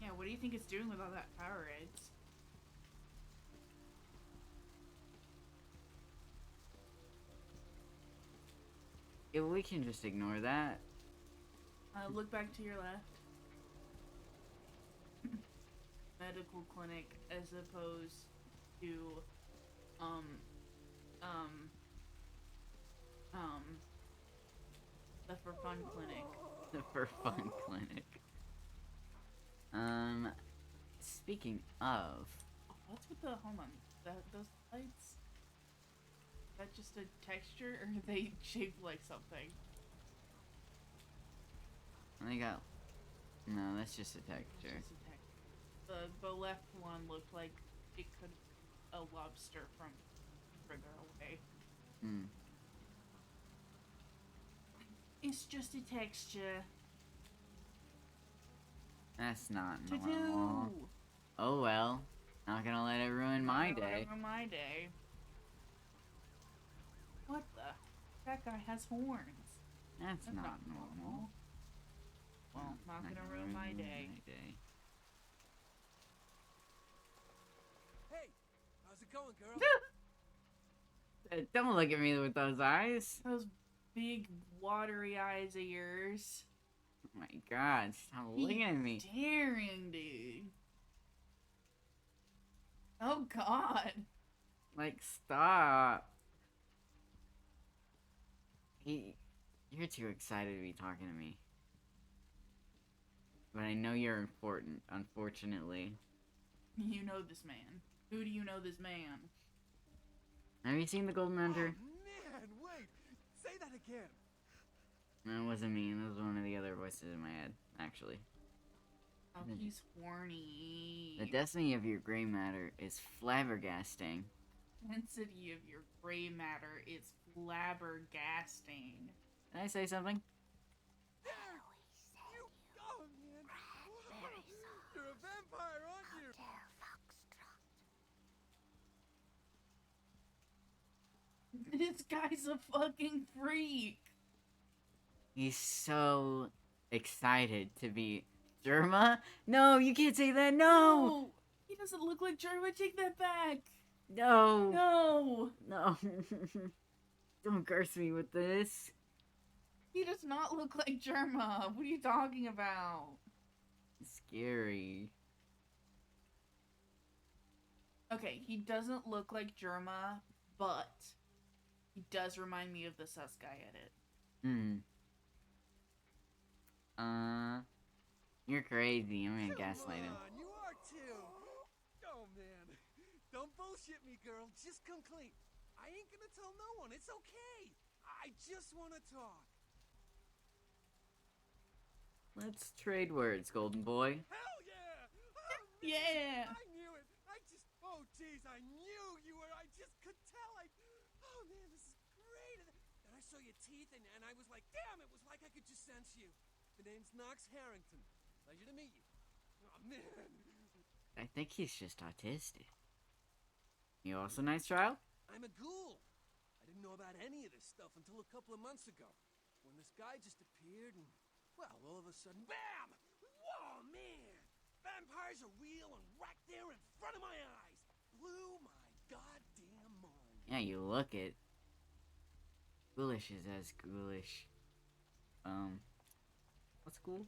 Yeah, what do you think it's doing with all that power, Eds? Yeah, we can just ignore that. Look back to your left. Medical clinic as opposed to, the for fun clinic. The for fun clinic. Speaking of, What's with the, hold on, those lights? Is that just a texture, or are they shaped like something? they got. No, that's just a texture. Just a texture. The left one looked like it could be a lobster from further away. Hmm. It's just a texture. That's not To normal. do. Oh well. Not gonna let it ruin my day. Ruin my day. What the? That guy has horns. That's not normal. Well, not gonna ruin my day. Hey, how's it going, girl? Don't look at me with those eyes. Those big watery eyes of yours. Oh my god, stop looking at me. Staring, dude. Oh god. Like, stop. You're too excited to be talking to me. But I know you're important, unfortunately. You know this man. Who do you know this man? Have you seen The Golden Hunter? Oh, man, wait. Say that again. No, it wasn't me. It was one of the other voices in my head, actually. Oh, he's horny. The destiny of your gray matter is flabbergasting. Density of your gray matter is flabbergasting. Can I say something? You, oh, man. Cranberry sauce. You're a vampire, aren't you? Hotel Foxtrot. This guy's a fucking freak. He's so excited to be Germa? No, you can't say that. No, He doesn't look like Germa. Take that back. no, No. no. Don't curse me with this. He does not look like Germa. What are you talking about? Scary. Okay, he doesn't look like Germa, but he does remind me of the sus guy edit. You're crazy. I'm gonna gaslight him. Come on, you are too. Oh man, don't bullshit me, girl. Just come clean. I ain't gonna tell no one. It's okay. I just wanna talk. Let's trade words, golden boy. Hell yeah! Oh, man, Yeah. I knew it. Oh jeez, I knew you were. I just could tell. Oh man, this is great. And I saw your teeth, and I was like, damn, it was like I could just sense you. The name's Knox Harrington. Pleasure to meet you. Oh man. I think he's just autistic. You also nice trial? I'm a ghoul. I didn't know about any of this stuff until a couple of months ago, when this guy just appeared and, well, all of a sudden, BAM! Whoa, man! Vampires are real and right there in front of my eyes. Blew my goddamn mind. Yeah, you look it. Ghoulish is as ghoulish. What's cool?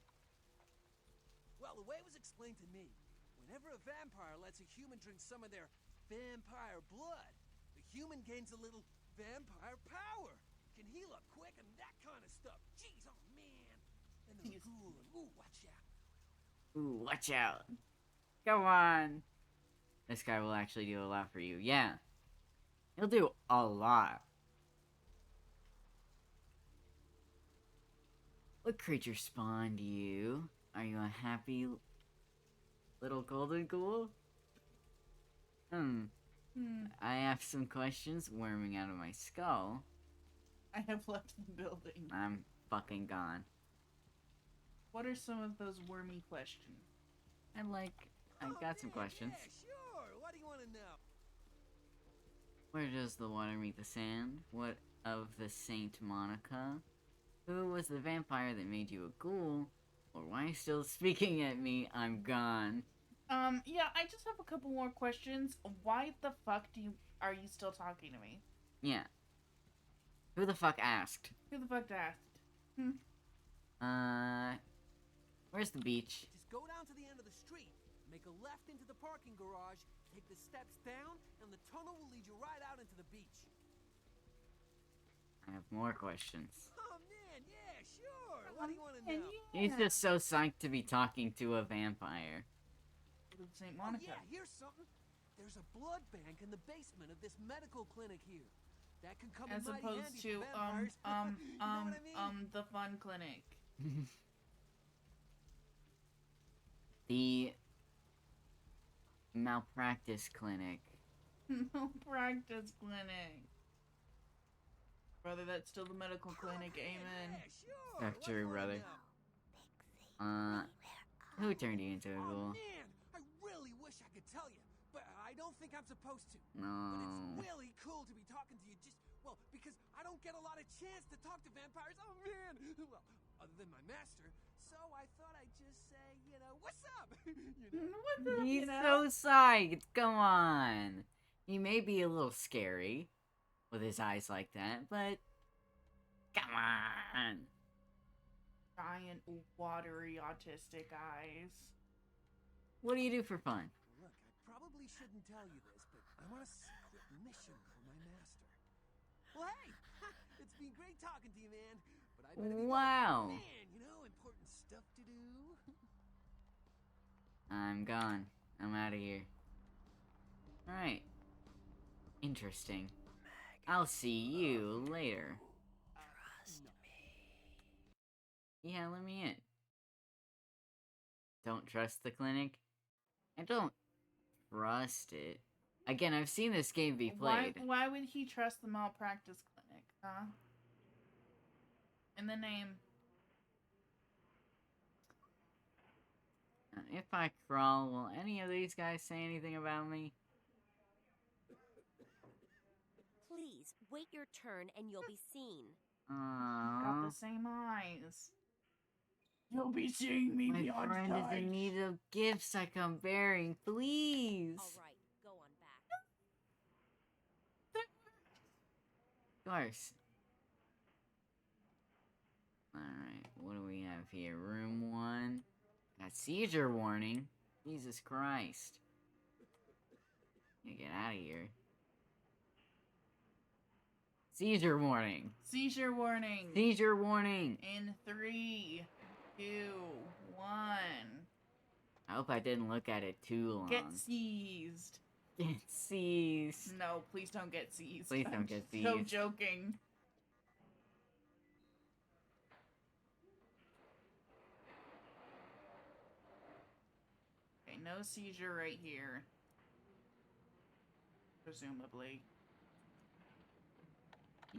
Well, the way it was explained to me, whenever a vampire lets a human drink some of their vampire blood, the human gains a little vampire power. Can heal up quick and that kind of stuff. Jeez, oh man. And the ghoul, ooh, watch out. Ooh, watch out. Come on. This guy will actually do a lot for you. Yeah. He'll do a lot. What creature spawned you? Are you a happy little golden ghoul? I have some questions worming out of my skull. I have left the building. I'm fucking gone. What are some of those wormy questions? I got some questions. Yeah, sure. What do you want to know? Where does the water meet the sand? What of the Saint Monica? Who was the vampire that made you a ghoul? Or why are you still speaking at me? I'm gone. Yeah, I just have a couple more questions. Why the fuck are you still talking to me? Yeah. Who the fuck asked? Who the fuck asked? Where's the beach? Just go down to the end of the street, make a left into the parking garage, take the steps down, and the tunnel will lead you right out into the beach. I have more questions. Oh man, yeah, sure. What do you want to know? He's just so psyched to be talking to a vampire. St. Oh Monica. yeah, here's something. There's a blood bank in the basement of this medical clinic here. That can come As in mighty opposed handy to, for vampires. You know what I mean? the fun clinic. The malpractice clinic. No practice clinic. Brother, that's still the medical clinic. Amen. Yeah, sure. That's What do you true, wanna brother. know? Who turned you into a Oh ghoul? man, I really wish I could tell you, but I don't think I'm supposed to. But No. it's really cool to be talking to you because I don't get a lot of chance to talk to vampires. Oh man! Well, other than my master, so I thought I'd just say, what's up? What the, He's so psyched. Come on. He may be a little scary with his eyes like that, but come on. giant, watery, autistic eyes. What do you do for fun? Look, I probably shouldn't tell you this, but I'm on a secret mission for my master. Well, hey, it's been great talking to you, man. But I better be Wow. going. Man, important stuff to do. I'm gone. I'm out of here. Alright. Interesting. I'll see you later. Trust me. Yeah, let me in. Don't trust the clinic? I don't trust it. Again, I've seen this game be played. Why would he trust the malpractice clinic, huh? In the name. If I crawl, will any of these guys say anything about me? Please, wait your turn and you'll be seen. Got Aww. the same eyes. You'll be seeing me My beyond friend is time. in need of gifts I come bearing, please. All right, go on back. Of course. Alright, what do we have here? Room 1. Got seizure warning. Jesus Christ. Get out of here. Seizure warning. Seizure warning. Seizure warning. In 3, 2, 1. I hope I didn't look at it too long. Get seized. Get seized. No, please don't get seized. Please don't get seized. So joking. Okay, no seizure right here. Presumably.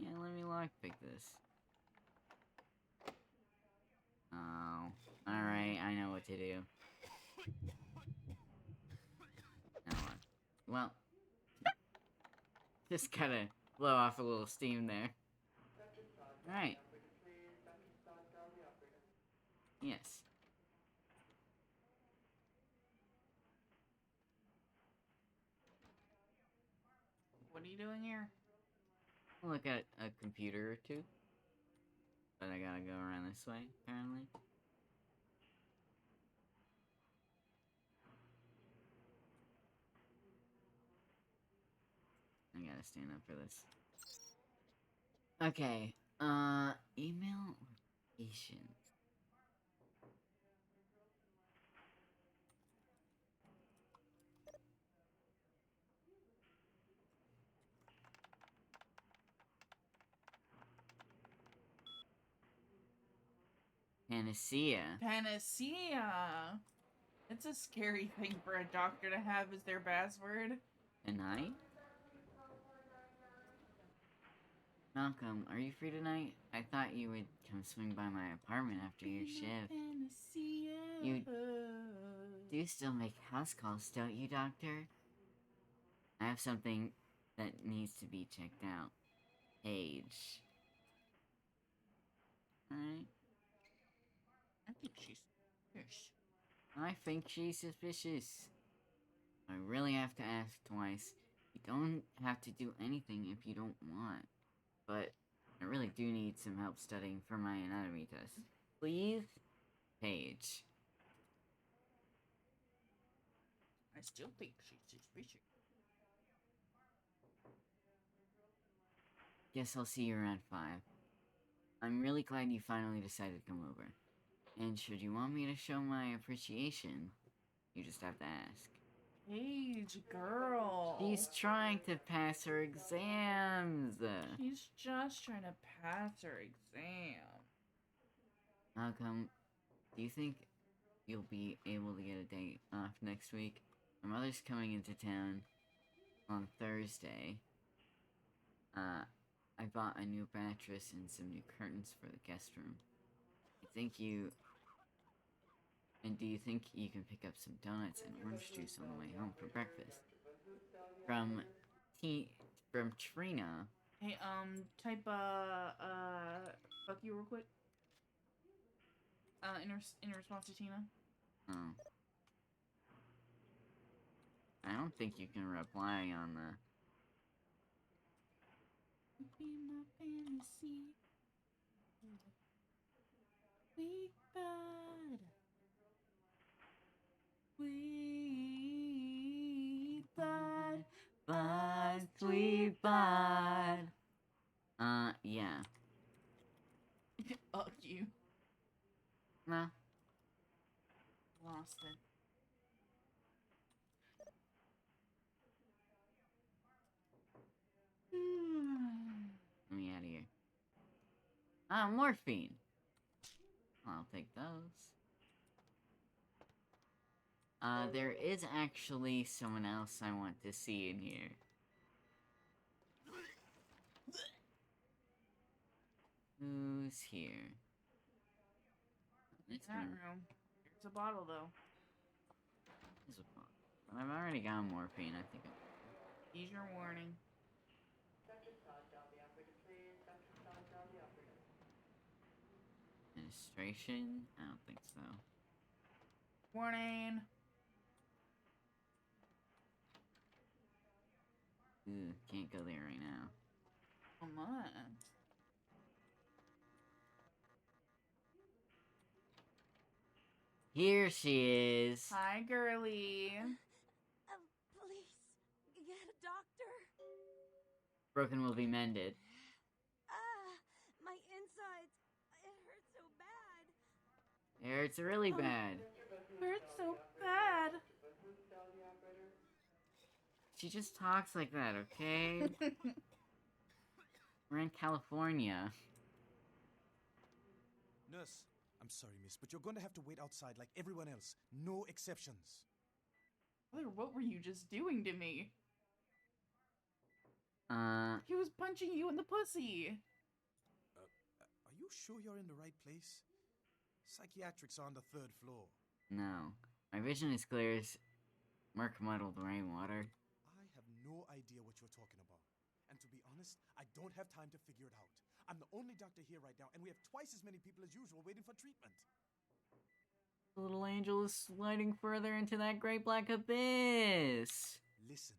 Yeah, let me lockpick this. Oh. Alright, I know what to do. Now what? Well. Just gotta blow off a little steam there. Alright. Yes. What are you doing here? I'll look at a computer or two. But I gotta go around this way, apparently. I gotta stand up for this. Okay, email notifications. Panacea. Panacea! It's a scary thing for a doctor to have as their password. Tonight? Malcolm, are you free tonight? I thought you would come swing by my apartment after your shift. Panacea. You do still make house calls, don't you, Doctor? I have something that needs to be checked out. Paige. Alright. I think she's fish. I think she's suspicious. I really have to ask twice. You don't have to do anything if you don't want. But I really do need some help studying for my anatomy test. Please? Paige. I still think she's suspicious. Guess I'll see you around 5. I'm really glad you finally decided to come over. And should you want me to show my appreciation, you just have to ask. Paige, girl. She's trying to pass her exams. She's just trying to pass her exam. Malcolm, do you think you'll be able to get a day off next week? My mother's coming into town on Thursday. I bought a new mattress and some new curtains for the guest room. Do you think you can pick up some donuts and orange juice on the way home for breakfast? From Trina. Hey, type, fuck you real quick. In response to Tina. Oh. I don't think you can reply on the... Be my fantasy. Weak bud. Weak bud. Bud, sweet bud. Yeah. Fuck you. No. Lost it. Let me out of here. Morphine. I'll take those. There is actually someone else I want to see in here. Who's here? That room. Here's a bottle, though. There's a bottle. But I've already got morphine, I think. Use your warning. And Administration? I don't think so. Warning. Ooh, can't go there right now. Come on. Here she is. Hi, girly. Please, get a doctor. Broken will be mended. My insides. It hurts so bad. It hurts really bad. Hurts so bad. She just talks like that, okay? We're in California. Nurse, I'm sorry, miss, but you're going to have to wait outside like everyone else. No exceptions. Brother, what were you just doing to me? Are He was punching you in the pussy. Are you sure you're in the right place? Psychiatrics are on the 3rd floor. No. My vision is clear as murk muddled rainwater. I have no idea what you're talking about. And to be honest, I don't have time to figure it out. I'm the only doctor here right now, and we have twice as many people as usual waiting for treatment. The little angel is sliding further into that great black abyss. Listen,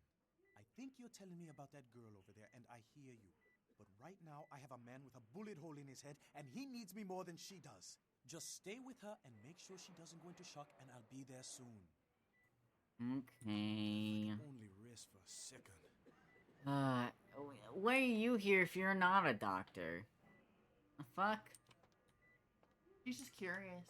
I think you're telling me about that girl over there, and I hear you. But right now, I have a man with a bullet hole in his head, and he needs me more than she does. Just stay with her and make sure she doesn't go into shock, and I'll be there soon. Okay. Only rest for a second. Why are you here if you're not a doctor? The fuck? She's just curious.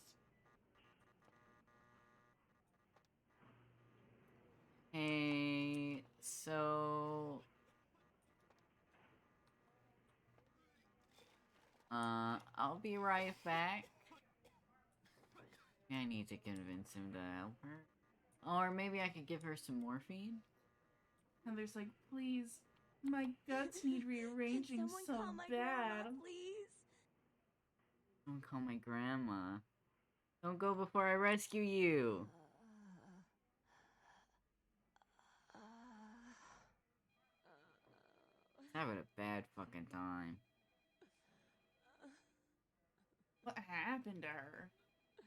Hey, so... I'll be right back. I need to convince him to help her. Or maybe I could give her some morphine? Heather's like, please, my guts need rearranging Can someone so call my bad. grandma, please? Don't call my grandma. Don't go before I rescue you. Having a bad fucking time. What happened to her?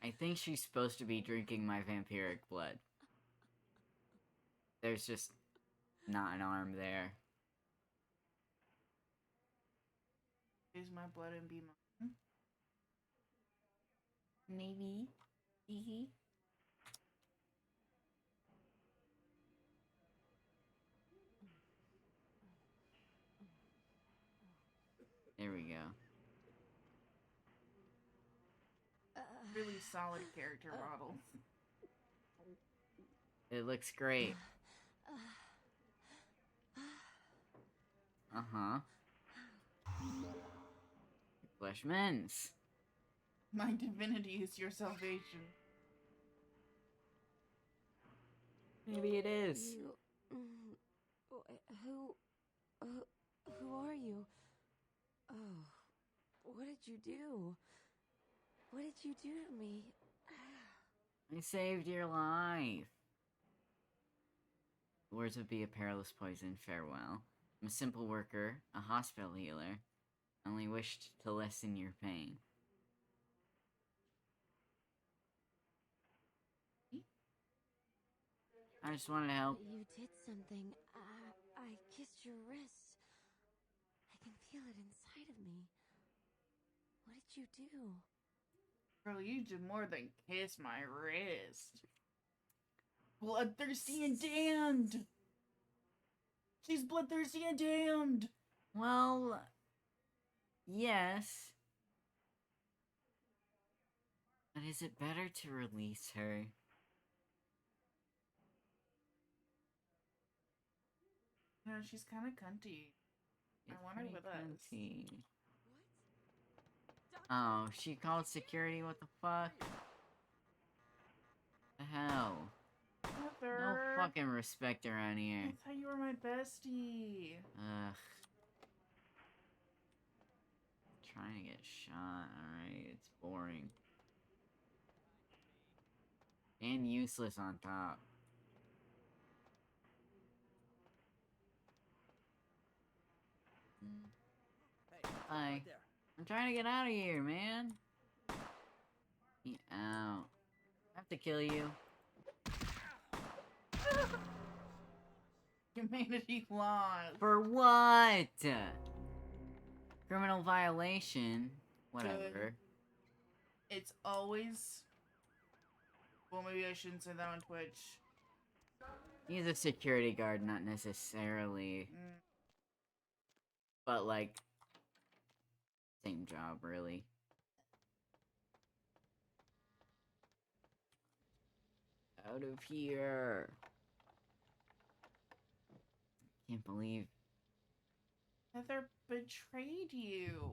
I think she's supposed to be drinking my vampiric blood. There's just not an arm there. Is my blood and be mine? Maybe. Hee. There we go. Really solid character model. It looks great. Uh-huh. Flesh mends. My divinity is your salvation. Maybe it is. Who are you? Oh, what did you do? What did you do to me? I saved your life. Words would be a perilous poison. Farewell. I'm a simple worker, a hospital healer. I only wished to lessen your pain. I just wanted to help. You did something. I kissed your wrist. I can feel it inside of me. What did you do? Girl, you did more than kiss my wrist. Bloodthirsty and damned! She's bloodthirsty and damned! Well, yes. But is it better to release her? No, she's kind of cunty. I want her with us. Cunty. Oh, she called security? What the fuck? The hell? Heather. No fucking respect around here. I thought you were my bestie. Ugh. Trying to get shot, alright, it's boring. And useless on top. Hey, Hi. right there. I'm trying to get out of here, man. Get out. I have to kill you. Humanity lost. For what? Criminal violation. Whatever. Good. It's always... Well, maybe I shouldn't say that on Twitch. He's a security guard, not necessarily. But, like, same job, really. Out of here. Can't believe Heather betrayed you.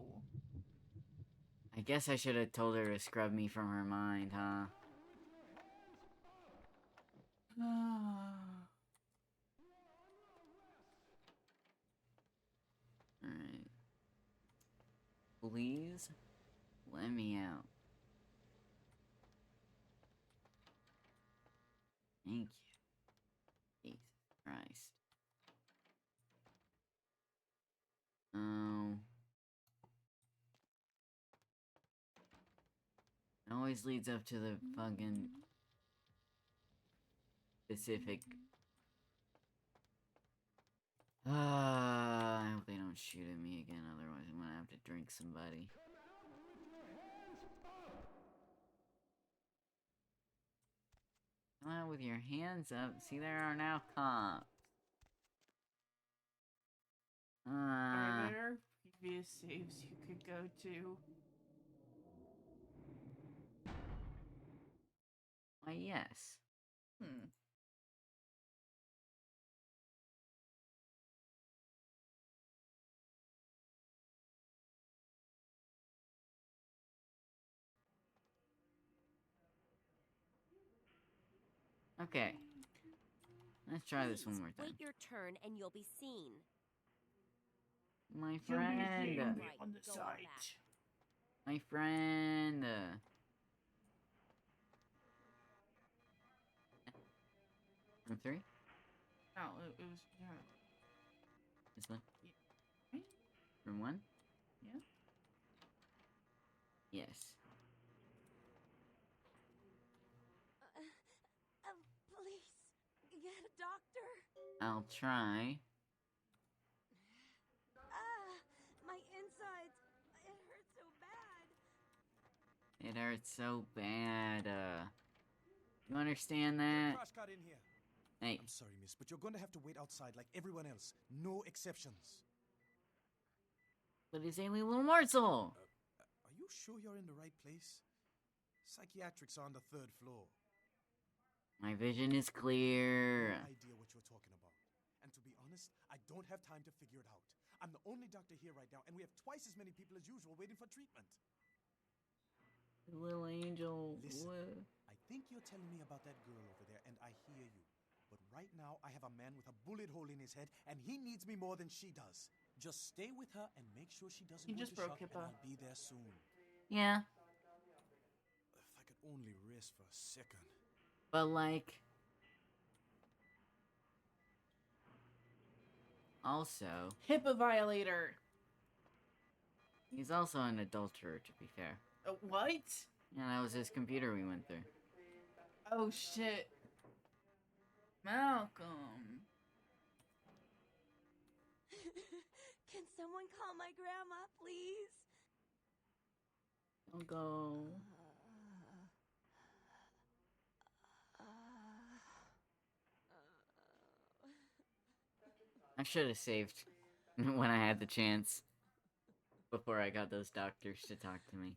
I guess I should have told her to scrub me from her mind, huh? Alright. Please let me out. Thank you. Jesus Christ. Oh. It always leads up to the fucking specific. I hope they don't shoot at me again, otherwise I'm gonna have to drink somebody. Come out with your hands up. See, there are now cops. Are there previous saves you could go to? Why, yes. Okay. Let's try this one more time. Wait your turn and you'll be seen. My friend. On the side. My friend. From 3? No, it was, yeah. This one? Right? From 1? Yeah. Yes. Please, get a doctor. I'll try. My insides. It hurts so bad. It hurts so bad. You understand that? Crash got in here. Hey. I'm sorry, miss, but you're going to have to wait outside like everyone else. No exceptions. But it's only a little morsel. Are you sure you're in the right place? Psychiatrics are on the 3rd floor. My vision is clear. No idea what you're talking about. And to be honest, I don't have time to figure it out. I'm the only doctor here right now, and we have twice as many people as usual waiting for treatment. Little angel. Listen, What? I think you're telling me about that girl over there, and I hear you. But right now, I have a man with a bullet hole in his head, and he needs me more than she does. Just stay with her and make sure she doesn't You go just into broke shock, HIPAA. and I'll be there soon. Yeah. If I could only rest for a second. But like. Also. HIPAA violator. He's also an adulterer, to be fair. What? Yeah, that was his computer we went through. Oh shit. Malcolm. Can someone call my grandma, please? Don't go. I should have saved when I had the chance. Before I got those doctors to talk to me.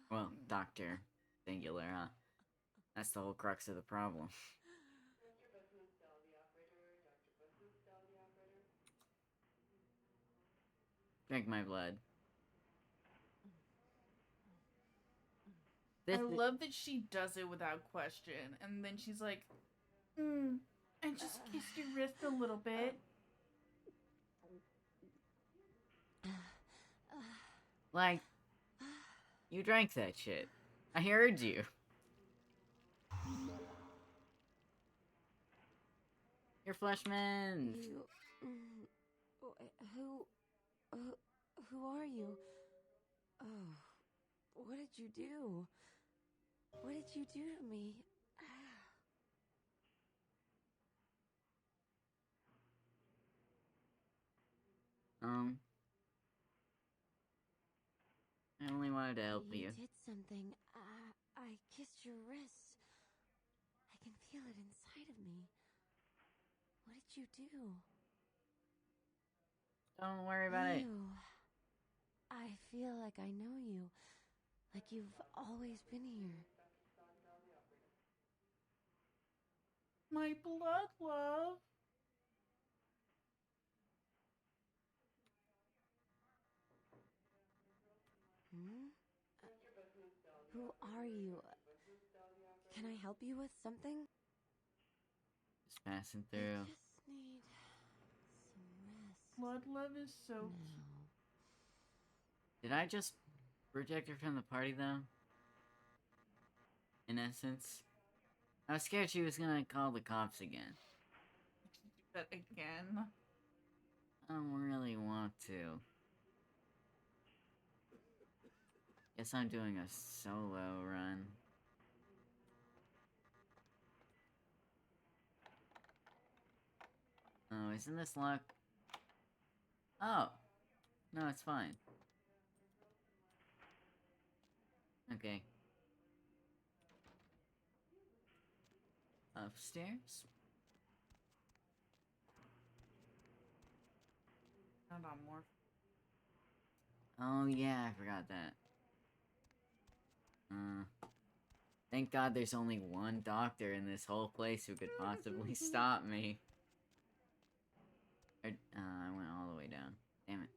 Well, doctor. Singular, huh? That's the whole crux of the problem. Drink my blood. I love that she does it without question. And then she's like, I just kissed your wrist a little bit. Like, you drank that shit. I heard you. You're Fleshman. Who are you? Oh, what did you do? What did you do to me? I only wanted to help you. You did something. I kissed your wrist. I can feel it inside of me. What did you do? Don't worry about it. I feel like I know you. Like you've always been here. My blood love. Who are you? Can I help you with something? Just passing I through. just need some rest. Blood love is so now. Did I just reject her from the party, though? In essence? I was scared she was gonna call the cops again. do that again. I don't really want to. Guess I'm doing a solo run. Oh, isn't this locked? Oh. No, it's fine. Okay. Upstairs? Found on more. Oh, yeah, I forgot that. Thank God there's only one doctor in this whole place who could possibly stop me. I went all the way down. Damn it.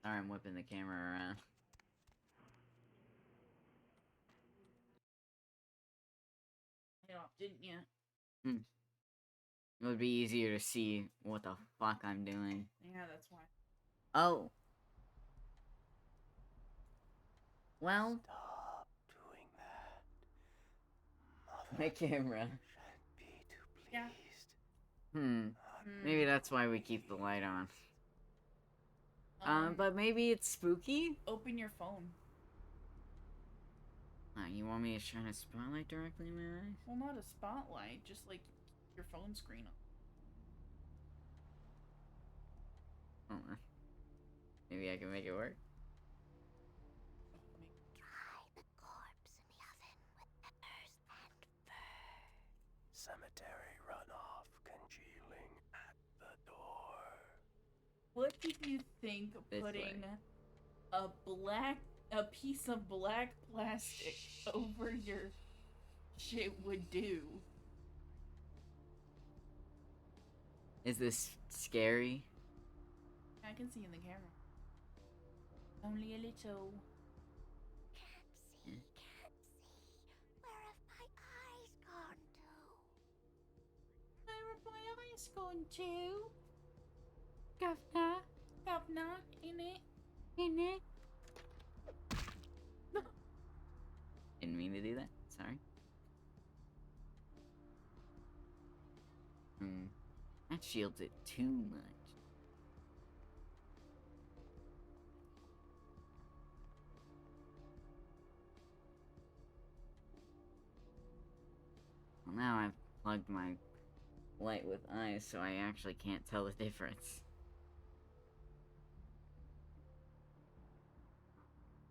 Sorry, I'm whipping the camera around. Yeah, didn't you? It would be easier to see what the fuck I'm doing. Yeah, that's why. Oh. Well. Stop doing that. Mother My camera. shan't be too Yeah. pleased. Maybe that's why we keep the light on. But maybe it's spooky? Open your phone. You want me to shine a spotlight directly in my eyes? Well, not a spotlight, just like your phone screen. Oh, maybe I can make it work. Dry the corpse in the oven with peppers and fur. Cemetery runoff congealing at the door. What did you think This putting way. a piece of black plastic over your shit would do? Is this scary? I can see in the camera. Only a little. Can't see. Where have my eyes gone to? Where have my eyes gone to? Governor? Governor, in it? In it? Didn't mean to do that. Sorry. That shields it too much. Well, now I've plugged my light with eyes, so I actually can't tell the difference.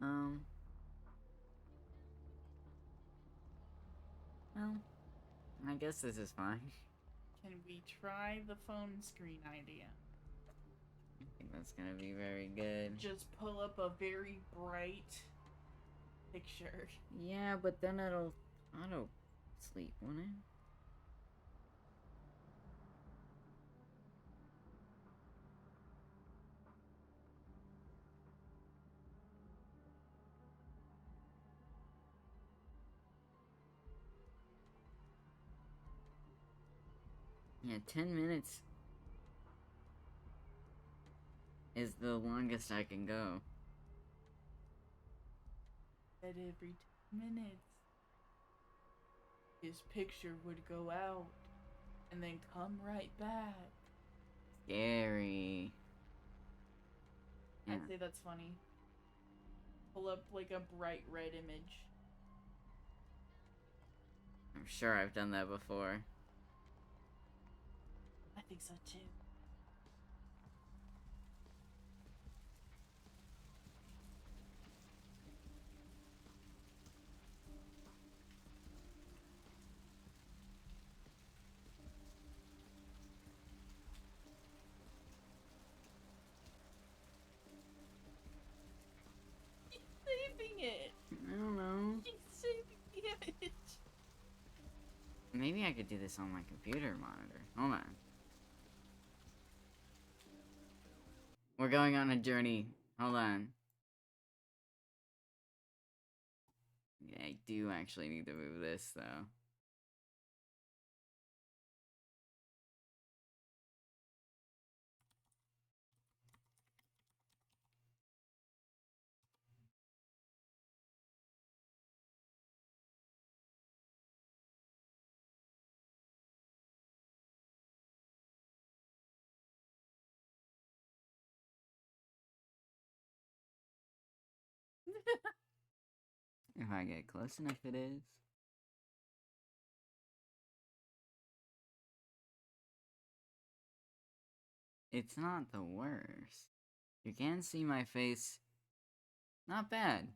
Well, I guess this is fine. Can we try the phone screen idea? I think that's gonna be very good. Just pull up a very bright picture. Yeah, but then it'll auto sleep, won't it? Yeah, 10 minutes is the longest I can go. That every 10 minutes, his picture would go out and then come right back. Scary. Yeah. I'd say that's funny. Pull up like a bright red image. I'm sure I've done that before. I think so too. He's saving it. I don't know. He's saving the image. Maybe I could do this on my computer monitor. Hold on. We're going on a journey. Hold on. Yeah, I do actually need to move this, though. If I get close enough, it is. It's not the worst. You can see my face. Not bad.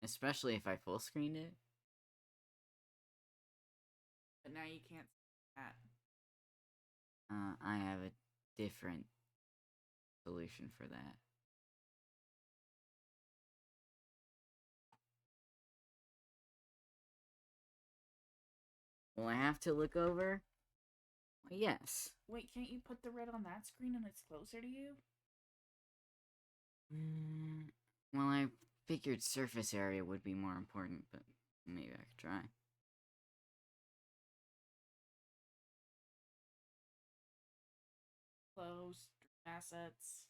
Especially if I full screened it. But now you can't see that. I have a different solution for that. Will I have to look over? Well, yes. Wait, can't you put the red on that screen and it's closer to you? Well, I figured surface area would be more important, but maybe I could try. Close, assets.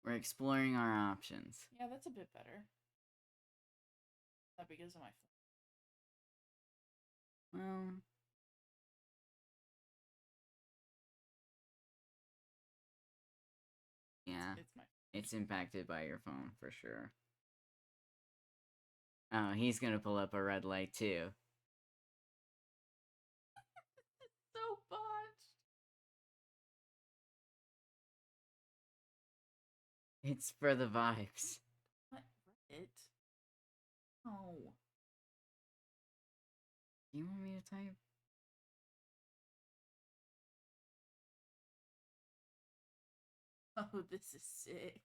We're exploring our options. Yeah, that's a bit better. Not because of my phone. Well... yeah, it's impacted by your phone, for sure. Oh, he's gonna pull up a red light, too. So botched. It's for the vibes. What? It? Oh. Do you want me to type? Oh, this is sick.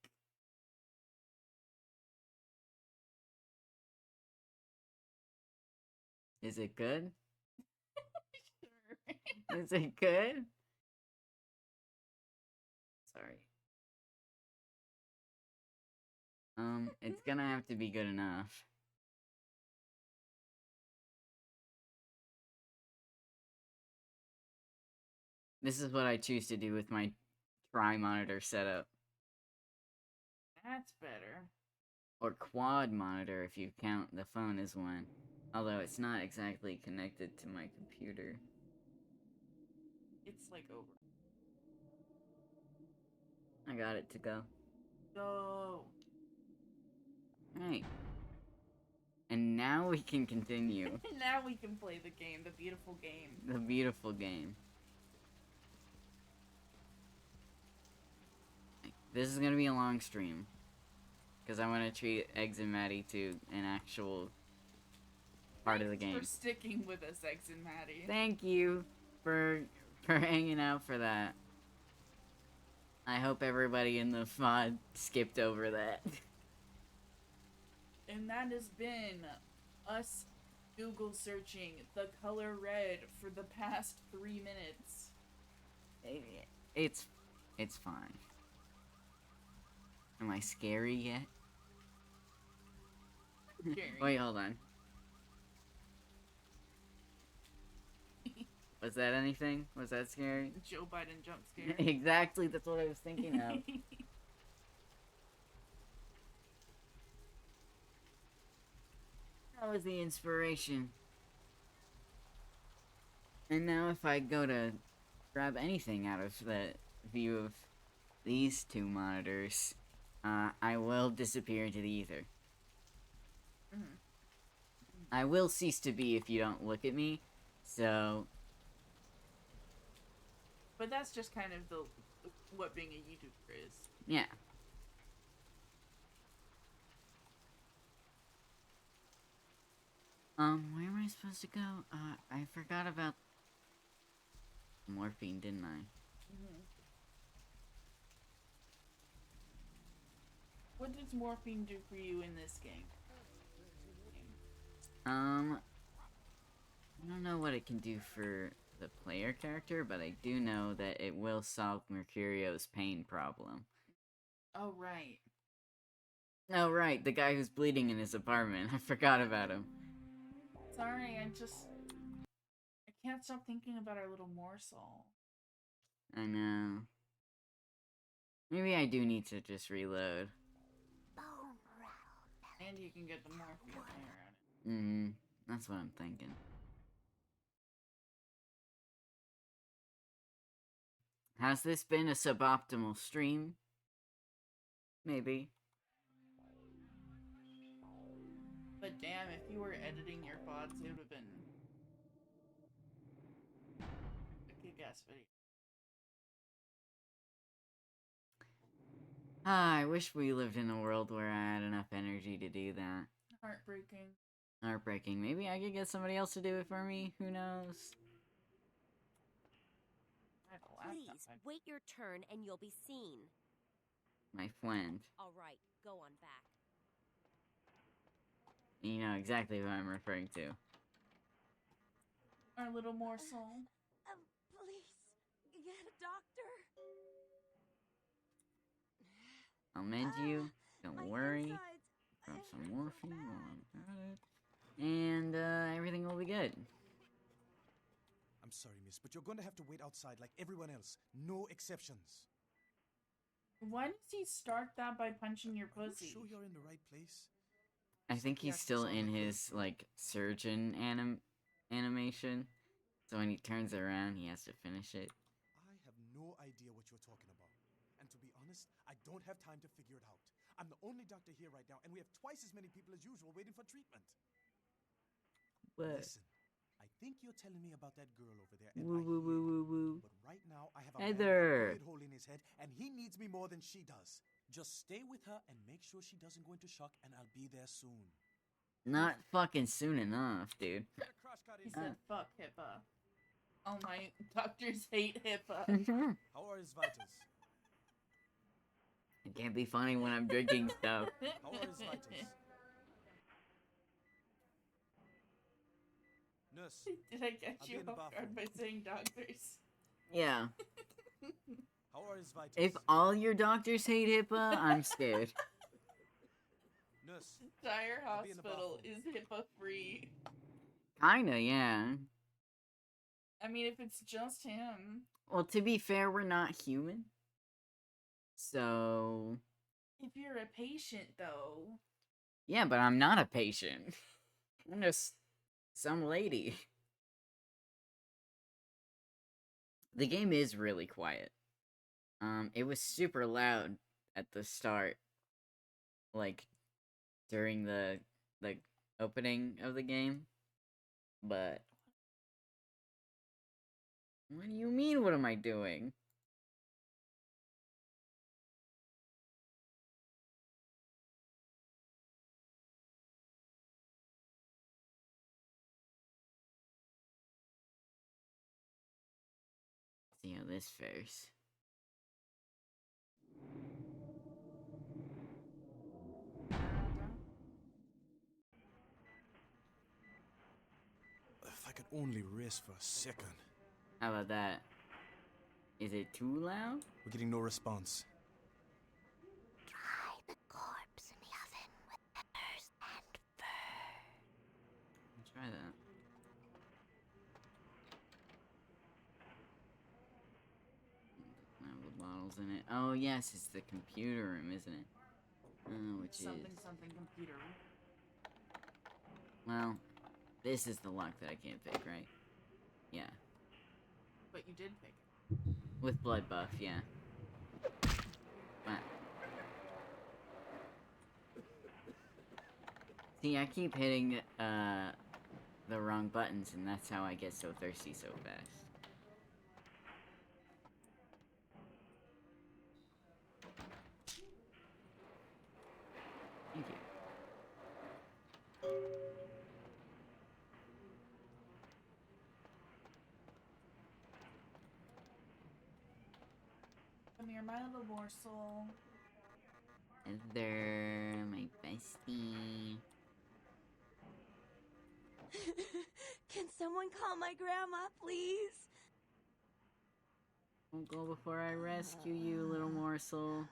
Is it good? Sure. Is it good? Sorry. It's gonna have to be good enough. This is what I choose to do with my tri-monitor setup. That's better. Or quad monitor if you count the phone as one. Although it's not exactly connected to my computer. It's like over. I got it to go. Go. Alright. And now we can continue. Now we can play the game, the beautiful game. The beautiful game. This is gonna be a long stream. Because I want to treat Eggs and Maddie to an actual part of the game. For sticking with us, Eggs and Maddie. Thank you for hanging out for that. I hope everybody in the mod skipped over that. And that has been us Google searching the color red for the past 3 minutes. It's fine. Am I scary yet? Scary. Wait, hold on. Was that anything? Was that scary? Joe Biden jump scare. Exactly, that's what I was thinking of. That was the inspiration. And now if I go to grab anything out of the view of these two monitors, I will disappear into the ether. Mm-hmm. I will cease to be if you don't look at me, so... But that's just kind of what being a YouTuber is. Yeah. Where am I supposed to go? I forgot about morphine, didn't I? Mm-hmm. What does morphine do for you in this game? I don't know what it can do for the player character, but I do know that it will solve Mercurio's pain problem. Oh, right. Oh, right, the guy who's bleeding in his apartment. I forgot about him. Sorry, I can't stop thinking about our little morsel. I know. Maybe I do need to just reload. And you can get the morphine later on it. Mm-hmm. That's what I'm thinking. Has this been a suboptimal stream? Maybe. But damn, if you were editing your VODs, it would have been a kick-ass video. I wish we lived in a world where I had enough energy to do that. Heartbreaking. Heartbreaking. Maybe I could get somebody else to do it for me? Who knows? Please, wait your turn and you'll be seen. My friend. All right, go on back. You know exactly who I'm referring to. Our little morsel. Please, get a doctor. I'll mend you. Don't worry. Grab some morphine while I'm at it. And, everything will be good. I'm sorry, miss, but you're going to have to wait outside like everyone else. No exceptions. Why does he start that by punching your Are pussy? you sure you're in the right place? I think he's still in his, like, surgeon animation. So when he turns around, he has to finish it. I have no idea what you're talking about. And to be honest, I don't have time to figure it out. I'm the only doctor here right now, and we have twice as many people as usual waiting for treatment. What? Listen, I think you're telling me about that girl over there, Woo and woo woo woo woo. but right now I have a Heather. bullet hole in his head, and he needs me more than she does. Just stay with her and make sure she doesn't go into shock, and I'll be there soon. Not fucking soon enough, dude. He said, fuck HIPAA. Oh, my doctors hate HIPAA. How are his vitals? It can't be funny when I'm drinking stuff. How are his vitals? Nurse. Did I catch I'll you be in the off guard by bathroom. saying doctors? Yeah. How are his vitals? If all your doctors hate HIPAA, I'm scared. Nurse. Entire I'll be in the hospital bathroom. is HIPAA free. Kinda, yeah. I mean, if it's just him. Well, to be fair, we're not human. So... If you're a patient, though. Yeah, but I'm not a patient. I'm just some lady. The game is really quiet. It was super loud at the start. Like, during the opening of the game. But... What do you mean, what am I doing? See how this fares. If I could only rest for a second. How about that? Is it too loud? We're getting no response. Dry the corpse in the oven with peppers and fur. I'll try that. With bottles in it. Oh yes, it's the computer room, isn't it? Which Something, is... something computer. Well, this is the lock that I can't pick, right? Yeah. But you did pick it. With blood buff, yeah. But See, I keep hitting the wrong buttons, and that's how I get so thirsty so fast. Thank you. Come here, my little morsel. There, my bestie. Can someone call my grandma, please? Don't go before I rescue you, little morsel.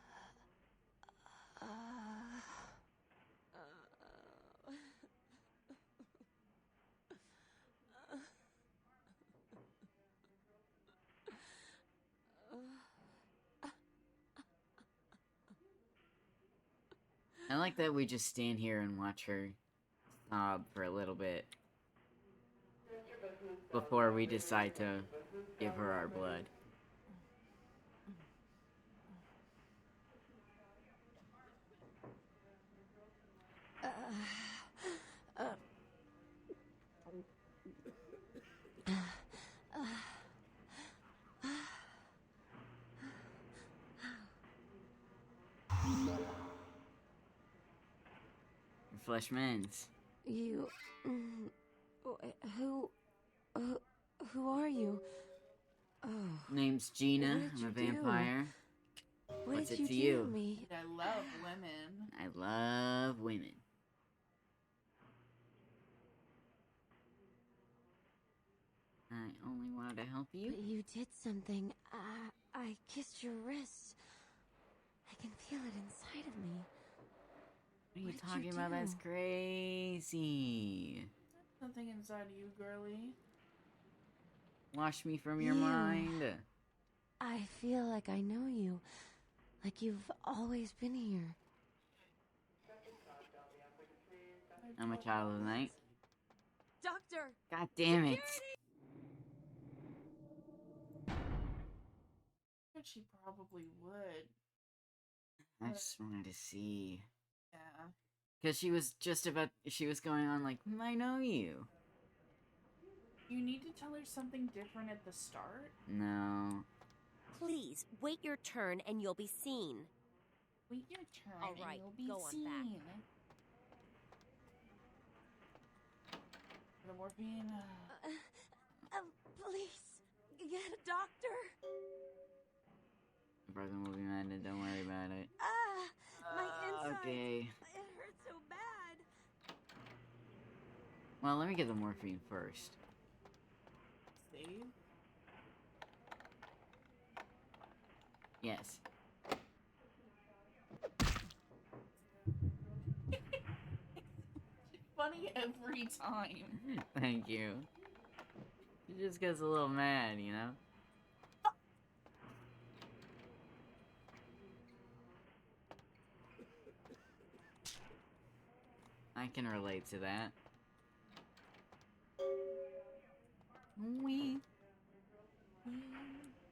I like that we just stand here and watch her sob for a little bit before we decide to give her our blood. Your flesh mends. You... Who are you? Oh. Name's Gina. What did I'm a you do? vampire. What What's did it you to do you? to me? I love women. I love women. I only wanted to help you. But you did something. I kissed your wrist. I can feel it inside of me. What are you What did you talking about? That's do? crazy. Something inside of you, girly. Wash me from your You. mind. I feel like I know you. Like you've always been here. I'm a child of the night. Doctor! God damn it. But she probably would. I just wanted to see. Yeah. Because she was going on like, I know you. You need to tell her something different at the start. No. Please, wait your turn and you'll be seen. Wait your turn All right, and you'll be go on seen. back. The morphine. Please, get a doctor. Brother will be mad and don't worry about it. My insides. Okay. It hurts so bad. Well, let me get the morphine first. Save. Yes. Funny every time. Thank you. She just gets a little mad, you know? I can relate to that.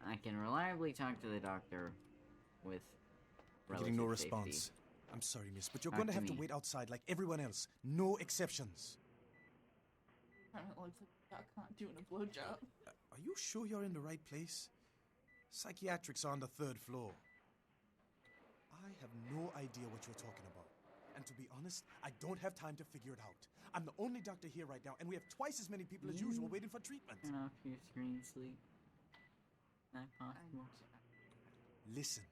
I can reliably talk to the doctor with relative Getting no safety. response. I'm sorry, miss, but you're Talk going to to have to me. wait outside like everyone else. No exceptions. Kind of looks like Doc not doing a blowjob. Are you sure you're in the right place? Psychiatrics are on the 3rd floor. I have no idea what you're talking about. And to be honest, I don't have time to figure it out. I'm the only doctor here right now, and we have twice as many people as usual waiting for treatment. Turn off your screen sleep. Not possible. Listen,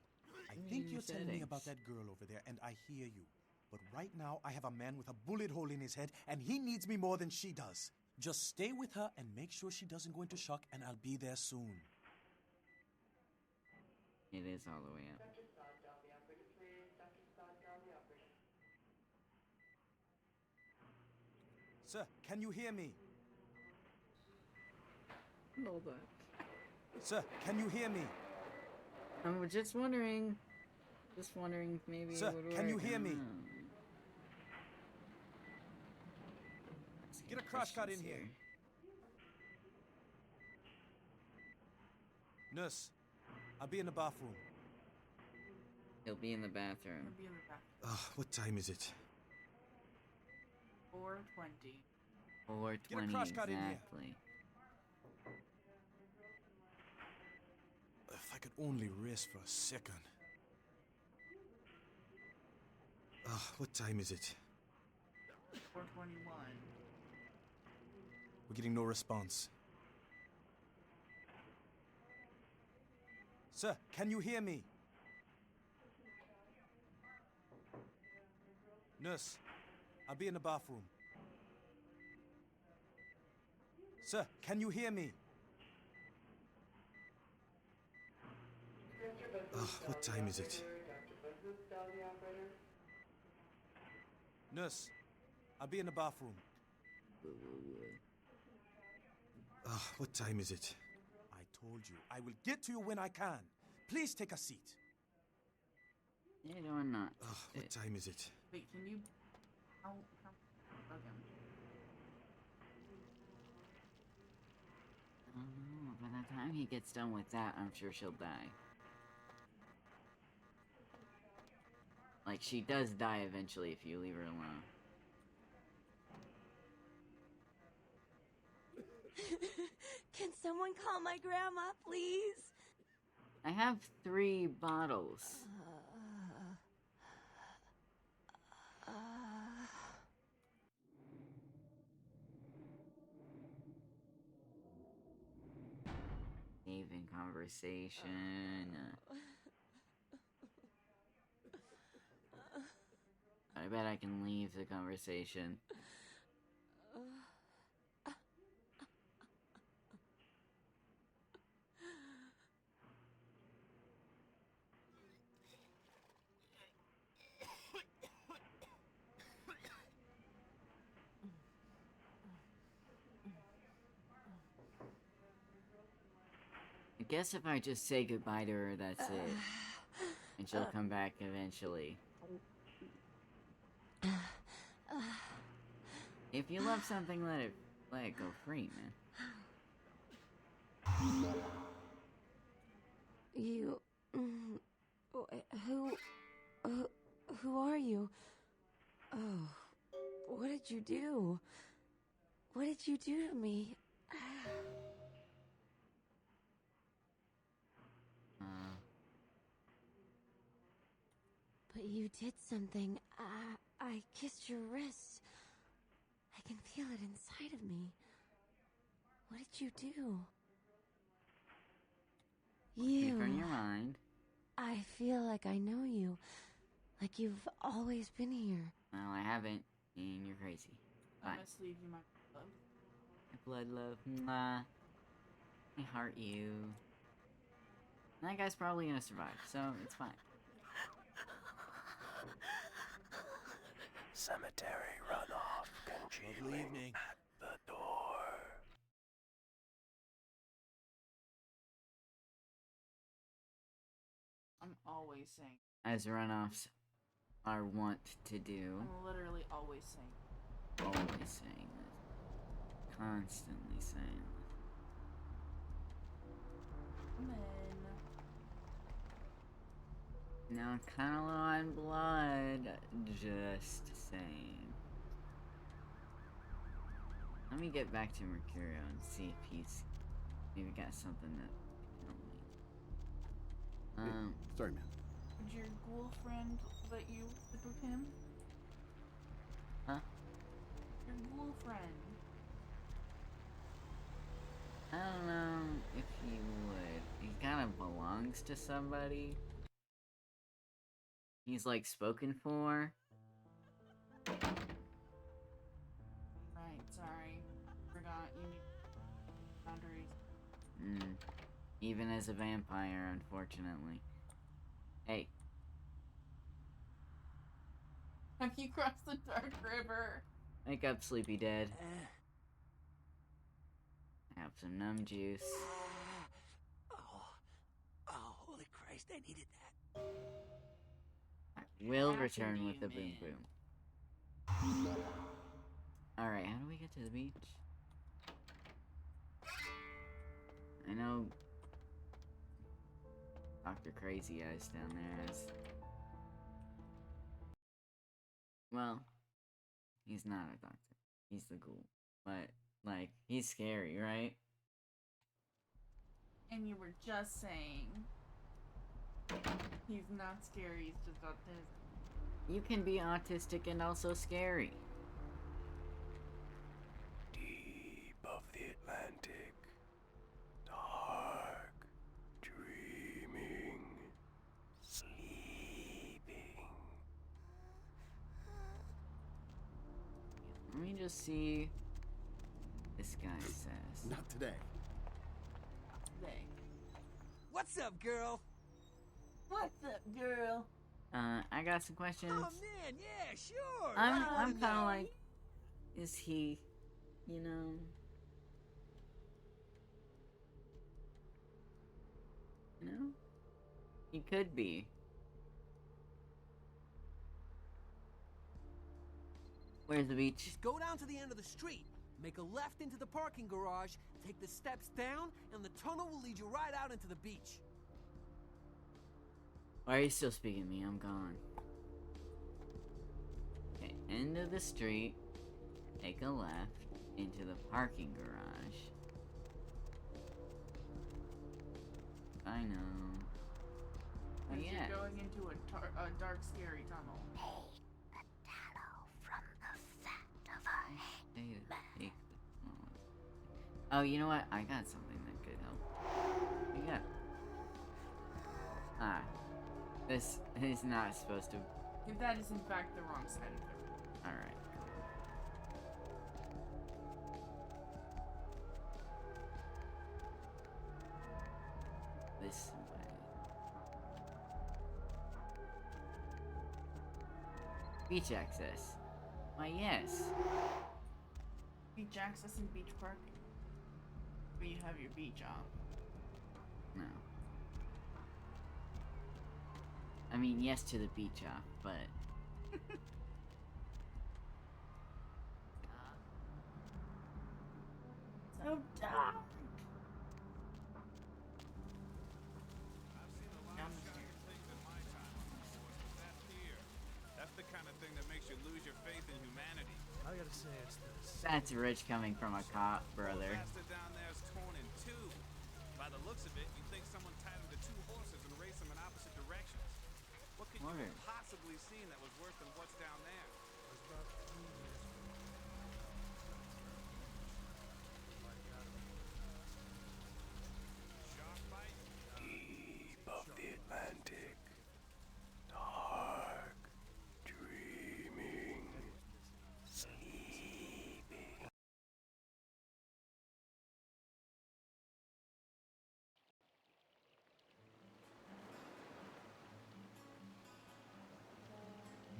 I Turn think your you're telling me settings. about that girl over there, and I hear you. But right now, I have a man with a bullet hole in his head, and he needs me more than she does. Just stay with her and make sure she doesn't go into shock, and I'll be there soon. It is all the way up. Sir, can you hear me? Hold on. Sir, can you hear me? I'm just wondering. Just wondering if maybe Sir, it would work. can you I hear don't me? know. Let's Get a crash cart in questions here. Nurse, I'll be in the bathroom. He'll be in the bathroom. I'll be in the back. What time is it? 420. 420 crash cart in here. exactly. If I could only rest for a second. What time is it? 421. We're getting no response. Sir, can you hear me? Nurse, I'll be in the bathroom. Sir, can you hear me? What time is it? Nurse, I'll be in the bathroom. What time is it? I told you, I will get to you when I can. Please take a seat. Yeah, no, I'm not. What time is it? Wait, can you... How... Okay. I don't know. By the time he gets done with that, I'm sure she'll die. Like, she does die eventually if you leave her alone. Can someone call my grandma, please? I have 3 bottles. Even conversation. I bet I can leave the conversation. I guess if I just say goodbye to her, that's it. And she'll come back eventually. If you love something, let it go free, man. You... Who are you? Oh, what did you do? What did you do to me? But you did something. I kissed your wrist. I can feel it inside of me. What did you do? You. Speak on your mind. I feel like I know you. Like you've always been here. Well, I haven't, and you're crazy. I Bye. must leave you my love. My blood love. Mwah. I heart you. That guy's probably gonna survive, so it's fine. Cemetery runoff congealing at the door. I'm always saying. As runoffs are wont to do. I'm literally always saying. Always saying this. Constantly saying this. Come in. Now I'm kinda low on blood. Just saying. Let me get back to Mercurio and see if he's maybe got something that can help me. Sorry, man. Would your ghoul friend let you live with him? Huh? Your ghoul friend. I don't know if he would. He kind of belongs to somebody. He's like spoken for. Right, sorry. Forgot you need boundaries. Even as a vampire, unfortunately. Hey. Have you crossed the dark river? Wake up, sleepy dead. Have some numb juice. Oh, holy Christ, I needed that. I will return with the boom boom. Alright, how do we get to the beach? I know Dr. Crazy Eyes down there is... Well, He's not a doctor. He's the ghoul. But, like, he's scary, right? And you were just saying he's not scary, he's just autistic. You can be autistic and also scary. Deep of the Atlantic, dark, dreaming, sleeping. Let me just see what this guy says. Not today. They. What's up, girl? What's up, girl? I got some questions. Oh man, yeah, sure. I'm I kind wanna of know. like, is he, you know? You know? He could be. Where's the beach? Just go down to the end of the street, make a left into the parking garage, take the steps down, and the tunnel will lead you right out into the beach. Why are you still speaking to me? I'm gone. Okay, end of the street. Take a left into the parking garage. I know. Oh, As yeah. you're going into a dark, scary tunnel. Oh, you know what? I got something that could help. You got. This is not supposed to. If that is in fact the wrong side of it. Alright. This way. Beach access. Why, yes. Beach access and beach parking. Where you have your beach off. No. I mean, yes to the beach off, but... So dumb. That's the kind of thing that makes you lose your faith in humanity. I gotta say, it's this. That's rich coming from a cop, brother. The bastard down there is torn in two. By the looks of it, you think someone tied him to two horses and raced them in opposite directions. What could you have possibly seen that was worse than what's down there? It was about 3 years from now. Shark bite? Deep of the Atlantic, dark, dreaming, sleeping.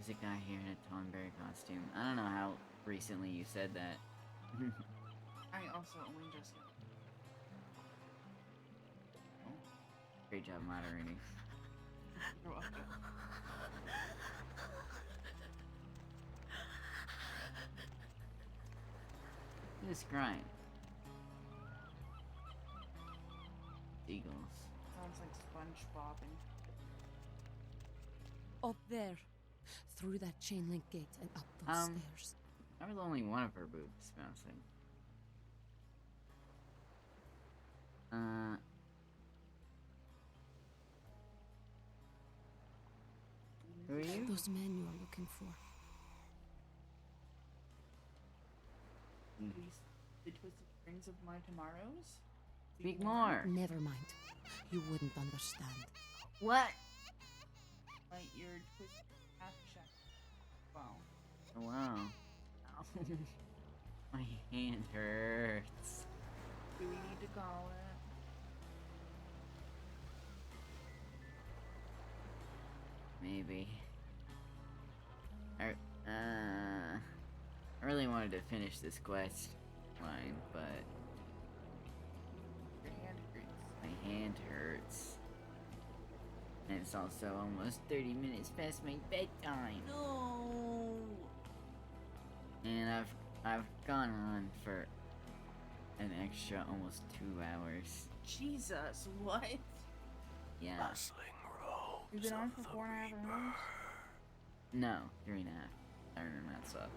There's a guy here in a Thornberry costume. I don't know how recently you said that. I also only just. Great job moderating. You're welcome. Who's crying? Eagles. Sounds like SpongeBob and Up there. Through that chain link gate and up those stairs. I was only one of her boobs bouncing. Who are you? Those men you are looking for. the twisted strings of my tomorrows. Speak more. Never mind. You wouldn't understand. What? Like your twisted half shack. Wow. Oh, wow. Ow. My hand hurts. Do we need to call it? Maybe. I really wanted to finish this quest line, but Your hand hurts. my hand hurts. And it's also almost 30 minutes past my bedtime. No. And I've gone on for an extra almost 2 hours. Jesus, what? Yeah. Bustling roads You've been on of for the 4.5 Reaper. hours? No, 3.5. I remember that stuff.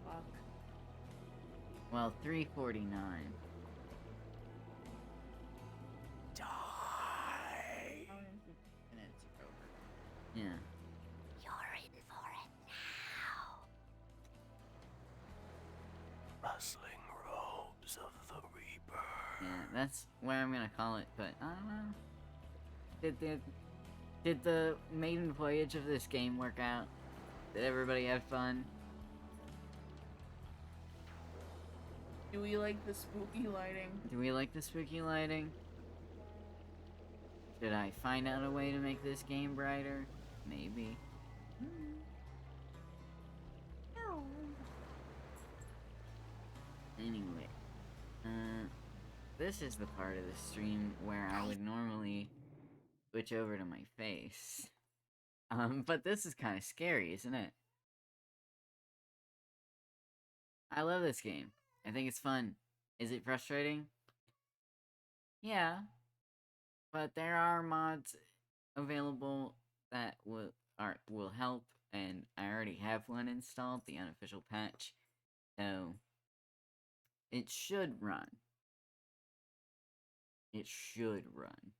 Fuck. Well, 3:49. Die. Minutes are over. Yeah. You're in for it now. Rustling robes of the Reaper. Yeah, that's what I'm gonna call it, but I don't know. Did the maiden voyage of this game work out? Did everybody have fun? Do we like the spooky lighting? Do we like the spooky lighting? Should I find out a way to make this game brighter? Maybe. Anyway, this is the part of the stream where I would normally switch over to my face. But this is kind of scary, isn't it? I love this game. I think it's fun. Is it frustrating? Yeah. But there are mods available that will help, and I already have one installed, the unofficial patch. So it should run. It should run.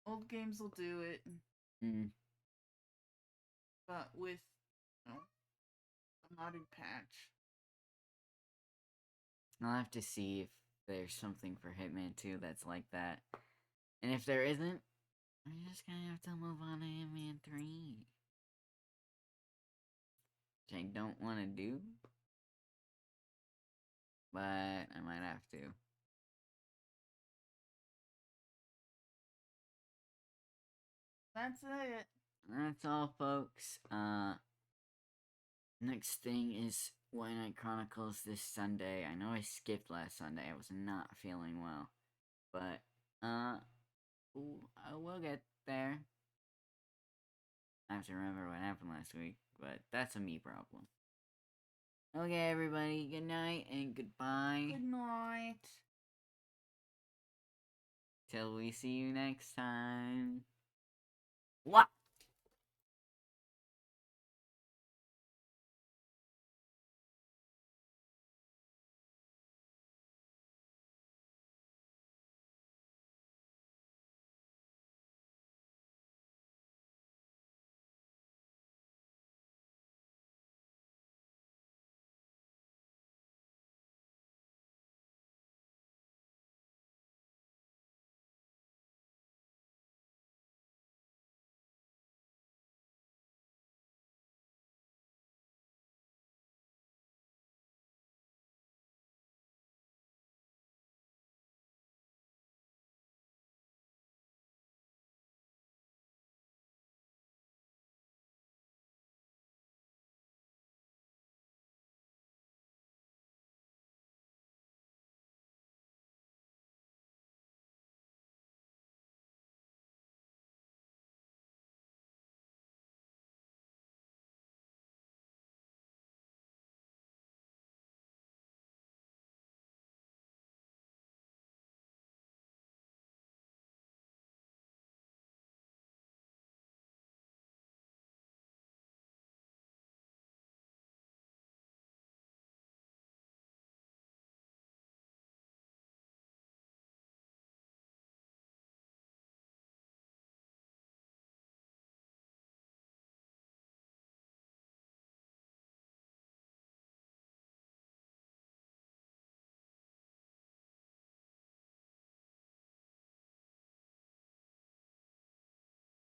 Old games will do it. But with a modded patch. I'll have to see if there's something for Hitman 2 that's like that. And if there isn't, I'm just gonna have to move on to Hitman 3. Which I don't want to do. But I might have to. That's it. That's all, folks. Next thing is White Knight Chronicles this Sunday. I know I skipped last Sunday. I was not feeling well. But, I will get there. I have to remember what happened last week, but that's a me problem. Okay, everybody, good night and goodbye. Good night. Till we see you next time. What?